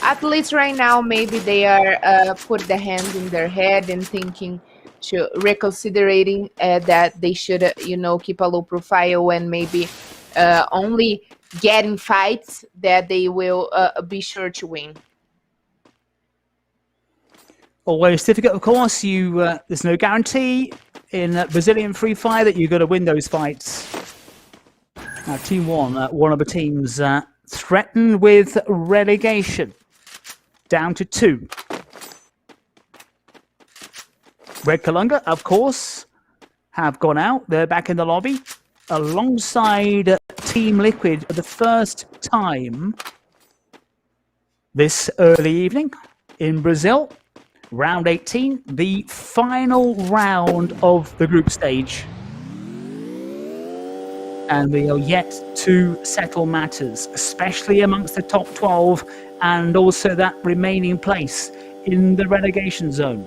at least right now, maybe they are put the hands in their head and thinking to reconsidering that they should, keep a low profile and maybe only get in fights that they will be sure to win. Always difficult, of course. There's no guarantee in Brazilian Free Fire that you're going to win those fights. Now, Team 1, one of the teams threatened with relegation, down to 2. Red Kalunga, of course, have gone out. They're back in the lobby alongside Team Liquid for the first time this early evening in Brazil. Round 18, the final round of the group stage. And we are yet to settle matters, especially amongst the top 12 and also that remaining place in the relegation zone.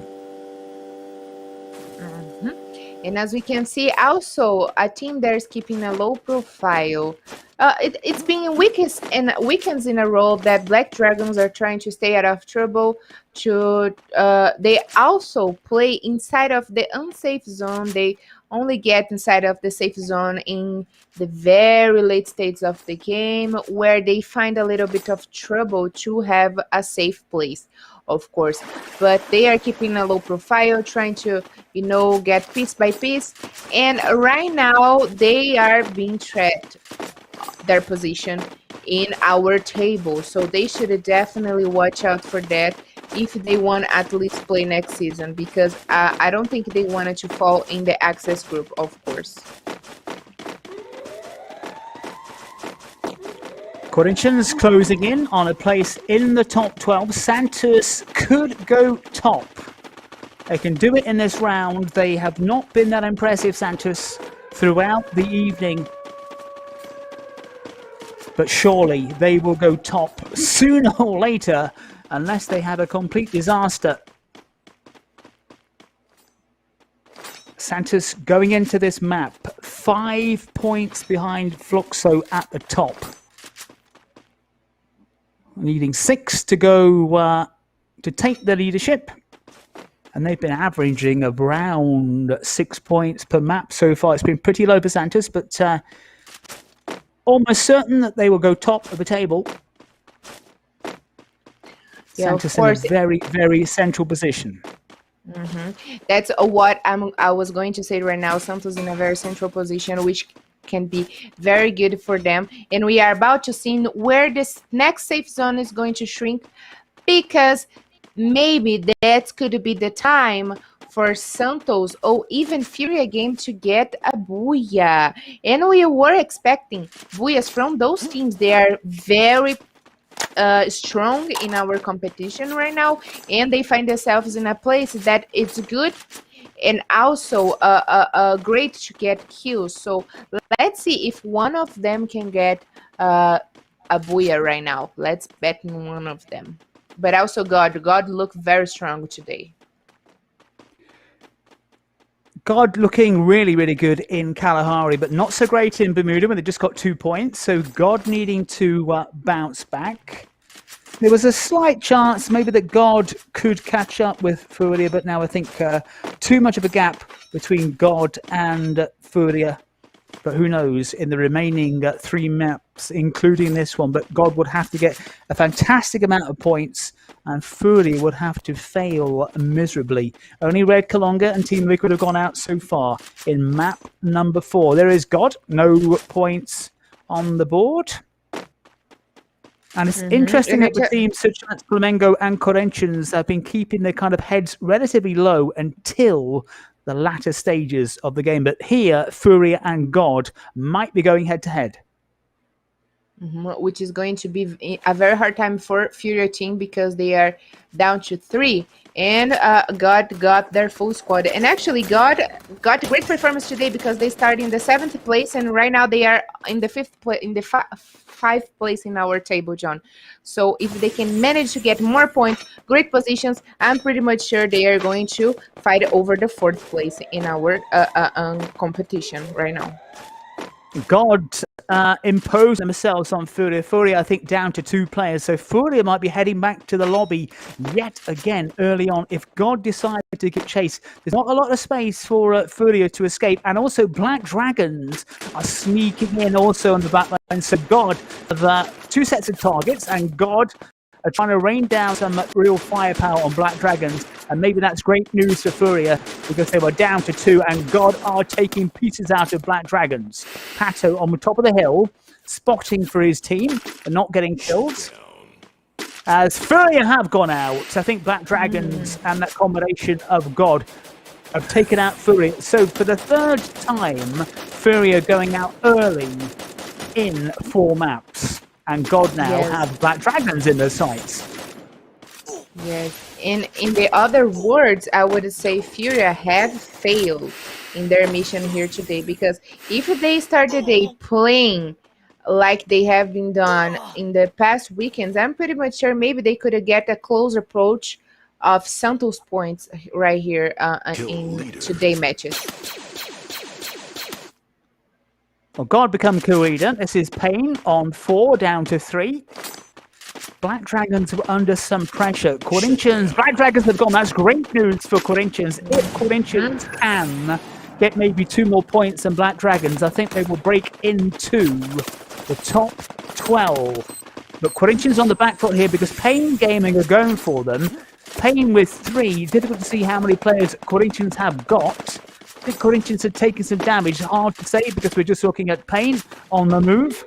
And as we can see, also a team that is keeping a low profile. It's been weekends in a row that Black Dragons are trying to stay out of trouble. They also play inside of the unsafe zone. They only get inside of the safe zone in the very late stages of the game, where they find a little bit of trouble to have a safe place, of course. But they are keeping a low profile, trying to, get piece by piece. And right now, they are being trapped, their position in our table. So they should definitely watch out for that if they want to at least play next season, because I don't think they wanted to fall in the access group, of course. Corinthians closing in on a place in the top 12. Santos could go top. They can do it in this round. They have not been that impressive, Santos, throughout the evening. But surely they will go top sooner or later, unless they have a complete disaster. Santos going into this map, 5 points behind Fluxo at the top. Needing 6 to go to take the leadership. And they've been averaging around 6 points per map so far. It's been pretty low for Santos, but almost certain that they will go top of the table. Yeah, Santos in a very, very central position. That's what I was going to say right now. Santos in a very central position, which can be very good for them. And we are about to see where this next safe zone is going to shrink, because maybe that could be the time for Santos or even FURIA game to get a booyah. And we were expecting booyahs from those teams. They are very strong in our competition right now, and they find themselves in a place that it's good and also great to get kills. So let's see if one of them can get a booyah right now. Let's bet on one of them. But also God looked very strong today. God looking really, really good in Kalahari, but not so great in Bermuda when they just got 2 points. So God needing to bounce back. There was a slight chance maybe that God could catch up with FURIA, but now I think too much of a gap between God and FURIA. But who knows, in the remaining 3 maps, including this one, but God would have to get a fantastic amount of points and FURIA would have to fail miserably. Only Red Kalunga and Team Liquid have gone out so far in map number 4. There is God, no points on the board. And it's interesting that the teams such as Flamengo and Corinthians have been keeping their kind of heads relatively low until the latter stages of the game. But here, FURIA and God might be going head-to-head. Which is going to be a very hard time for FURIA team because they are down to 3. And God got their full squad. And actually, God got a great performance today because they started in the 7th place, and right now they are in the 5th place, in the 5th place in our table, John. So if they can manage to get more points, great positions, I'm pretty much sure they are going to fight over the 4th place in our competition right now. God imposed themselves on FURIA. FURIA, I think, down to 2 players. So FURIA might be heading back to the lobby yet again early on. If God decided to get chase, there's not a lot of space for FURIA to escape. And also Black Dragons are sneaking in also on the back line. So God have 2 sets of targets, and God are trying to rain down some real firepower on Black Dragons. And maybe that's great news for FURIA because they were down to 2 and God are taking pieces out of Black Dragons. Pato on the top of the hill, spotting for his team and not getting killed. As FURIA have gone out, I think Black Dragons and that combination of God have taken out FURIA. So for the 3rd time, FURIA going out early in 4 maps. And God now have Black Dragons in their sights. Yes. In the other words, I would say FURIA have failed in their mission here today, because if they started playing like they have been done in the past weekends, I'm pretty much sure maybe they could get a close approach of Santos points right here in today matches. Well, God become co-leader. This is Payne on 4, down to 3. Black Dragons were under some pressure. Corinthians, Black Dragons have gone. That's great news for Corinthians. If Corinthians can get maybe 2 more points than Black Dragons, I think they will break into the top 12. But Corinthians on the back foot here because Payne Gaming are going for them. Payne with 3. Difficult to see how many players Corinthians have got. I think Corinthians have taken some damage. Hard to say because we're just looking at Payne on the move,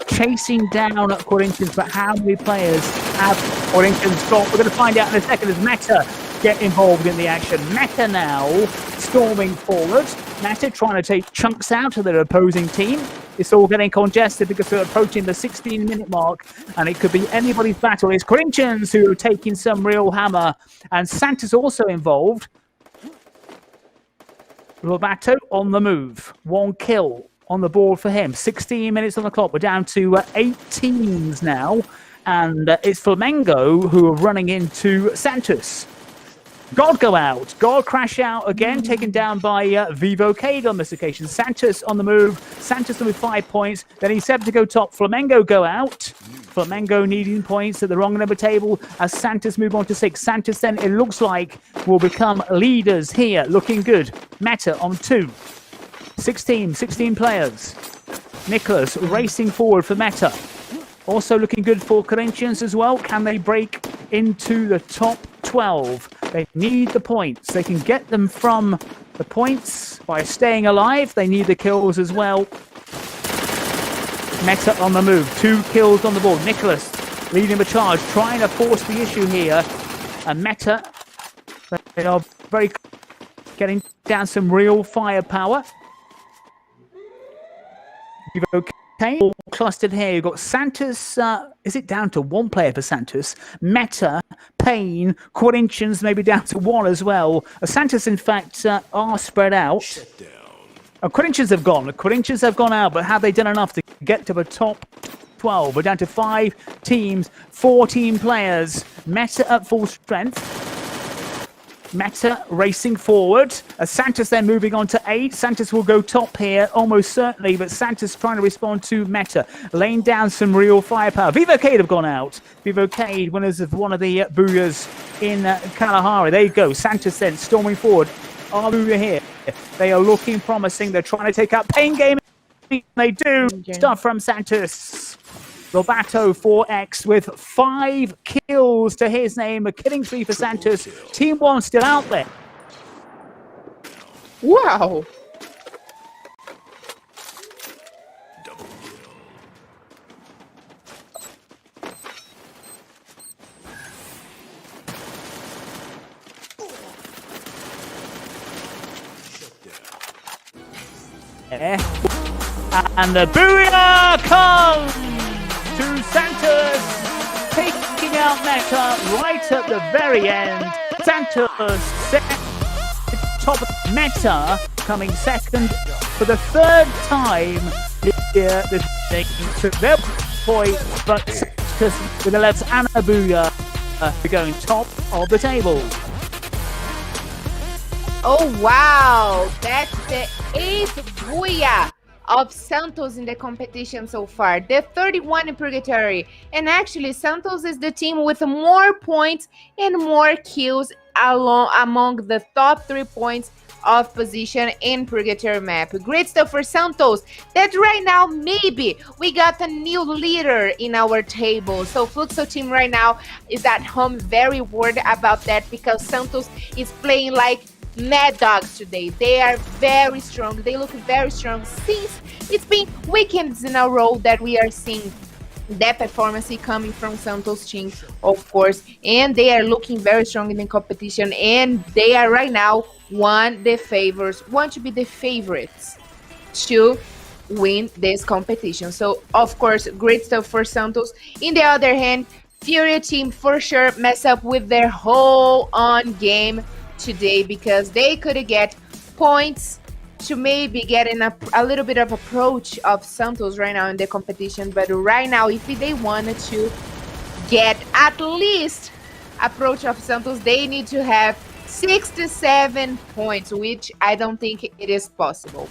chasing down at Corinthians. But how many players have Corinthians got? We're going to find out in a second as Meta get involved in the action. Meta now storming forward. Meta trying to take chunks out of their opposing team. It's all getting congested because we're approaching the 16-minute mark, and it could be anybody's battle. It's Corinthians who are taking some real hammer, and Santos also involved. Roberto on the move. 1 kill on the board for him. 16 minutes on the clock. We're down to 8 teams now. And it's Flamengo who are running into Santos. God go out. God crash out again, taken down by Vivo Keyd on this occasion. Santos on the move. Santos with 5 points. Then he's set to go top. Flamengo go out. Flamengo needing points at the wrong end of the table as Santos move on to 6. Santos then, it looks like, will become leaders here. Looking good. Meta on 2. 16 players. Nicholas racing forward for Meta. Also looking good for Corinthians as well. Can they break into the top 12? They need the points. They can get them from the points by staying alive. They need the kills as well. Meta on the move. 2 kills on the board. Nicholas leading the charge, trying to force the issue here. And Meta, they are very getting down some real firepower. Vivo Keyd all clustered here. You've got Santos. Is it down to 1 player for Santos? Meta, Payne, Corinthians maybe down to 1 as well. Santos, in fact, are spread out. Corinthians have gone. The Corinthians have gone out, but have they done enough to get to the top 12? We're down to 5 teams, 14 players. Meta at full strength. Meta racing forward. Santos then moving on to 8. Santos will go top here, almost certainly, but Santos trying to respond to Meta, laying down some real firepower. Vivo Keyd have gone out. Vivo Keyd, winners of one of the Bouyas in Kalahari. There you go. Santos then storming forward. Are Bouya here? They are looking promising. They're trying to take out Pain Gaming. They do. Stuff from Santos. Roberto 4X with 5 kills to his name. A killing spree for Santos. Team 1 still out there. Wow. And the Booyah comes to Santos, taking out Meta right at the very end. Santos top of Meta coming second for the 3rd time here. They took their point, but with the left and a Booyah going top of the table. Oh, wow. That's the 8th Booyah of Santos in the competition so far. The 31 in Purgatory. And actually, Santos is the team with more points and more kills among the top 3 points of position in Purgatory map. Great stuff for Santos. That right now, maybe we got a new leader in our table. So Fluxo team right now is at home very worried about that because Santos is playing like mad dogs today. They are very strong. They look very strong since it's been weekends in a row that we are seeing that performance coming from Santos team, of course, and they are looking very strong in the competition, and they are right now want to be the favorites to win this competition. So of course, great stuff for Santos. In the other hand, FURIA team for sure mess up with their whole on game today because they could get points to maybe get in a little bit of approach of Santos right now in the competition. But right now, if they wanted to get at least approach of Santos, they need to have 67 points, which I don't think it is possible.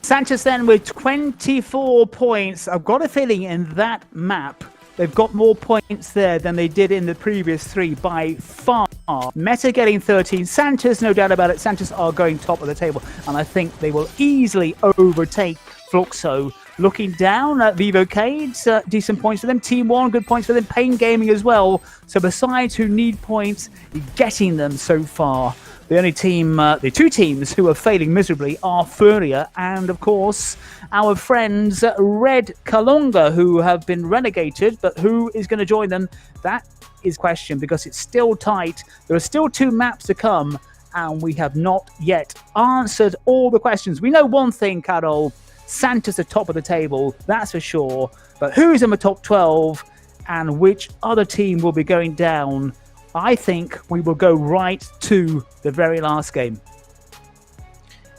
Santos then with 24 points. I've got a feeling in that map they've got more points there than they did in the previous 3 by far. Meta getting 13. Santos, no doubt about it. Santos are going top of the table, and I think they will easily overtake Fluxo. Looking down at Vivo Keyd, decent points for them. Team 1, good points for them. Pain Gaming as well. So besides who need points, getting them so far. The only team, the 2 teams who are failing miserably are FURIA and, of course, our friends Red Kalunga, who have been relegated, but who is going to join them? That is question because it's still tight. There are still 2 maps to come, and we have not yet answered all the questions. We know one thing, Carol. Santos at top of the table, that's for sure. But who's in the top 12 and which other team will be going down? I think we will go right to the very last game.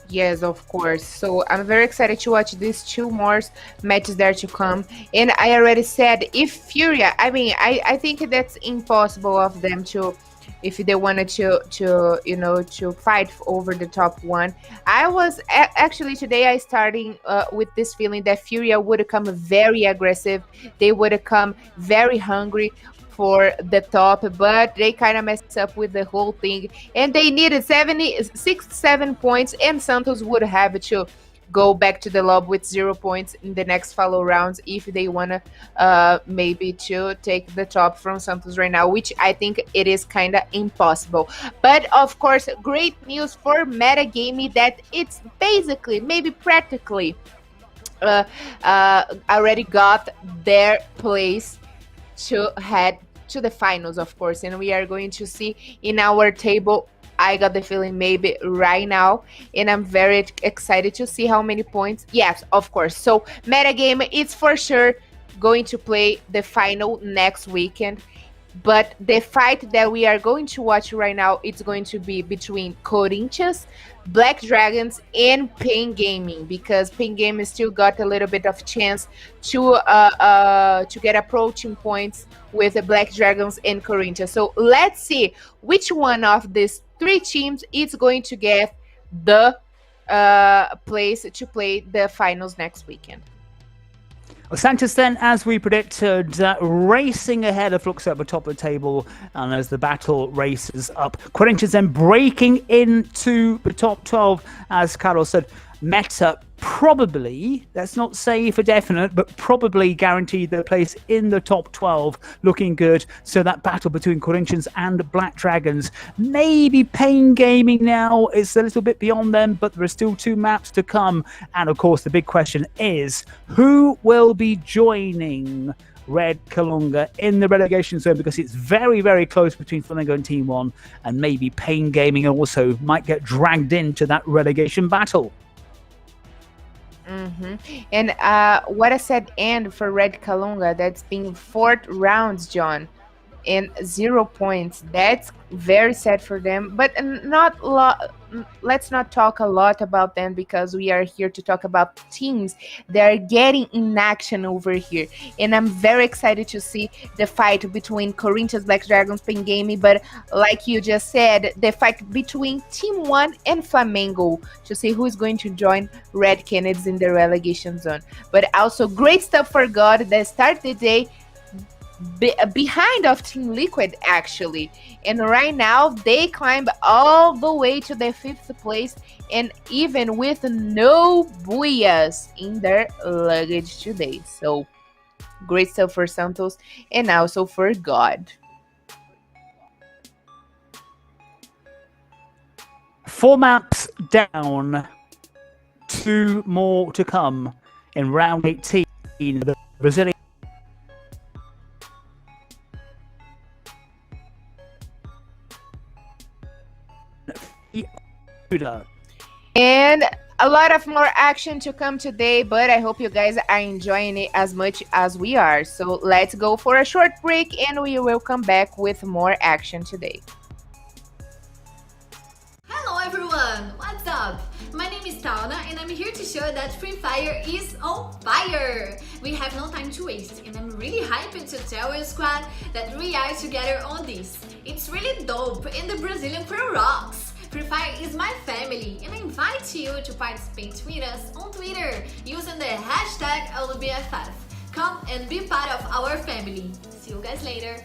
Yes, of course. So I'm very excited to watch these 2 more matches there to come. And I already said, if FURIA, I think that's impossible of them to, if they wanted to fight over the top 1. I was actually today I starting with this feeling that FURIA would come very aggressive. They would come very hungry for the top, but they kind of messed up with the whole thing, and they needed 7 points, and Santos would have to go back to the lob with 0 points in the next follow rounds if they want to maybe to take the top from Santos right now, which I think it is kind of impossible. But of course, great news for Metagaming that it's basically, maybe practically, already got their place to head to the finals, of course, and we are going to see in our table. I got the feeling maybe right now, and I'm very excited to see how many points. Yes, of course. So Metagame, it's for sure going to play the final next weekend. But the fight that we are going to watch right now, it's going to be between Corinthians, Black Dragons, and Pain Gaming, because Pain Gaming still got a little bit of chance to get approaching points with the Black Dragons and Corinthians. So let's see which one of these three teams is going to get the place to play the finals next weekend. Well, Santos then, as we predicted, racing ahead of Fluxo at the top of the table, and as the battle races up, Corinthians then breaking into the top 12, as Carlos said. Meta probably, let's not say for definite, but probably guaranteed their place in the top 12, looking good. So that battle between Corinthians and Black Dragons, maybe Pain Gaming now is a little bit beyond them, but there are still 2 maps to come. And of course, the big question is, who will be joining Red Kalunga in the relegation zone, because it's very, very close between Flamengo and Team 1, and maybe Pain Gaming also might get dragged into that relegation battle. And what I said, and for Red Kalunga, that's been 4 rounds, John, and 0 points. That's very sad for them, but let's not talk a lot about them, because we are here to talk about teams that are getting in action over here. And I'm very excited to see the fight between Corinthians, Black Dragons, Pain Gaming, but like you just said, the fight between Team 1 and Flamengo to see who is going to join Red Canids in the relegation zone. But also great stuff for God that start the day behind of Team Liquid, actually, and right now they climb all the way to the 5th place, and even with no buyas in their luggage today. So great stuff for Santos and also for God. 4 maps down, 2 more to come in round 18. The Brazilian and a lot of more action to come today, but I hope you guys are enjoying it as much as we are. So let's go for a short break, and we will come back with more action today. Hello everyone, what's up? My name is Tauna, and I'm here to show that Free Fire is on fire! We have no time to waste, and I'm really hyped to tell your squad that we are together on this. It's really dope, and the Brazilian crew rocks! Free Fire is my family, and I invite you to participate with us on Twitter using the hashtag LBFF. Come and be part of our family. See you guys later!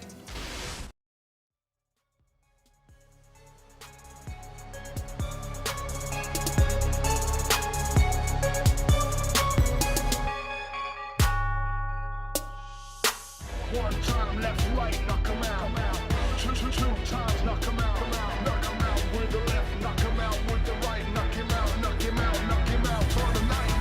One time left, right, knock 'em out. Two times, knock 'em out. Knock 'em out with the left, knock 'em out with the right. Knock him out, knock him out, knock him out for the night.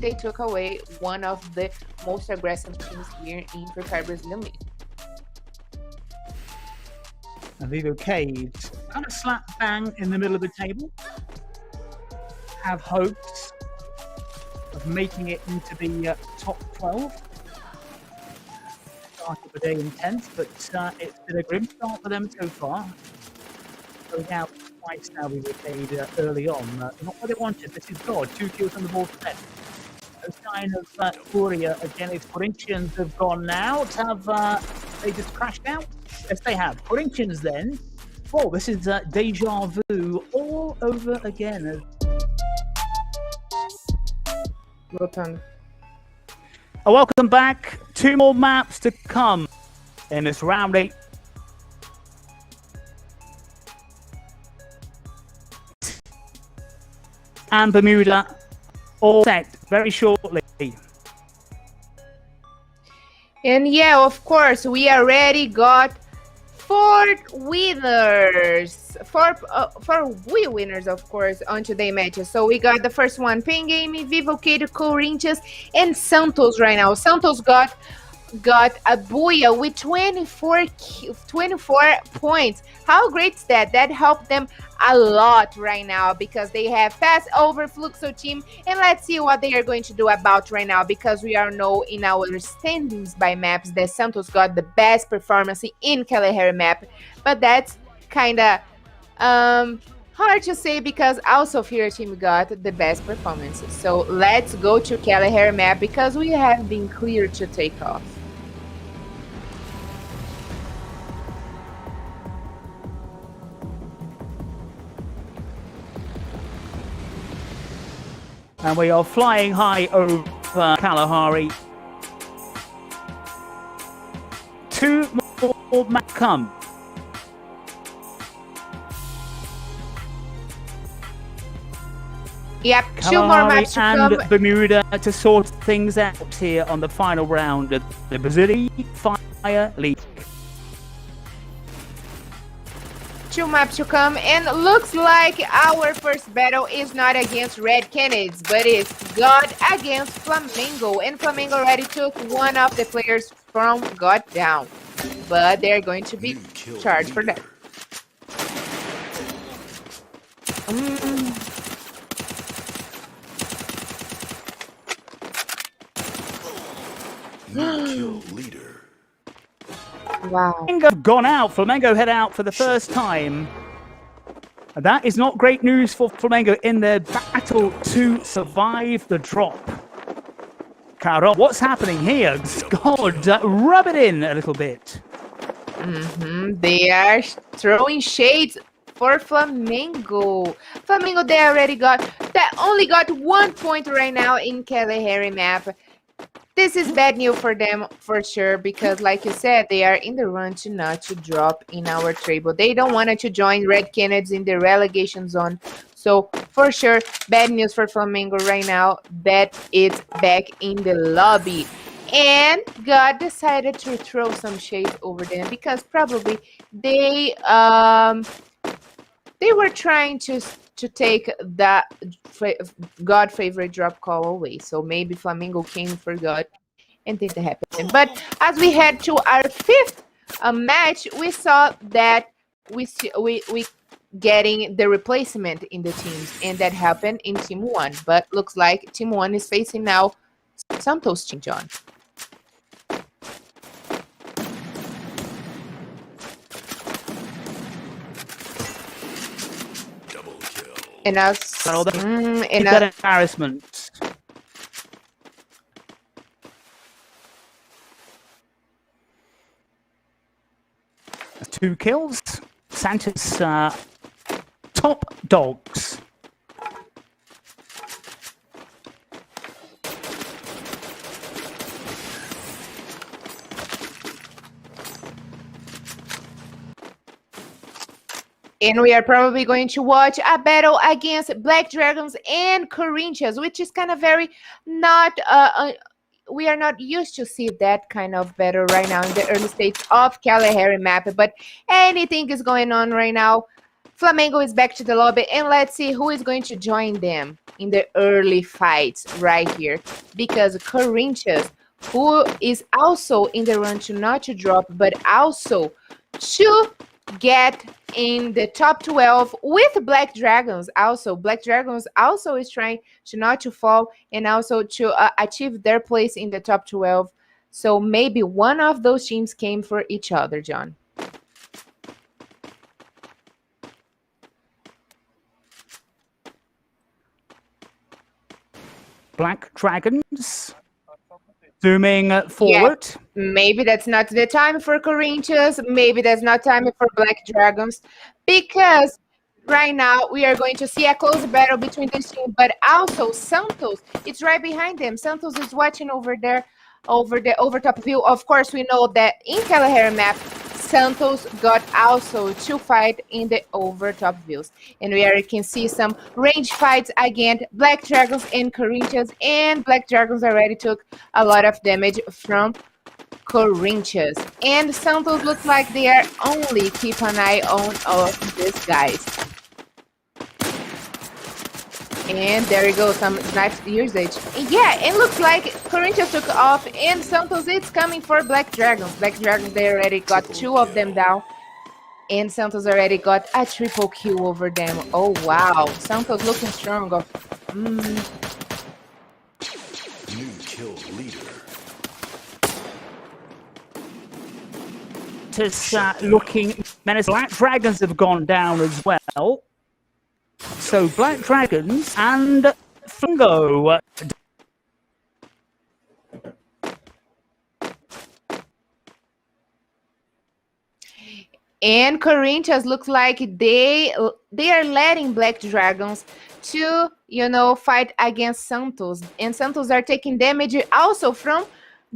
and they took away one of the most aggressive teams here in Free Fire Brazilian League. And Vivo Keyd, kind of slap bang in the middle of the table. Have hopes of making it into the top 12. Started the day in 10th, but it's been a grim start for them so far. Going out twice now, Vivo Keyd early on. Not what they wanted. This is God. 2 kills on the ball for them. No sign of FURIA again. If Corinthians have gone out, have they just crashed out? Yes, they have. Corinthians then. Oh, this is deja vu all over again. Welcome back. 2 more maps to come in this round 8. And Bermuda all set very shortly. And yeah, of course, we already got 4 winners. 4 winners, of course, on today's matches. So we got the first one, Pen Game, Vivo Keyd, Corinthians, and Santos right now. Santos got a Booyah with 24 points. How great is that? That helped them a lot right now because they have passed over Fluxo team, and let's see what they are going to do about right now, because we are know in our standings by maps that Santos got the best performance in Kalahari map, but that's kind of hard to say because also FURIA team got the best performances. So let's go to Kalahari map because we have been clear to take off. And we are flying high over Kalahari. 2 more maps come. Yep, Kalahari 2 more maps to and come. Bermuda to sort things out here on the final round of the Brazilian Fire League. 2 maps to come, and looks like our first battle is not against Red Canids, but it's God against Flamengo, and Flamengo already took one of the players from God down, but they're going to be charged for that. Leader. Wow. Flamengo gone out. Flamengo head out for the first time. And that is not great news for Flamengo in their battle to survive the drop. Carol, what's happening here? God, rub it in a little bit. They are throwing shades for Flamengo. Flamengo, they only got 1 point right now in Kalahari map. This is bad news for them for sure, because like you said, they are in the run to not to drop in our table. They don't want to join Red Canids in the relegation zone. So for sure, bad news for Flamengo right now that it's back in the lobby. And God decided to throw some shade over them because probably they were trying to take that God favorite drop call away. So maybe Flamengo came for God and did that happen. But as we head to our 5th match, we saw that we getting the replacement in the teams, and that happened in Team 1. But looks like Team 1 is facing now Santos team, John. And now, that embarrassment. That's 2 kills. Santos top dogs. And we are probably going to watch a battle against Black Dragons and Corinthians, which is kind of very not, we are not used to see that kind of battle right now in the early stage of Kalahari map. But anything is going on right now. Flamengo is back to the lobby, and let's see who is going to join them in the early fights right here. Because Corinthians, who is also in the run to not to drop, but also to get in the top 12 with Black Dragons. Also, Black Dragons also is trying to not to fall and also to achieve their place in the top 12. So maybe one of those teams came for each other, John. Black Dragons zooming forward. Yeah, maybe that's not the time for Corinthians. Maybe that's not time for Black Dragons, because right now we are going to see a close battle between this team, but also Santos, it's right behind them. Santos is watching over there, over the overtop view. Of course, we know that in Kalahari map, Santos got also to fight in the overtop views. And we already can see some range fights against Black Dragons and Corinthians. And Black Dragons already took a lot of damage from Corinthians. And Santos looks like they are only keep an eye on all of these guys. And there we go, some snipe usage. Yeah, it looks like Corinthians took off, and Santos is coming for Black Dragons. Black Dragons, they already got 2 of them down, and Santos already got a triple kill over them. Oh, wow. Santos looking strong. New kill leader. Just looking menacing. Black Dragons have gone down as well. So Black Dragons and Fungo. And Corinthians looks like they are letting Black Dragons to, you know, fight against Santos. And Santos are taking damage also from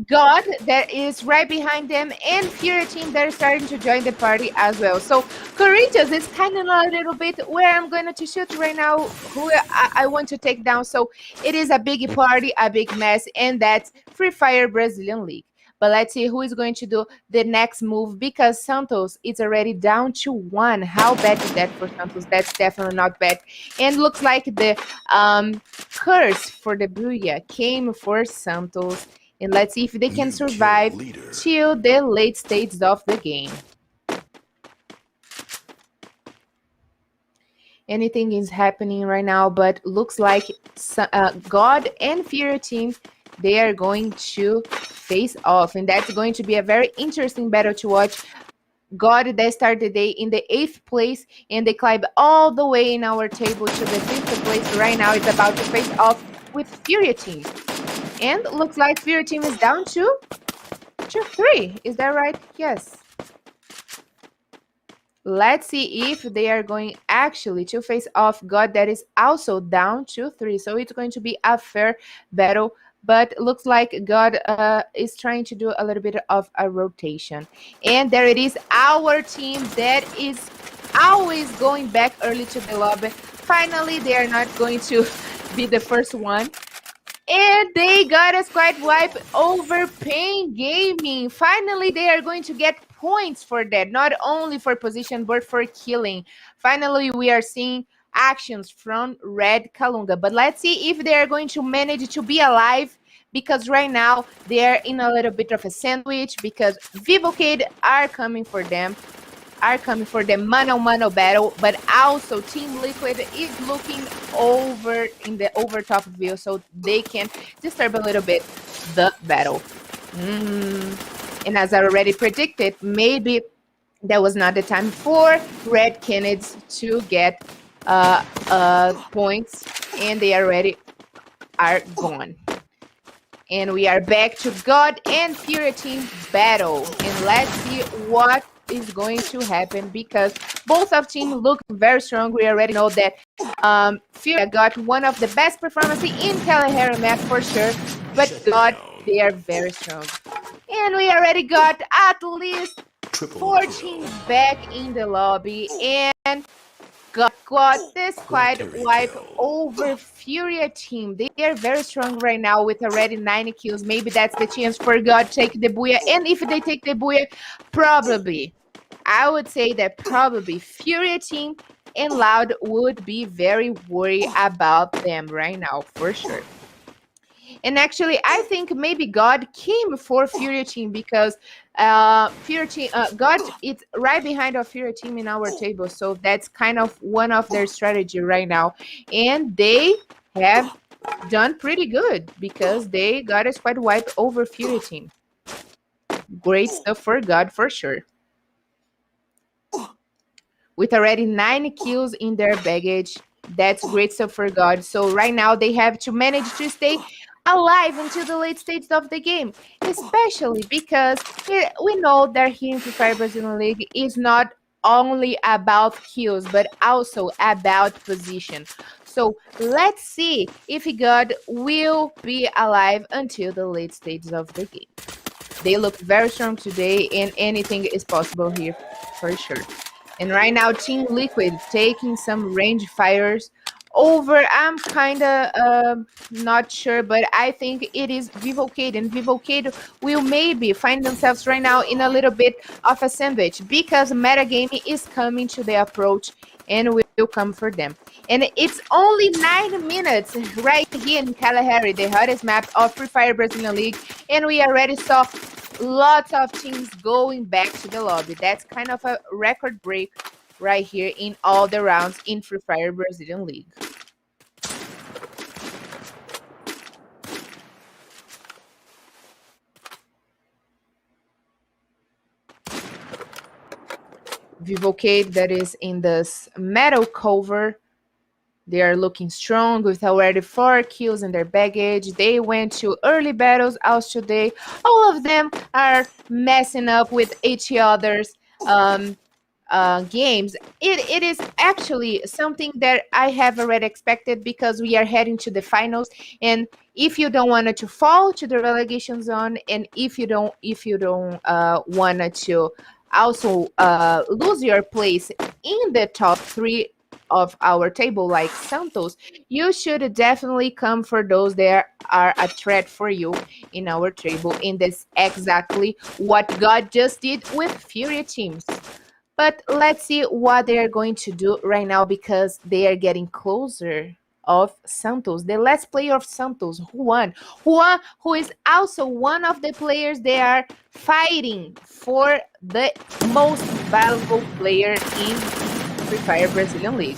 God that is right behind them, and FURIA team that is starting to join the party as well. So Corinthians is kind of a little bit where I'm going to shoot right now, who I want to take down. So it is a big party, a big mess, and that's Free Fire Brazilian League. But let's see who is going to do the next move, because Santos is already down to 1. How bad is that for Santos? That's definitely not bad. And looks like the curse for the FURIA came for Santos. And let's see if they can survive till the late stages of the game. Anything is happening right now, but looks like God and FURIA team, they are going to face off. And that's going to be a very interesting battle to watch. God, they started the day in the 8th place, and they climbed all the way in our table to the 5th place. Right now, it's about to face off with FURIA team. And looks like FURIA team is down to 3. Is that right? Yes. Let's see if they are going actually to face off God that is also down to 3. So it's going to be a fair battle. But looks like God is trying to do a little bit of a rotation. And there it is, our team that is always going back early to the lobby. Finally, they are not going to be the first one. And they got a squad wipe over Pain Gaming. Finally, they are going to get points for that, not only for position, but for killing. Finally, we are seeing actions from Red Kalunga. But let's see if they are going to manage to be alive, because right now they are in a little bit of a sandwich, because Vivo Keyd are coming for them. Are coming for the mano-mano battle, but also Team Liquid is looking over in the overtop view, so they can disturb a little bit the battle. And as I already predicted, maybe that was not the time for Red Canids to get points, and they already are gone. And we are back to God and FURIA team battle, and let's see what is going to happen, because both of teams look very strong. We already know that FURIA got one of the best performances in Kalahari map for sure, but God, they are very strong. And we already got at least 4 teams back in the lobby, and got this squad wipe over FURIA team. They are very strong right now with already 90 kills. Maybe that's the chance for God to take the booyah. And if they take the booyah, probably, I would say that probably FURIA team and Loud would be very worried about them right now, for sure. And actually, I think maybe God came for Furia team because Furia team, God is right behind our Furia team in our table. So that's kind of one of their strategy right now. And they have done pretty good because they got a squad wipe over Furia team. Great stuff for God for sure. With already 9 kills in their baggage, that's great stuff for God. So right now they have to manage to stay alive until the late stages of the game, especially because we know that here in Free Fire Brazilian League is not only about kills but also about position. So let's see if God will be alive until the late stages of the game. They look very strong today, and anything is possible here for sure. And right now, Team Liquid taking some range fires over. I'm kind of not sure, but I think it is Vivo Keyd. And Vivo Keyd will maybe find themselves right now in a little bit of a sandwich because metagaming is coming to the approach and will come for them. And it's only 9 minutes right here in Kalahari, the hottest map of Free Fire Brazilian League. And we already saw lots of teams going back to the lobby. That's kind of a record break right here in all the rounds in Free Fire Brazilian League. Vivo Keyd that is in this metal cover. They are looking strong with already 4 kills in their baggage. They went to early battles also today. All of them are messing up with each other's games. It is actually something that I have already expected because we are heading to the finals. And if you don't want to fall to the relegation zone, and if you don't want to also lose your place in the top 3 of our table like Santos, you should definitely come for those that are a threat for you in our table. And that's exactly what God just did with Furia teams. But let's see what they are going to do right now because they are getting closer of Santos. The last player of Santos, Juan, who is also one of the players they are fighting for the most valuable player in Free Fire Brazilian League.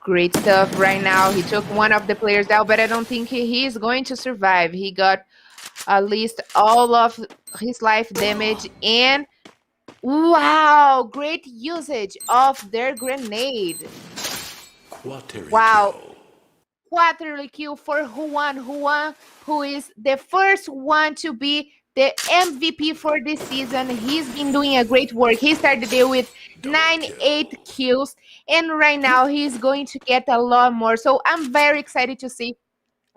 Great stuff right now. He took one of the players down, but I don't think he is going to survive. He got at least all of his life damage. And wow, great usage of their grenade. Wow. Quarterly kill for Juan, who is the first one to be the MVP for this season. He's been doing a great work. He started the day with 8 kills, and right now he's going to get a lot more. So I'm very excited to see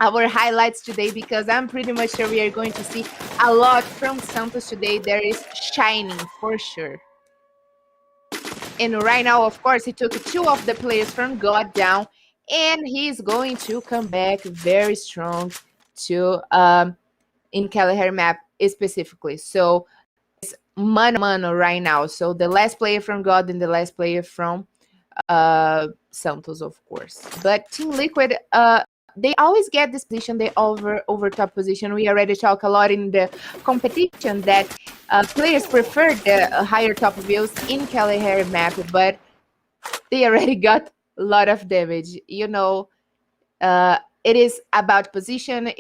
our highlights today because I'm pretty much sure we are going to see a lot from Santos today. There is shining for sure. And right now, of course, he took 2 of the players from God down, and he's going to come back very strong to in Kalahari map specifically. So it's mano right now. So the last player from God and the last player from Santos, of course. But Team Liquid, they always get this position, they over top position. We already talk a lot in the competition that players prefer the higher top views in Kalahari map, but they already got a lot of damage. You know, it is about position,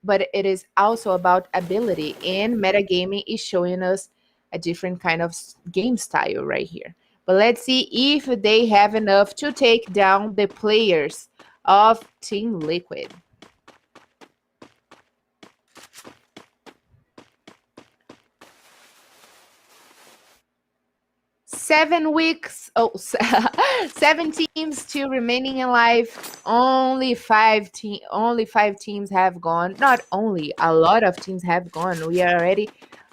but it is also about ability, and metagaming is showing us a different kind of game style right here. But let's see if they have enough to take down the players of Team Liquid. Seven teams still remaining alive. Only five teams have gone. Not only, a lot of teams have gone. We already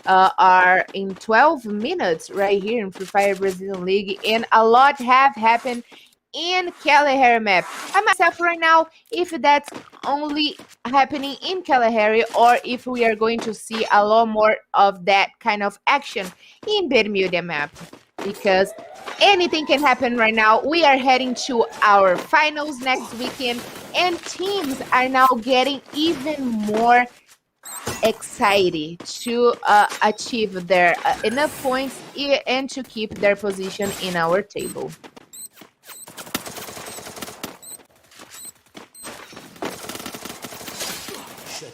are in 12 minutes right here in Free Fire Brazilian League, and a lot have happened in Kalahari map. I'm myself right now if that's only happening in Kalahari or if we are going to see a lot more of that kind of action in Bermuda map, because anything can happen right now. We are heading to our finals next weekend, and teams are now getting even more excited to achieve their enough points and to keep their position in our table.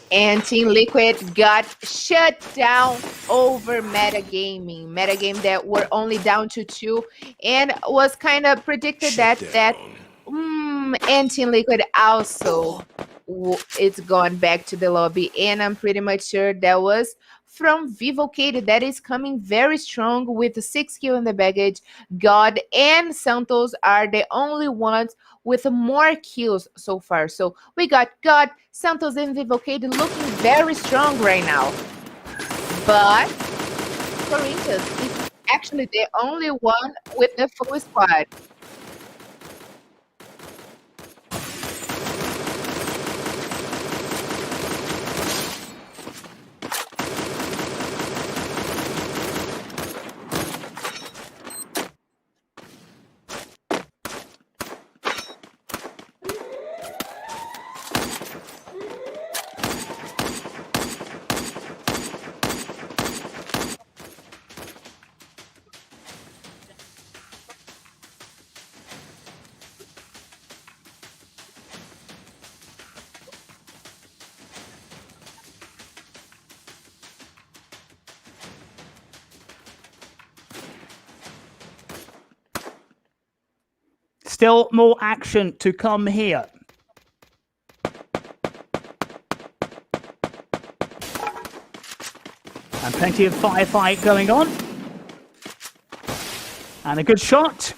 And Team Liquid got shut down over Metagaming. Metagame that were only down to 2 and was kind of predicted and Team Liquid also it's gone back to the lobby, and I'm pretty much sure that was from Vivo Keyd that is coming very strong with 6 kills in the baggage. God and Santos are the only ones with more kills so far. So we got God, Santos, and Vivo Keyd looking very strong right now. But Corinthians is actually the only one with the full squad. Still more action to come here. And plenty of firefight going on. And a good shot.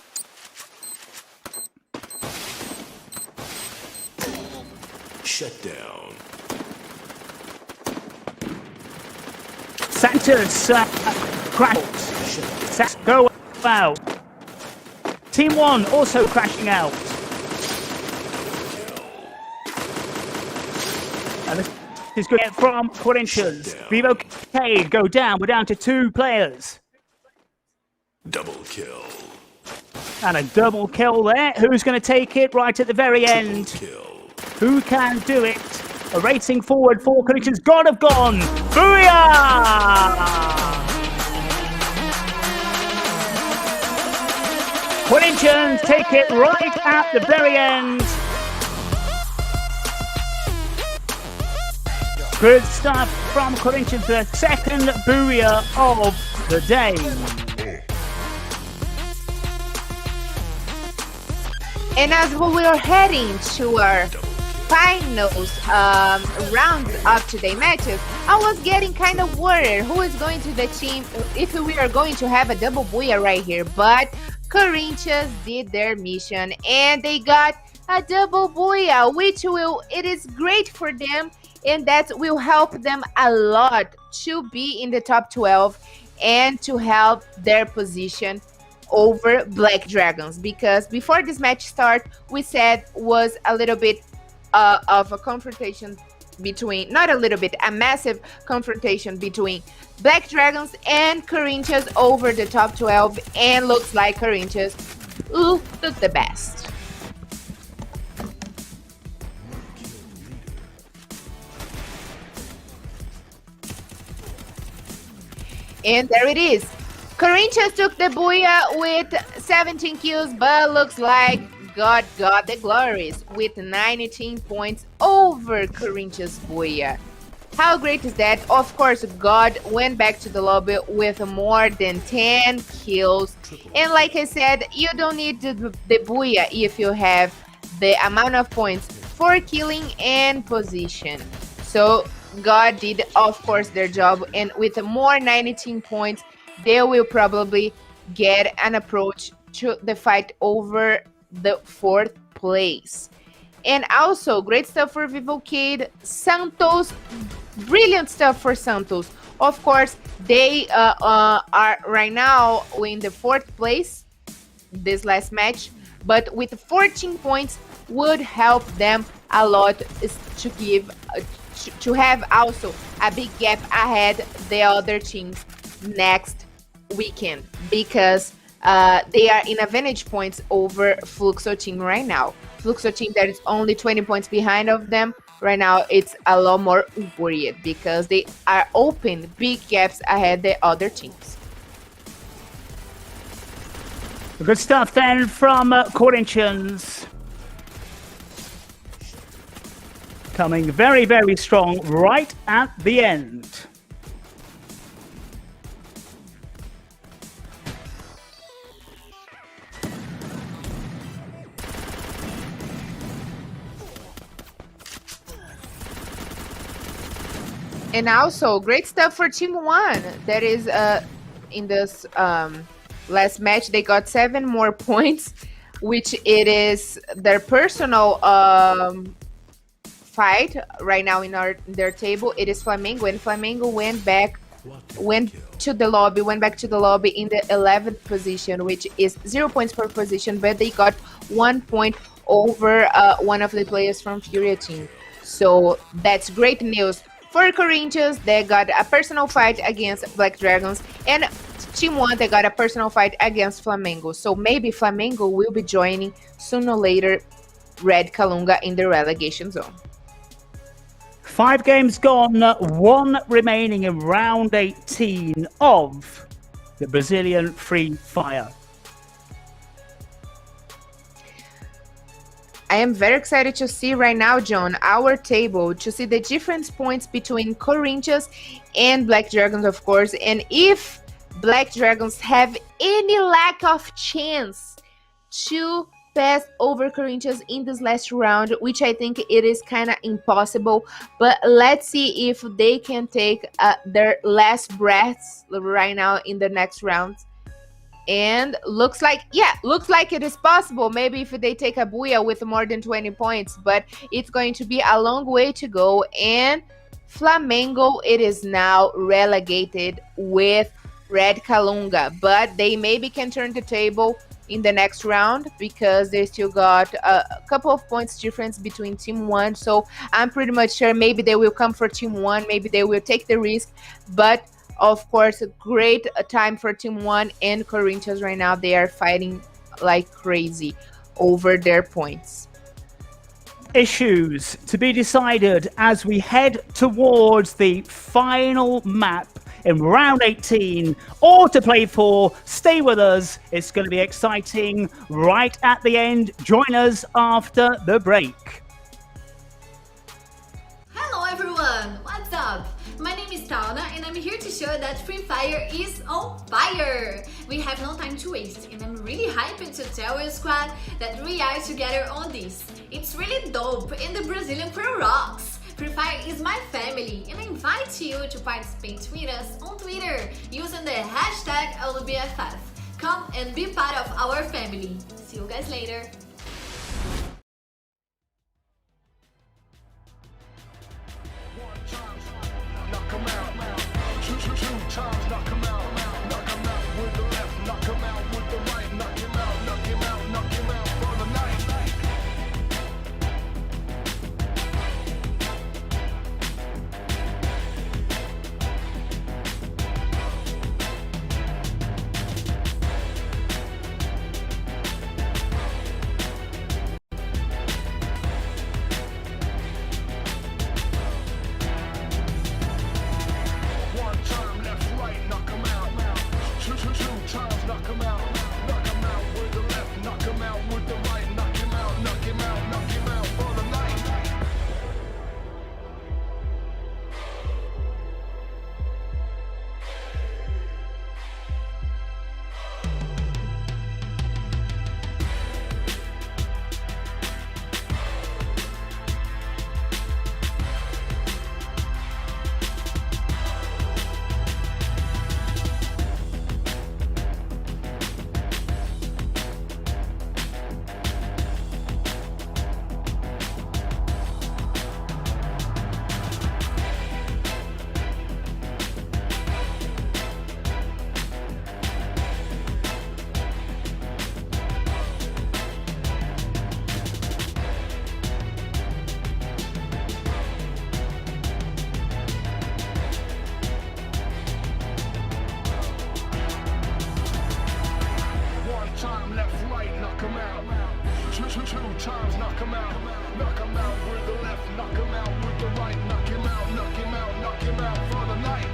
Shut down. Santos crashed. Go out. Team 1 also crashing out. And this is good from Corinthians. Vivo Keyd go down. We're down to 2 players. Double kill. And a double kill there. Who's going to take it right at the very end? Who can do it? A racing forward for Corinthians. God have gone. FURIA! Corinthians take it right at the very end. Good stuff from Corinthians for the second booyah of the day. And as we are heading to our finals round of today matches, I was getting kind of worried who is going to the team, if we are going to have a double booyah right here. But Corinthians did their mission and they got a double booyah, which it is great for them, and that will help them a lot to be in the top 12 and to help their position over Black Dragons, because before this match start we said was a little bit of a confrontation between, not a little bit, a massive confrontation between Black Dragons and Corinthians over the top 12, and looks like Corinthians look the best. And there it is. Corinthians took the booyah with 17 kills, but looks like God got the glories with 19 points over Corinthians' booyah. How great is that? Of course, God went back to the lobby with more than 10 kills. And like I said, you don't need the booyah if you have the amount of points for killing and position. So God did, of course, their job. And with more 19 points, they will probably get an approach to the fight over the 4th place. And also, great stuff for Vivo Keyd. Santos, brilliant stuff for Santos. Of course, they are right now in the 4th place, this last match. but with 14 points would help them a lot to give to have also a big gap ahead the other teams next weekend, because they are in advantage points over Fluxo team right now. Fluxo team that is only 20 points behind of them right now, it's a lot more worried because they are open big gaps ahead the other teams. Good stuff then from Corinthians. Coming very, very strong right at the end. And also great stuff for Team 1. That is in this last match they got 7 more points, which it is their personal fight right now in their table. It is Flamengo, and Flamengo went back to the lobby in the 11th position, which is 0 points per position, but they got 1 point over one of the players from FURIA team. So that's great news for Corinthians. They got a personal fight against Black Dragons, and Team 1, they got a personal fight against Flamengo. So maybe Flamengo will be joining sooner or later Red Kalunga in the relegation zone. 5 games gone, 1 remaining in round 18 of the Brazilian Free Fire. I am very excited to see right now, John, our table, to see the difference points between Corinthians and Black Dragons, of course, and if Black Dragons have any lack of chance to pass over Corinthians in this last round, which I think it is kind of impossible, but let's see if they can take their last breaths right now in the next round. And looks like it is possible. Maybe if they take a booyah with more than 20 points, but it's going to be a long way to go. And Flamengo, it is now relegated with Red Kalunga, but they maybe can turn the table in the next round because they still got a couple of points difference between Team 1. So I'm pretty much sure maybe they will come for Team 1, maybe they will take the risk, but of course, a great time for Team 1 and Corinthians right now. They are fighting like crazy over their points. Issues to be decided as we head towards the final map in round 18. All to play for. Stay with us. It's going to be exciting right at the end. Join us after the break. Hello everyone, what's up? My name is Tauna and I'm here to show that Free Fire is on fire! We have no time to waste and I'm really hyped to tell you squad that we are together on this. It's really dope and the Brazilian crew rocks! Free Fire is my family and I invite you to participate with us on Twitter using the hashtag LBFF. Come and be part of our family. See you guys later! Knock 'em out. Two times, knock 'em out. Knock 'em out with the left, knock 'em out with the right. Knock him out, knock him out, knock him out for the night. One time, left, right, knock 'em times, knock him out. Knock him out with the left, knock him out with the right. Knock him out, knock him out, knock him out for the night.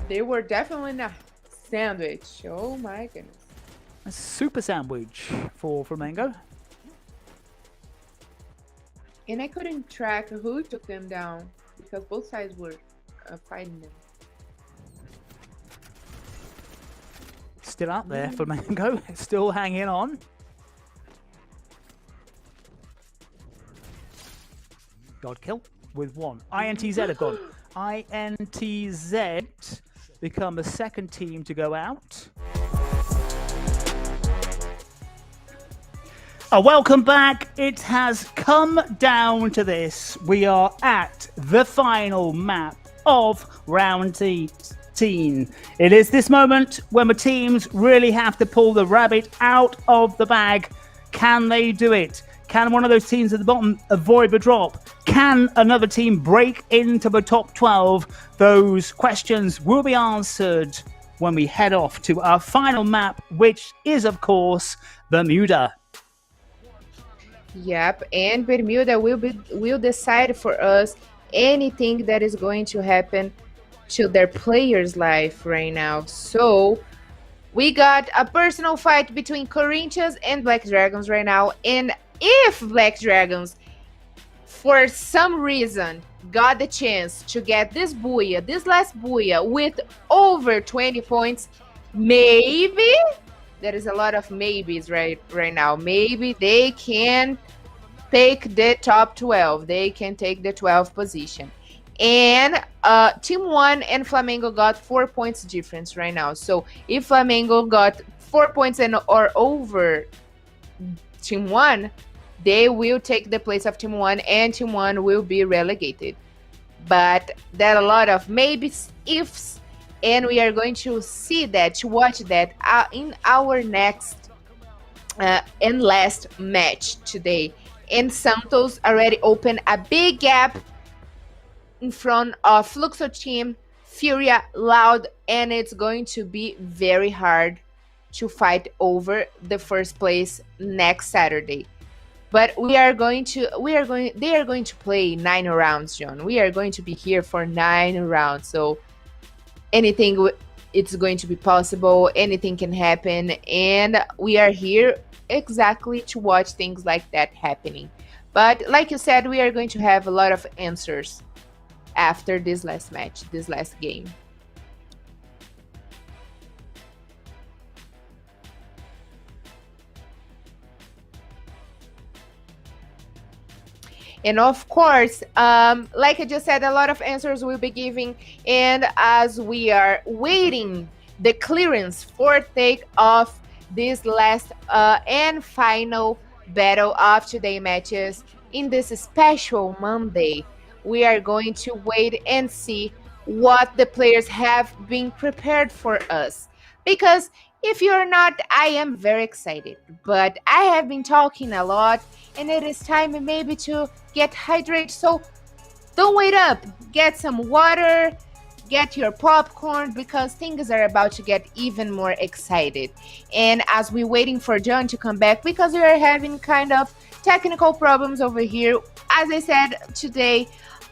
They were definitely in a sandwich. Oh my goodness. A super sandwich for Flamengo. And I couldn't track who took them down because both sides were fighting them. Still out there, Flamengo. Still hanging on. God kill with one. INTZ have gone. INTZ become the second team to go out. Welcome back. It has come down to this. We are at the final map of round 18. It is this moment when the teams really have to pull the rabbit out of the bag. Can they do it? Can one of those teams at the bottom avoid the drop? Can another team break into the top 12? Those questions will be answered when we head off to our final map, which is, of course, Bermuda. Yep, and Bermuda will decide for us anything that is going to happen to their players' life right now. So we got a personal fight between Corinthians and Black Dragons right now, and if Black Dragons for some reason got the chance to get this last Booyah with over 20 points, maybe there is a lot of maybes right now. Maybe they can take the top 12. They can take the 12th position. And Team 1 and Flamengo got 4 points difference right now. So if Flamengo got 4 points or over Team 1, they will take the place of Team 1 and Team 1 will be relegated. But there are a lot of maybes, ifs, and we are going to see that, to watch that in our next and last match today. And Santos already opened a big gap in front of Fluxo team, FURIA, Loud, and it's going to be very hard to fight over the first place next Saturday. But they are going to play 9 rounds, John. We are going to be here for 9 rounds. So anything, it's going to be possible. Anything can happen. And we are here exactly to watch things like that happening. But like you said, we are going to have a lot of answers after this last match, this last game. And of course, like I just said, a lot of answers will be giving. And as we are waiting the clearance for takeoff this last and final battle of today matches in this special Monday, we are going to wait and see what the players have been prepared for us. Because if you're not, I am very excited. But I have been talking a lot, and it is time maybe to get hydrated. So don't wait up. Get some water, get your popcorn because things are about to get even more excited. And as we're waiting for John to come back, because we are having kind of technical problems over here, as I said today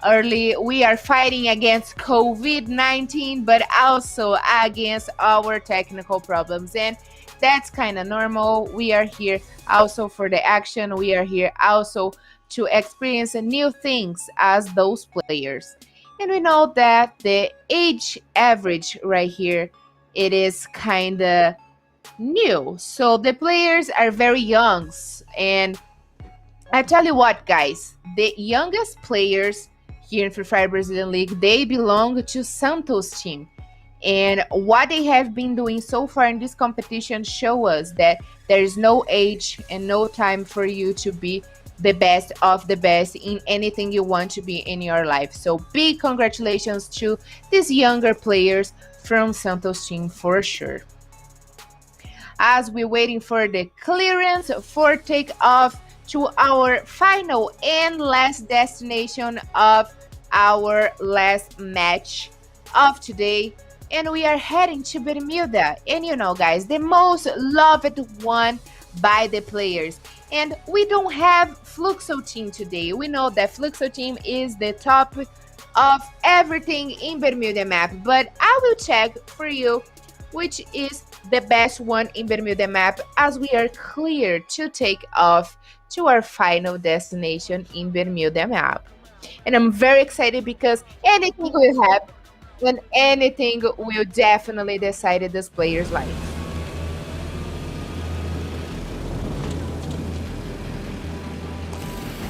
early, we are fighting against COVID-19, but also against our technical problems. And that's kind of normal. We are here also for the action. We are here also to experience new things as those players. And we know that the age average right here, it is kind of new. So the players are very young. And I tell you what, guys, the youngest players here in Free Fire Brazilian League, they belong to Santos team. And what they have been doing so far in this competition show us that there is no age and no time for you to be the best of the best in anything you want to be in your life. So big congratulations to these younger players from Santos team for sure. As we're waiting for the clearance for takeoff to our final and last destination of our last match of today, and we are heading to Bermuda. And you know, guys, the most loved one by the players. And we don't have Fluxo team today. We know that Fluxo team is the top of everything in Bermuda map, but I will check for you which is the best one in Bermuda map as we are clear to take off to our final destination in Bermuda map. And I'm very excited because anything will happen and anything will definitely decide this player's life.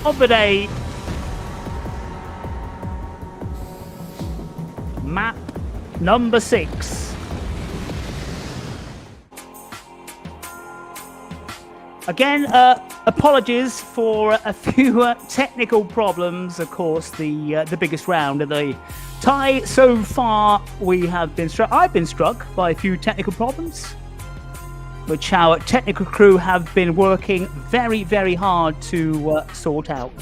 Of the day, map number 6. Again, apologies for a few technical problems. Of course, the biggest round of the tie so far, we have been I've been struck by a few technical problems, which our technical crew have been working very, very hard to sort out.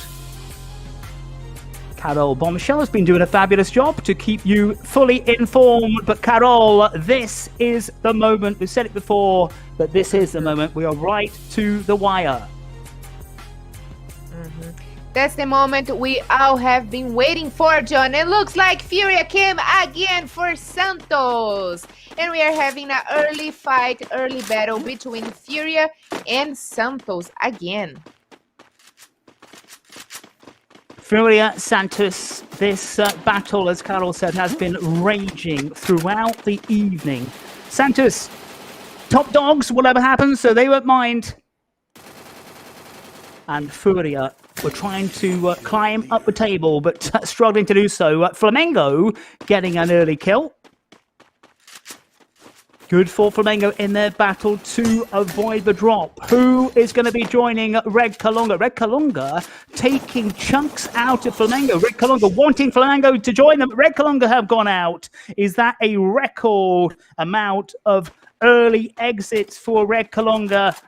Carol Bombshell has been doing a fabulous job to keep you fully informed. But Carol, this is the moment. We've said it before, but this is the moment. We are right to the wire. That's the moment we all have been waiting for, John. It looks like FURIA came again for Santos. And we are having an early fight, early battle between FURIA and Santos again. FURIA Santos, this battle, as Carol said, has been raging throughout the evening. Santos, top dogs, whatever happens, so they won't mind. And FURIA were trying to climb up the table, but struggling to do so. Flamengo getting an early kill. Good for Flamengo in their battle to avoid the drop. Who is going to be joining Red Kalunga? Red Kalunga taking chunks out of Flamengo. Red Kalunga wanting Flamengo to join them. Red Kalunga have gone out. Is that a record amount of early exits for Red Kalunga?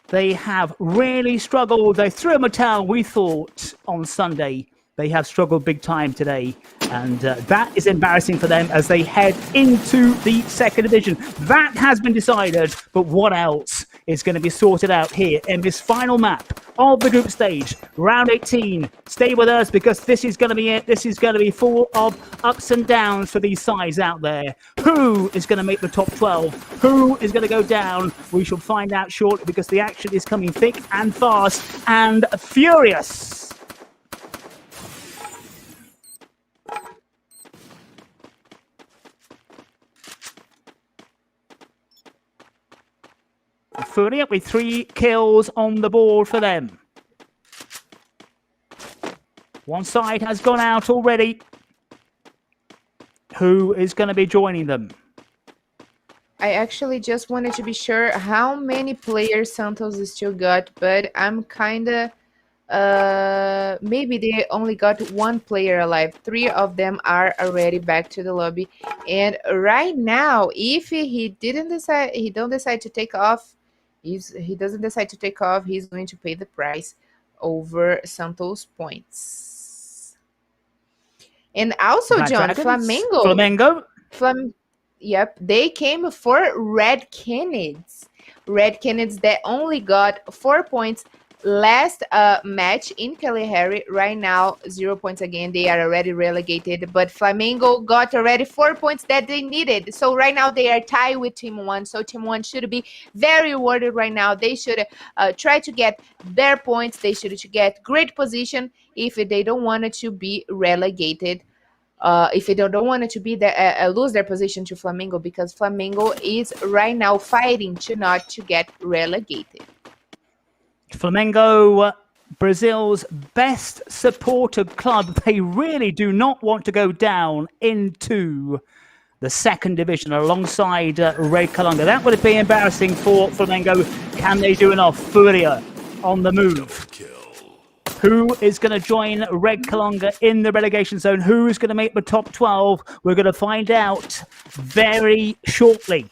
They have really struggled. They threw them a towel, we thought, on Sunday. They have struggled big time today. And that is embarrassing for them as they head into the second division. That has been decided, but what else is going to be sorted out here in this final map of the group stage, round 18. Stay with us because this is going to be it. This is going to be full of ups and downs for these sides out there. Who is going to make the top 12? Who is going to go down? We shall find out shortly because the action is coming thick and fast and furious. FURIA with 3 kills on the board for them. One side has gone out already. Who is going to be joining them? I actually just wanted to be sure how many players Santos still got, but I'm kind of maybe they only got 1 player alive. 3 of them are already back to the lobby. And right now, if he don't decide to take off, he doesn't decide to take off, he's going to pay the price over Santos points. And also, Black John, Dragons, Flamengo. Flamengo. Yep, they came for Red Canids. Red Canids that only got 4 points last match in Kalihari. Right now, 0 points again. They are already relegated. But Flamengo got already 4 points that they needed. So right now they are tied with Team 1. So Team 1 should be very rewarded right now. They should try to get their points. They should get great position if they don't want it to be relegated. If they don't want it to be lose their position to Flamengo, because Flamengo is right now fighting to get relegated. Flamengo, Brazil's best supported club. They really do not want to go down into the second division alongside Red Kalunga. That would be embarrassing for Flamengo. Can they do enough? FURIA on the move. Who is going to join Red Kalunga in the relegation zone? Who is going to make the top 12? We're going to find out very shortly.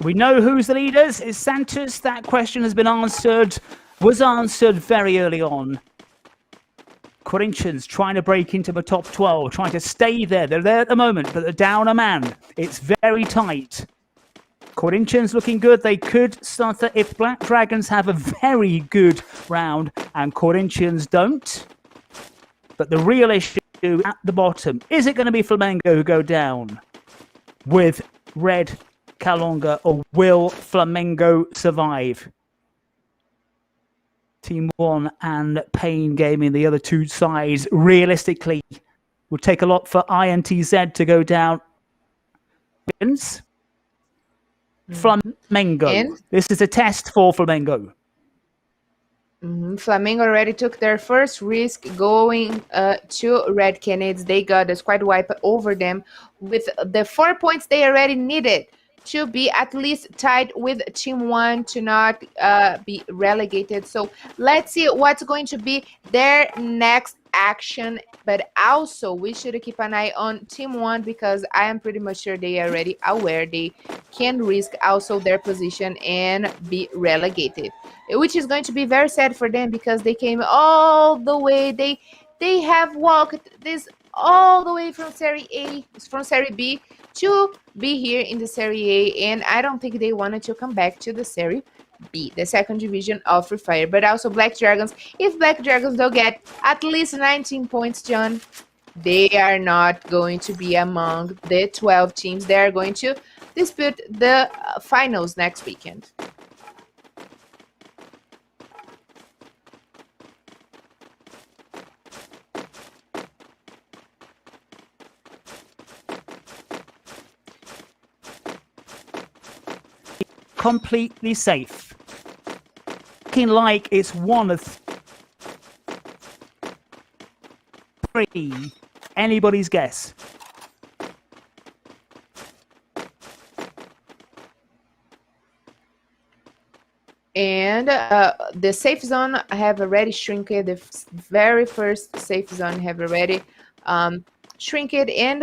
We know who's the leaders. Is Santos? That question has been answered. Was answered very early on. Corinthians trying to break into the top 12, trying to stay there. They're there at the moment, but they're down a man. It's very tight. Corinthians looking good. They could start that if Black Dragons have a very good round and Corinthians don't. But the real issue at the bottom, is it going to be Flamengo who go down with Red Kalunga, or will Flamengo survive? Team 1 and Pain Gaming, the other two sides, realistically, would take a lot for INTZ to go down. Flamengo. And this is a test for Flamengo. Flamengo already took their first risk going to Red Canids. They got a squad wipe over them with the 4 points they already needed to be at least tied with Team 1 to not be relegated. So let's see what's going to be their next action. But also, we should keep an eye on Team 1 because I am pretty much sure they are already aware they can risk also their position and be relegated, which is going to be very sad for them because they came all the way. They have walked this all the way from Serie B to be here in the Serie A, and I don't think they wanted to come back to the Serie B, the second division of Free Fire. But also Black Dragons, if Black Dragons don't get at least 19 points, John, they are not going to be among the 12 teams. They are going to dispute the finals next weekend. Completely safe. Looking like it's one of three. Anybody's guess. And the safe zone have already shrinked. The very first safe zone have already shrinked, and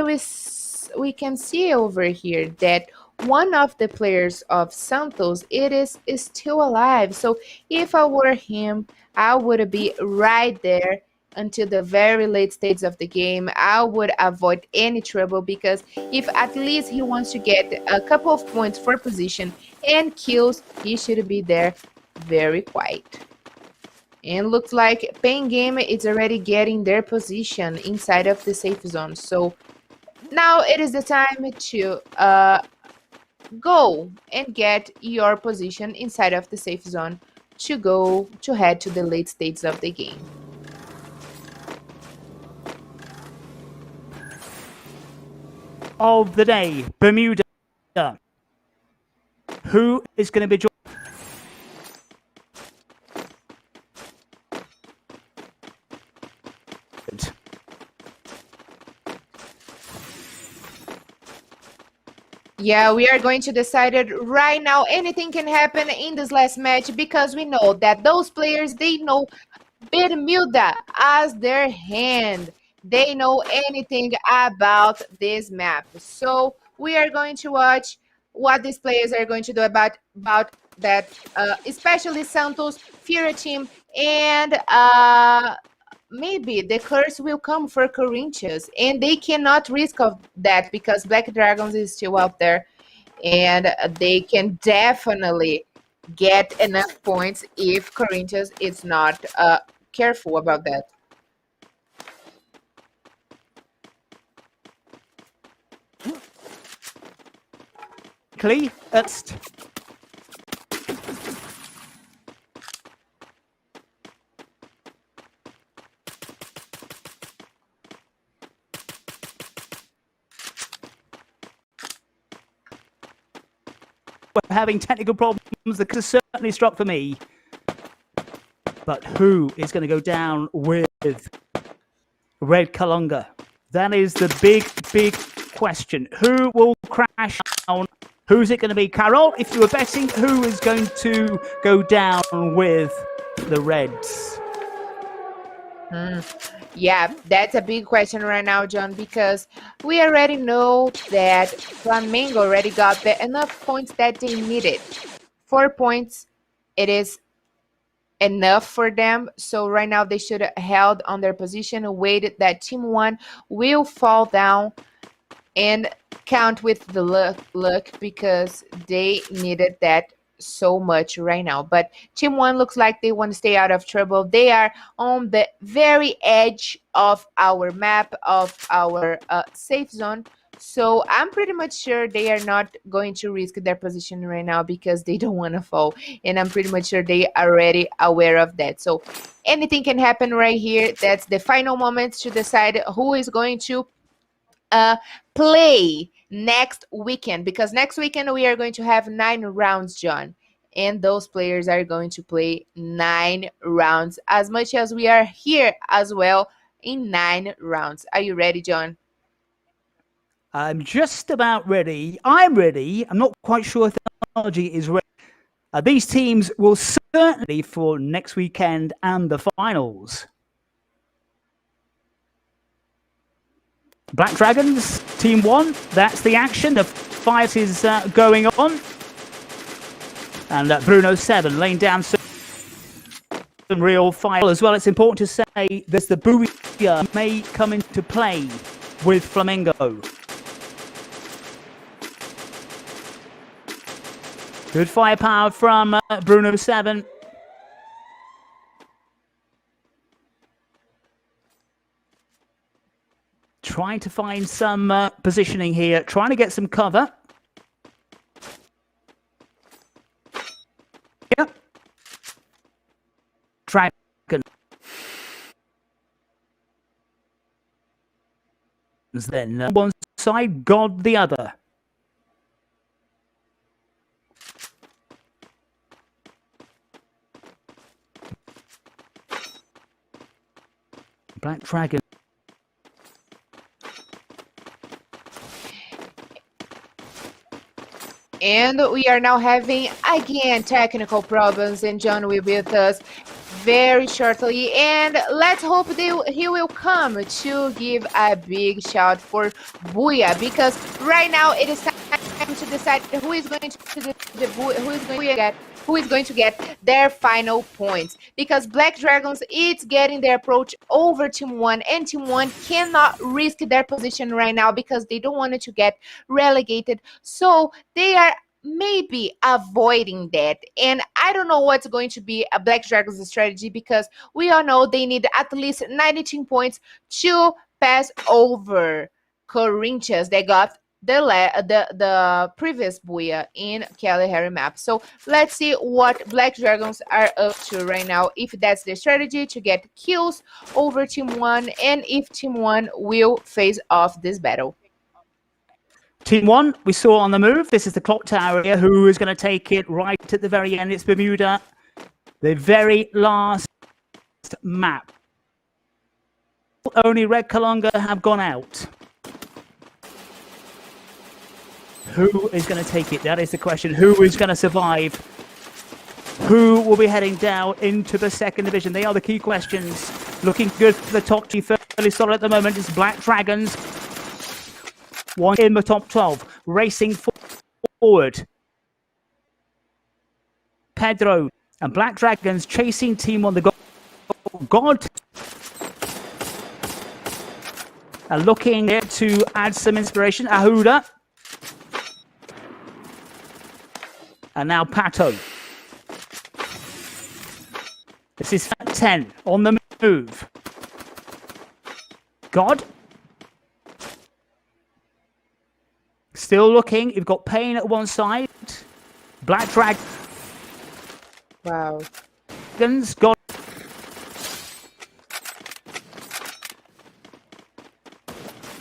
we can see over here that one of the players of Santos is still alive. So if I were him, I would be right there until the very late stage of the game. I would avoid any trouble because if at least he wants to get a couple of points for position and kills, he should be there very quiet. And looks like Pain Game is already getting their position inside of the safe zone. So now it is the time to go and get your position inside of the safe zone to head to the late stages of the game. Of the day, Bermuda. Who is going to be joined? Yeah, we are going to decide it right now. Anything can happen in this last match because we know that those players, they know Bermuda as their hand. They know anything about this map. So we are going to watch what these players are going to do about that, especially Santos, FURIA team, and maybe the curse will come for Corinthians, and they cannot risk of that because Black Dragons is still out there, and they can definitely get enough points if Corinthians is not careful about that. Jetzt. We're having technical problems. The curse is certainly struck for me. But who is going to go down with Red Kalunga? That is the big question. Who will crash down? Who's it going to be? Carol, if you were betting, who is going to go down with the Reds? Yeah, that's a big question right now, John, because we already know that Flamengo already got enough points that they needed. 4 points, it is enough for them. So right now they should have held on their position, waited that Team 1 will fall down and count with the luck because they needed that so much right now. But Team 1 looks like they want to stay out of trouble. They are on the very edge of our map, of our safe zone. So I'm pretty much sure they are not going to risk their position right now because they don't want to fall. And I'm pretty much sure they are already aware of that. So anything can happen right here. That's the final moment to decide who is going to play next weekend, because next weekend we are going to have 9 rounds, John, and those players are going to play 9 rounds as much as we are here as well in 9 rounds. Are you ready, John? I'm just about ready. I'm ready. I'm not quite sure if the technology is ready. These teams will certainly for next weekend and the finals. Black Dragons, Team 1, that's the action. The fight is going on. And Bruno 7 laying down some real fire as well. It's important to say there's the FURIA may come into play with Flamengo. Good firepower from Bruno 7. Trying to find some positioning here, trying to get some cover. Yep. Dragon. Then one side, God the other. Black Dragon. And we are now having, again, technical problems, and John will be with us very shortly. And let's hope he will come to give a big shout for Booyah, because right now it is time to decide who is going to get their final points, because Black Dragons is getting their approach over Team 1, and Team 1 cannot risk their position right now because they don't want it to get relegated. So they are maybe avoiding that, and I don't know what's going to be a Black Dragons strategy, because we all know they need at least 92 points to pass over Corinthians. They got the previous Booyah in Kelly Harry map. So let's see what Black Dragons are up to right now, if that's the strategy to get kills over Team 1, and if Team 1 will face off this battle. Team 1, we saw on the move. This is the clock tower here. Who is going to take it right at the very end? It's Bermuda. The very last map. Only Red Kalunga have gone out. Who is going to take it? That is the question. Who is going to survive? Who will be heading down into the second division? They are the key questions. Looking good for the top 2, fairly solid at the moment. It's Black Dragons. One in the top 12, racing forward. Pedro and Black Dragons chasing Team 1. The God And looking to add some inspiration, Ahuda. And now Pato. This is 10 on the move. God. Still looking. You've got Payne at one side. Black Drag. Wow. God.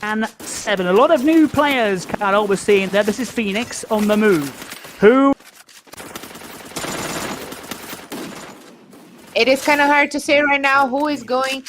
And 7. A lot of new players, Carol, we're seeing there. This is Phoenix on the move. Who? It is kind of hard to say right now who is going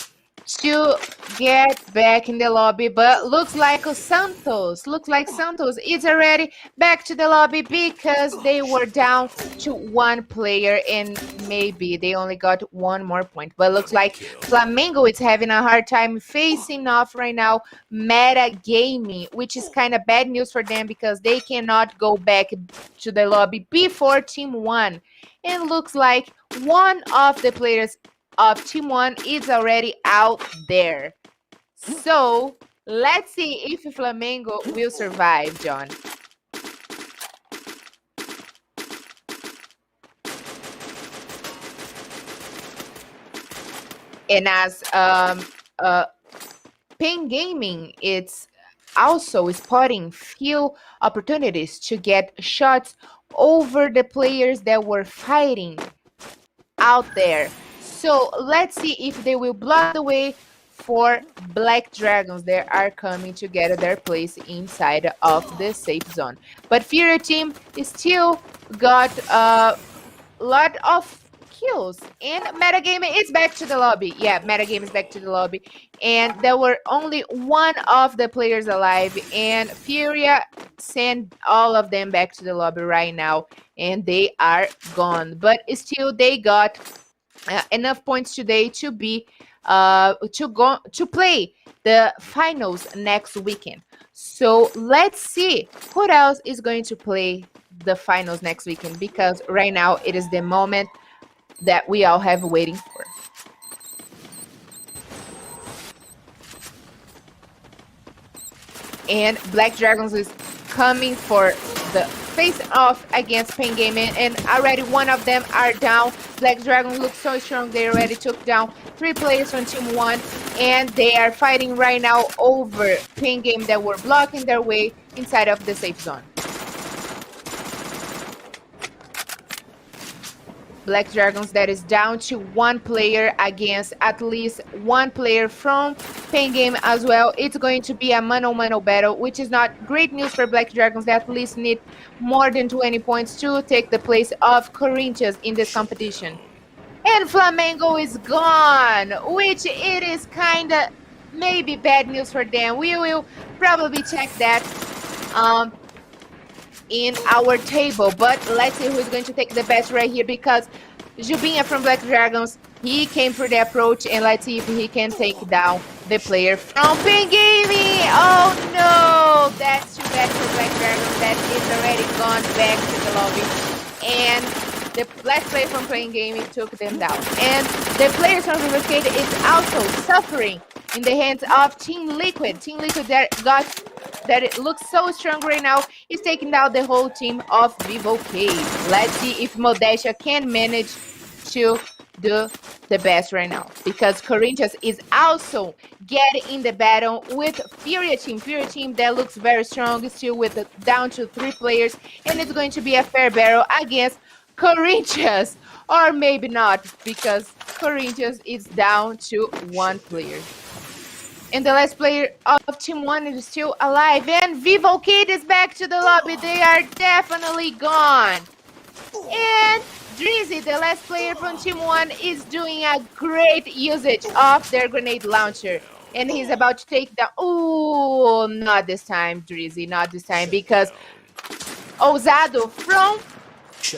to get back in the lobby, but looks like Santos. Looks like Santos is already back to the lobby because they were down to one player and maybe they only got one more point. But looks like Flamengo is having a hard time facing off right now Meta Gaming, which is kind of bad news for them because they cannot go back to the lobby before Team 1. And looks like one of the players of Team 1 is already out there. So let's see if Flamengo will survive, John. And as Pen Gaming, it's also spotting few opportunities to get shots over the players that were fighting out there. So let's see if they will block the way for Black Dragons that are coming to get their place inside of the safe zone. But FURIA team still got a lot of kills. And Metagaming is back to the lobby. Yeah, Metagaming is back to the lobby. And there were only one of the players alive. And FURIA sent all of them back to the lobby right now. And they are gone. But still, they got enough points today to be to play the finals next weekend. So let's see who else is going to play the finals next weekend, because right now it is the moment that we all have waiting for. And Black Dragons is coming for the face-off against Pen Gaming, and already one of them are down. Black Dragons look so strong. They already took down 3 players from Team 1, and they are fighting right now over Pen Game that were blocking their way inside of the safe zone. Black Dragons that is down to 1 player against at least 1 player from Pen Game as well. It's going to be a mano-mano battle, which is not great news for Black Dragons. They at least need more than 20 points to take the place of Corinthians in this competition. And Flamengo is gone, which it is kind of maybe bad news for them. We will probably check that in our table, but let's see who's going to take the best right here, because Jubinha from Black Dragons, he came for the approach, and let's see if he can take down the player from Pen Gaming. Oh no, that's too bad for Black Dragons. That is already gone back to the lobby, and the last player from Pen Gaming took them down. And the players from Vivo Keyd is also suffering in the hands of Team Liquid. Team Liquid that it looks so strong right now is taking down the whole team of Vivo Keyd. Let's see if Modestia can manage to do the best right now, because Corinthians is also getting in the battle with FURIA team. FURIA team that looks very strong, still with down to 3 players, and it's going to be a fair battle against Corinthians, or maybe not, because Corinthians is down to 1 player. And the last player of Team 1 is still alive. And Vivo Keyd is back to the lobby. They are definitely gone. And Drizzy, the last player from Team 1, is doing a great usage of their grenade launcher. And he's about to take down... Oh, not this time, Drizzy. Not this time, because Ousado from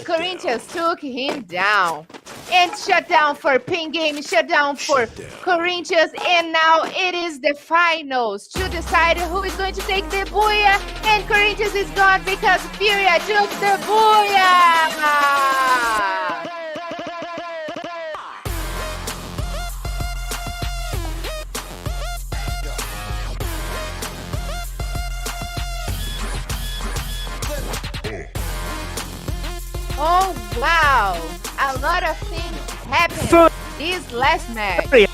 Corinthians took him down. And shut down for Pen Game, shut down for Corinthians, and now it is the finals to decide who is going to take the Booyah, and Corinthians is gone because FURIA took the Booyah! Wow, a lot of things happened FURIA. this last match.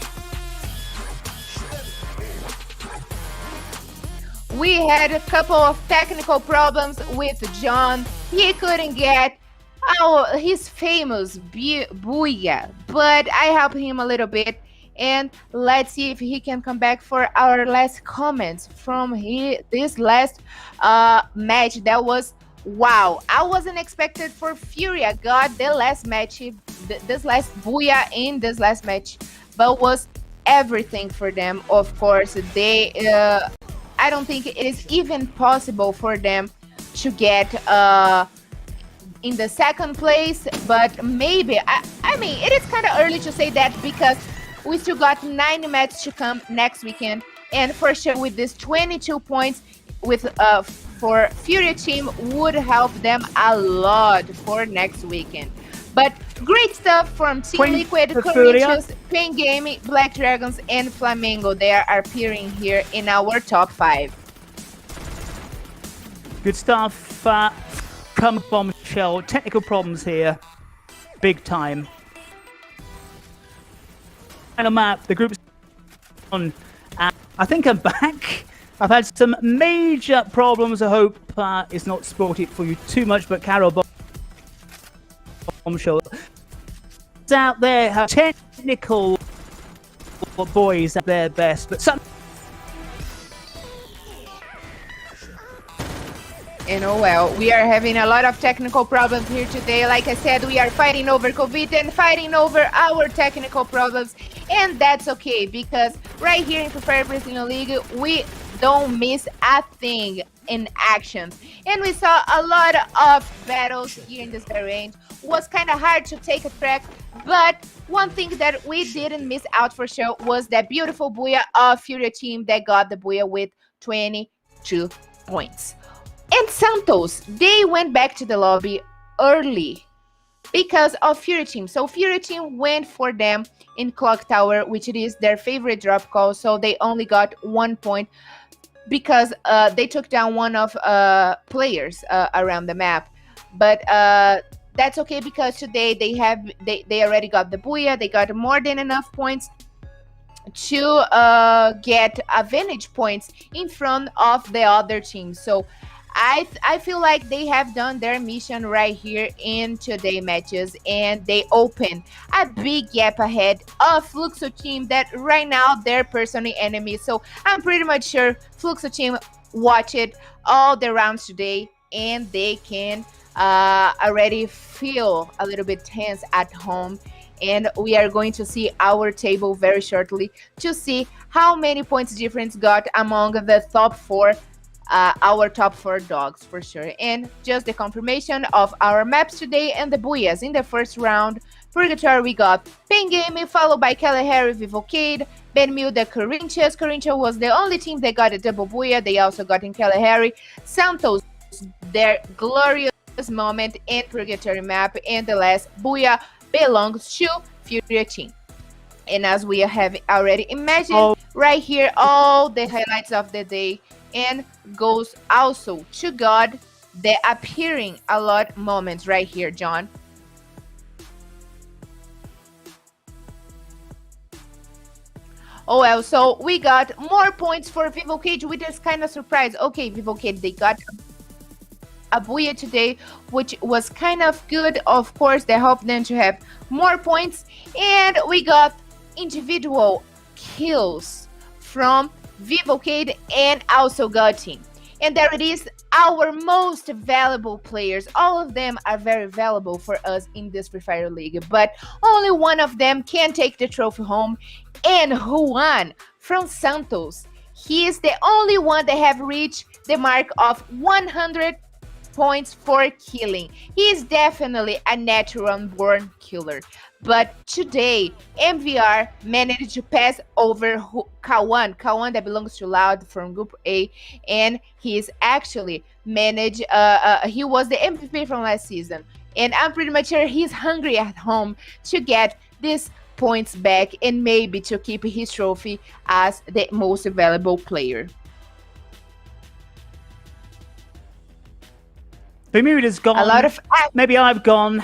We had a couple of technical problems with John. He couldn't get his famous booyah, but I helped him a little bit. And let's see if he can come back for our last comments from this last match. That was wow. I wasn't expected for FURIA got the last match, this last booyah in this last match, but was everything for them. Of course, they I don't think it is even possible for them to get in the second place, but maybe I mean it is kind of early to say that because we still got 9 matches to come next weekend, and for sure with this 22 points with for FURIA team would help them a lot for next weekend. But great stuff from Team Liquid, Corinthians, Pain Gaming, Black Dragons, and Flamengo. They are appearing here in our top 5. Good stuff. Come bombshell. Technical problems here. Big time. Final map. The group's on. I think I'm back. I've had some major problems. I hope it's not spoiled it for you too much, but Carol bombshell out there have technical boys at their best, but some. And oh well, we are having a lot of technical problems here today. Like I said, we are fighting over COVID and fighting over our technical problems. And that's okay, because right here in Free Fire Brazilian League, we don't miss a thing in action. And we saw a lot of battles here in this range. Was kind of hard to take a track, but one thing that we didn't miss out for sure was that beautiful booyah of FURIA team that got the booyah with 22 points. And Santos, they went back to the lobby early because of FURIA team. So FURIA team went for them in Clock Tower, which it is their favorite drop call. So they only got 1 point because they took down one of players around the map. But that's okay, because today they already got the booyah. They got more than enough points to get advantage points in front of the other team. So I feel like they have done their mission right here in today's matches, and they open a big gap ahead of Fluxo team that right now they're personally enemies. So I'm pretty much sure Fluxo team watched all the rounds today, and they can already feel a little bit tense at home. And we are going to see our table very shortly to see how many points difference got among the top 4. Our top 4 dogs for sure. And just the confirmation of our maps today and the booyahs. In the first round, Purgatory, we got Pain Gaming, followed by Kalahari, Vivo Keyd, Benmilda, Corinthians. Corinthians was the only team that got a double booyah. They also got in Kalahari. Santos, their glorious moment in Purgatory map, and the last booyah belongs to FURIA team. And as we have already imagined, right here, all the highlights of the day, and goes also to God, the appearing a lot moments right here, John. Oh well, so we got more points for Vivo Keyd, which is kind of surprised. Okay, Vivo Keyd, they got a booyah today, which was kind of good. Of course, they helped them to have more points, and we got individual kills from Vivo Keyd and also God team. And there it is, our most valuable players. All of them are very valuable for us in this Free Fire League, but only one of them can take the trophy home. And Juan from Santos, he is the only one that have reached the mark of 100 points for killing. He is definitely a natural born killer. But today, MVR managed to pass over Kawan that belongs to Loud from Group A, and he's actually managed, he was the MVP from last season. And I'm pretty much sure he's hungry at home to get these points back and maybe to keep his trophy as the most valuable player. Bermuda's gone. A lot of maybe I've gone.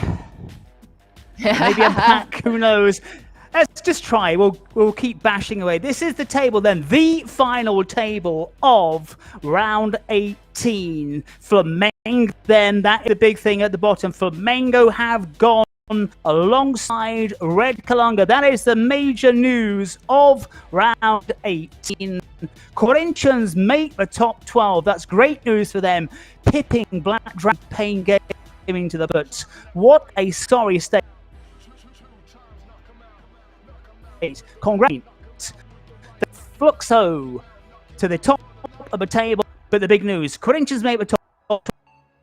Maybe a pack, who knows? Let's just try. We'll keep bashing away. This is the table then, the final table of round 18. Flamengo then, that is the big thing at the bottom. Flamengo have gone alongside Red Kalunga. That is the major news of round 18. Corinthians make the top 12. That's great news for them. Pipping Black Dragon Pain Gaming to the butts. What a sorry state. Congrats. The Fluxo to the top of the table. But the big news, Corinthians make the top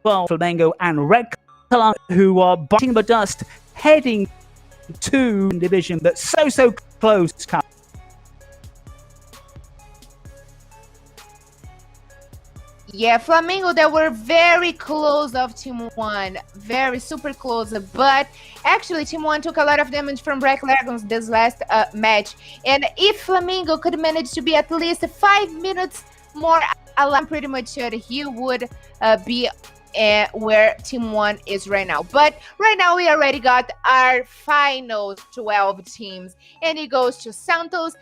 12. Flamengo and Red Kalunga, who are biting the dust, heading to division, but so close. Yeah, Flamengo, they were very close of Team 1. Very super close. But actually, Team 1 took a lot of damage from Black Dragons this last match. And if Flamengo could manage to be at least 5 minutes more alive, I'm pretty much sure he would be where Team 1 is right now. But right now, we already got our final 12 teams. And it goes to Santos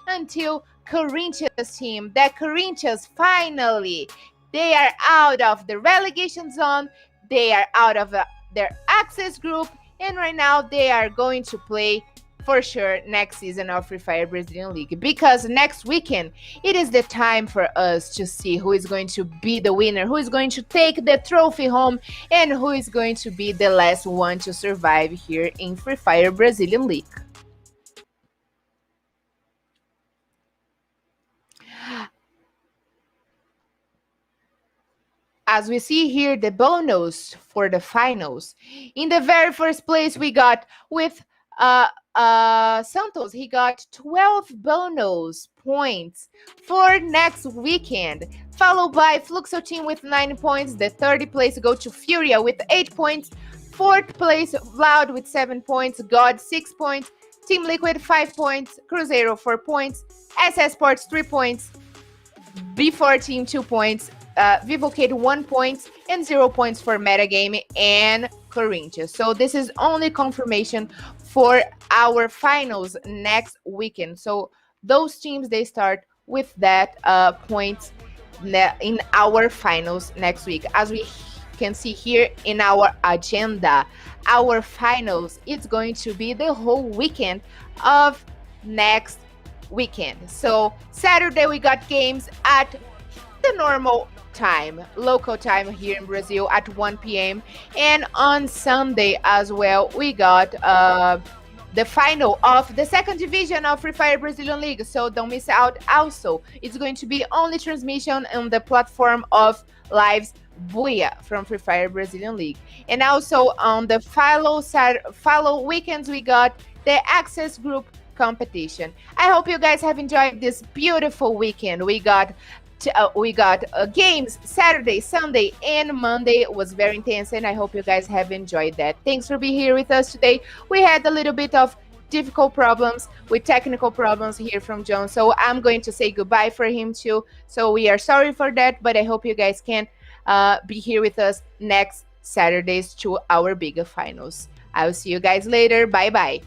until Corinthians team. That Corinthians finally, they are out of the relegation zone. They are out of their access group. And right now they are going to play for sure next season of Free Fire Brazilian League. Because next weekend, it is the time for us to see who is going to be the winner, who is going to take the trophy home, and who is going to be the last one to survive here in Free Fire Brazilian League. As we see here, the bonus for the finals. In the very first place, we got with Santos. He got 12 bonus points for next weekend, followed by Fluxo team with 9 points. The third place go to FURIA with 8 points. Fourth place, Loud with 7 points. God 6 points. Team Liquid 5 points. Cruzeiro 4 points. Esports 3 points. B4 team 2 points. Vivo Keyd 1 point and 0 points for Metagame and Corinthians. So this is only confirmation for our finals next weekend. So those teams, they start with that points in our finals next week. As we can see here in our agenda, our finals, it's going to be the whole weekend of next weekend. So Saturday we got games at the normal time, local time here in Brazil at 1 p.m. And on Sunday as well, we got the final of the second division of Free Fire Brazilian League. So don't miss out. Also, it's going to be only transmission on the platform of Lives Booyah from Free Fire Brazilian League. And also on the follow weekends, we got the Access Group competition. I hope you guys have enjoyed this beautiful weekend. We got games Saturday, Sunday, and Monday. It was very intense, and I hope you guys have enjoyed that. Thanks for being here with us today. We had a little bit of difficult problems with technical problems here from John, so I'm going to say goodbye for him too. So we are sorry for that, but I hope you guys can be here with us next Saturdays to our bigger finals. I will see you guys later. Bye bye.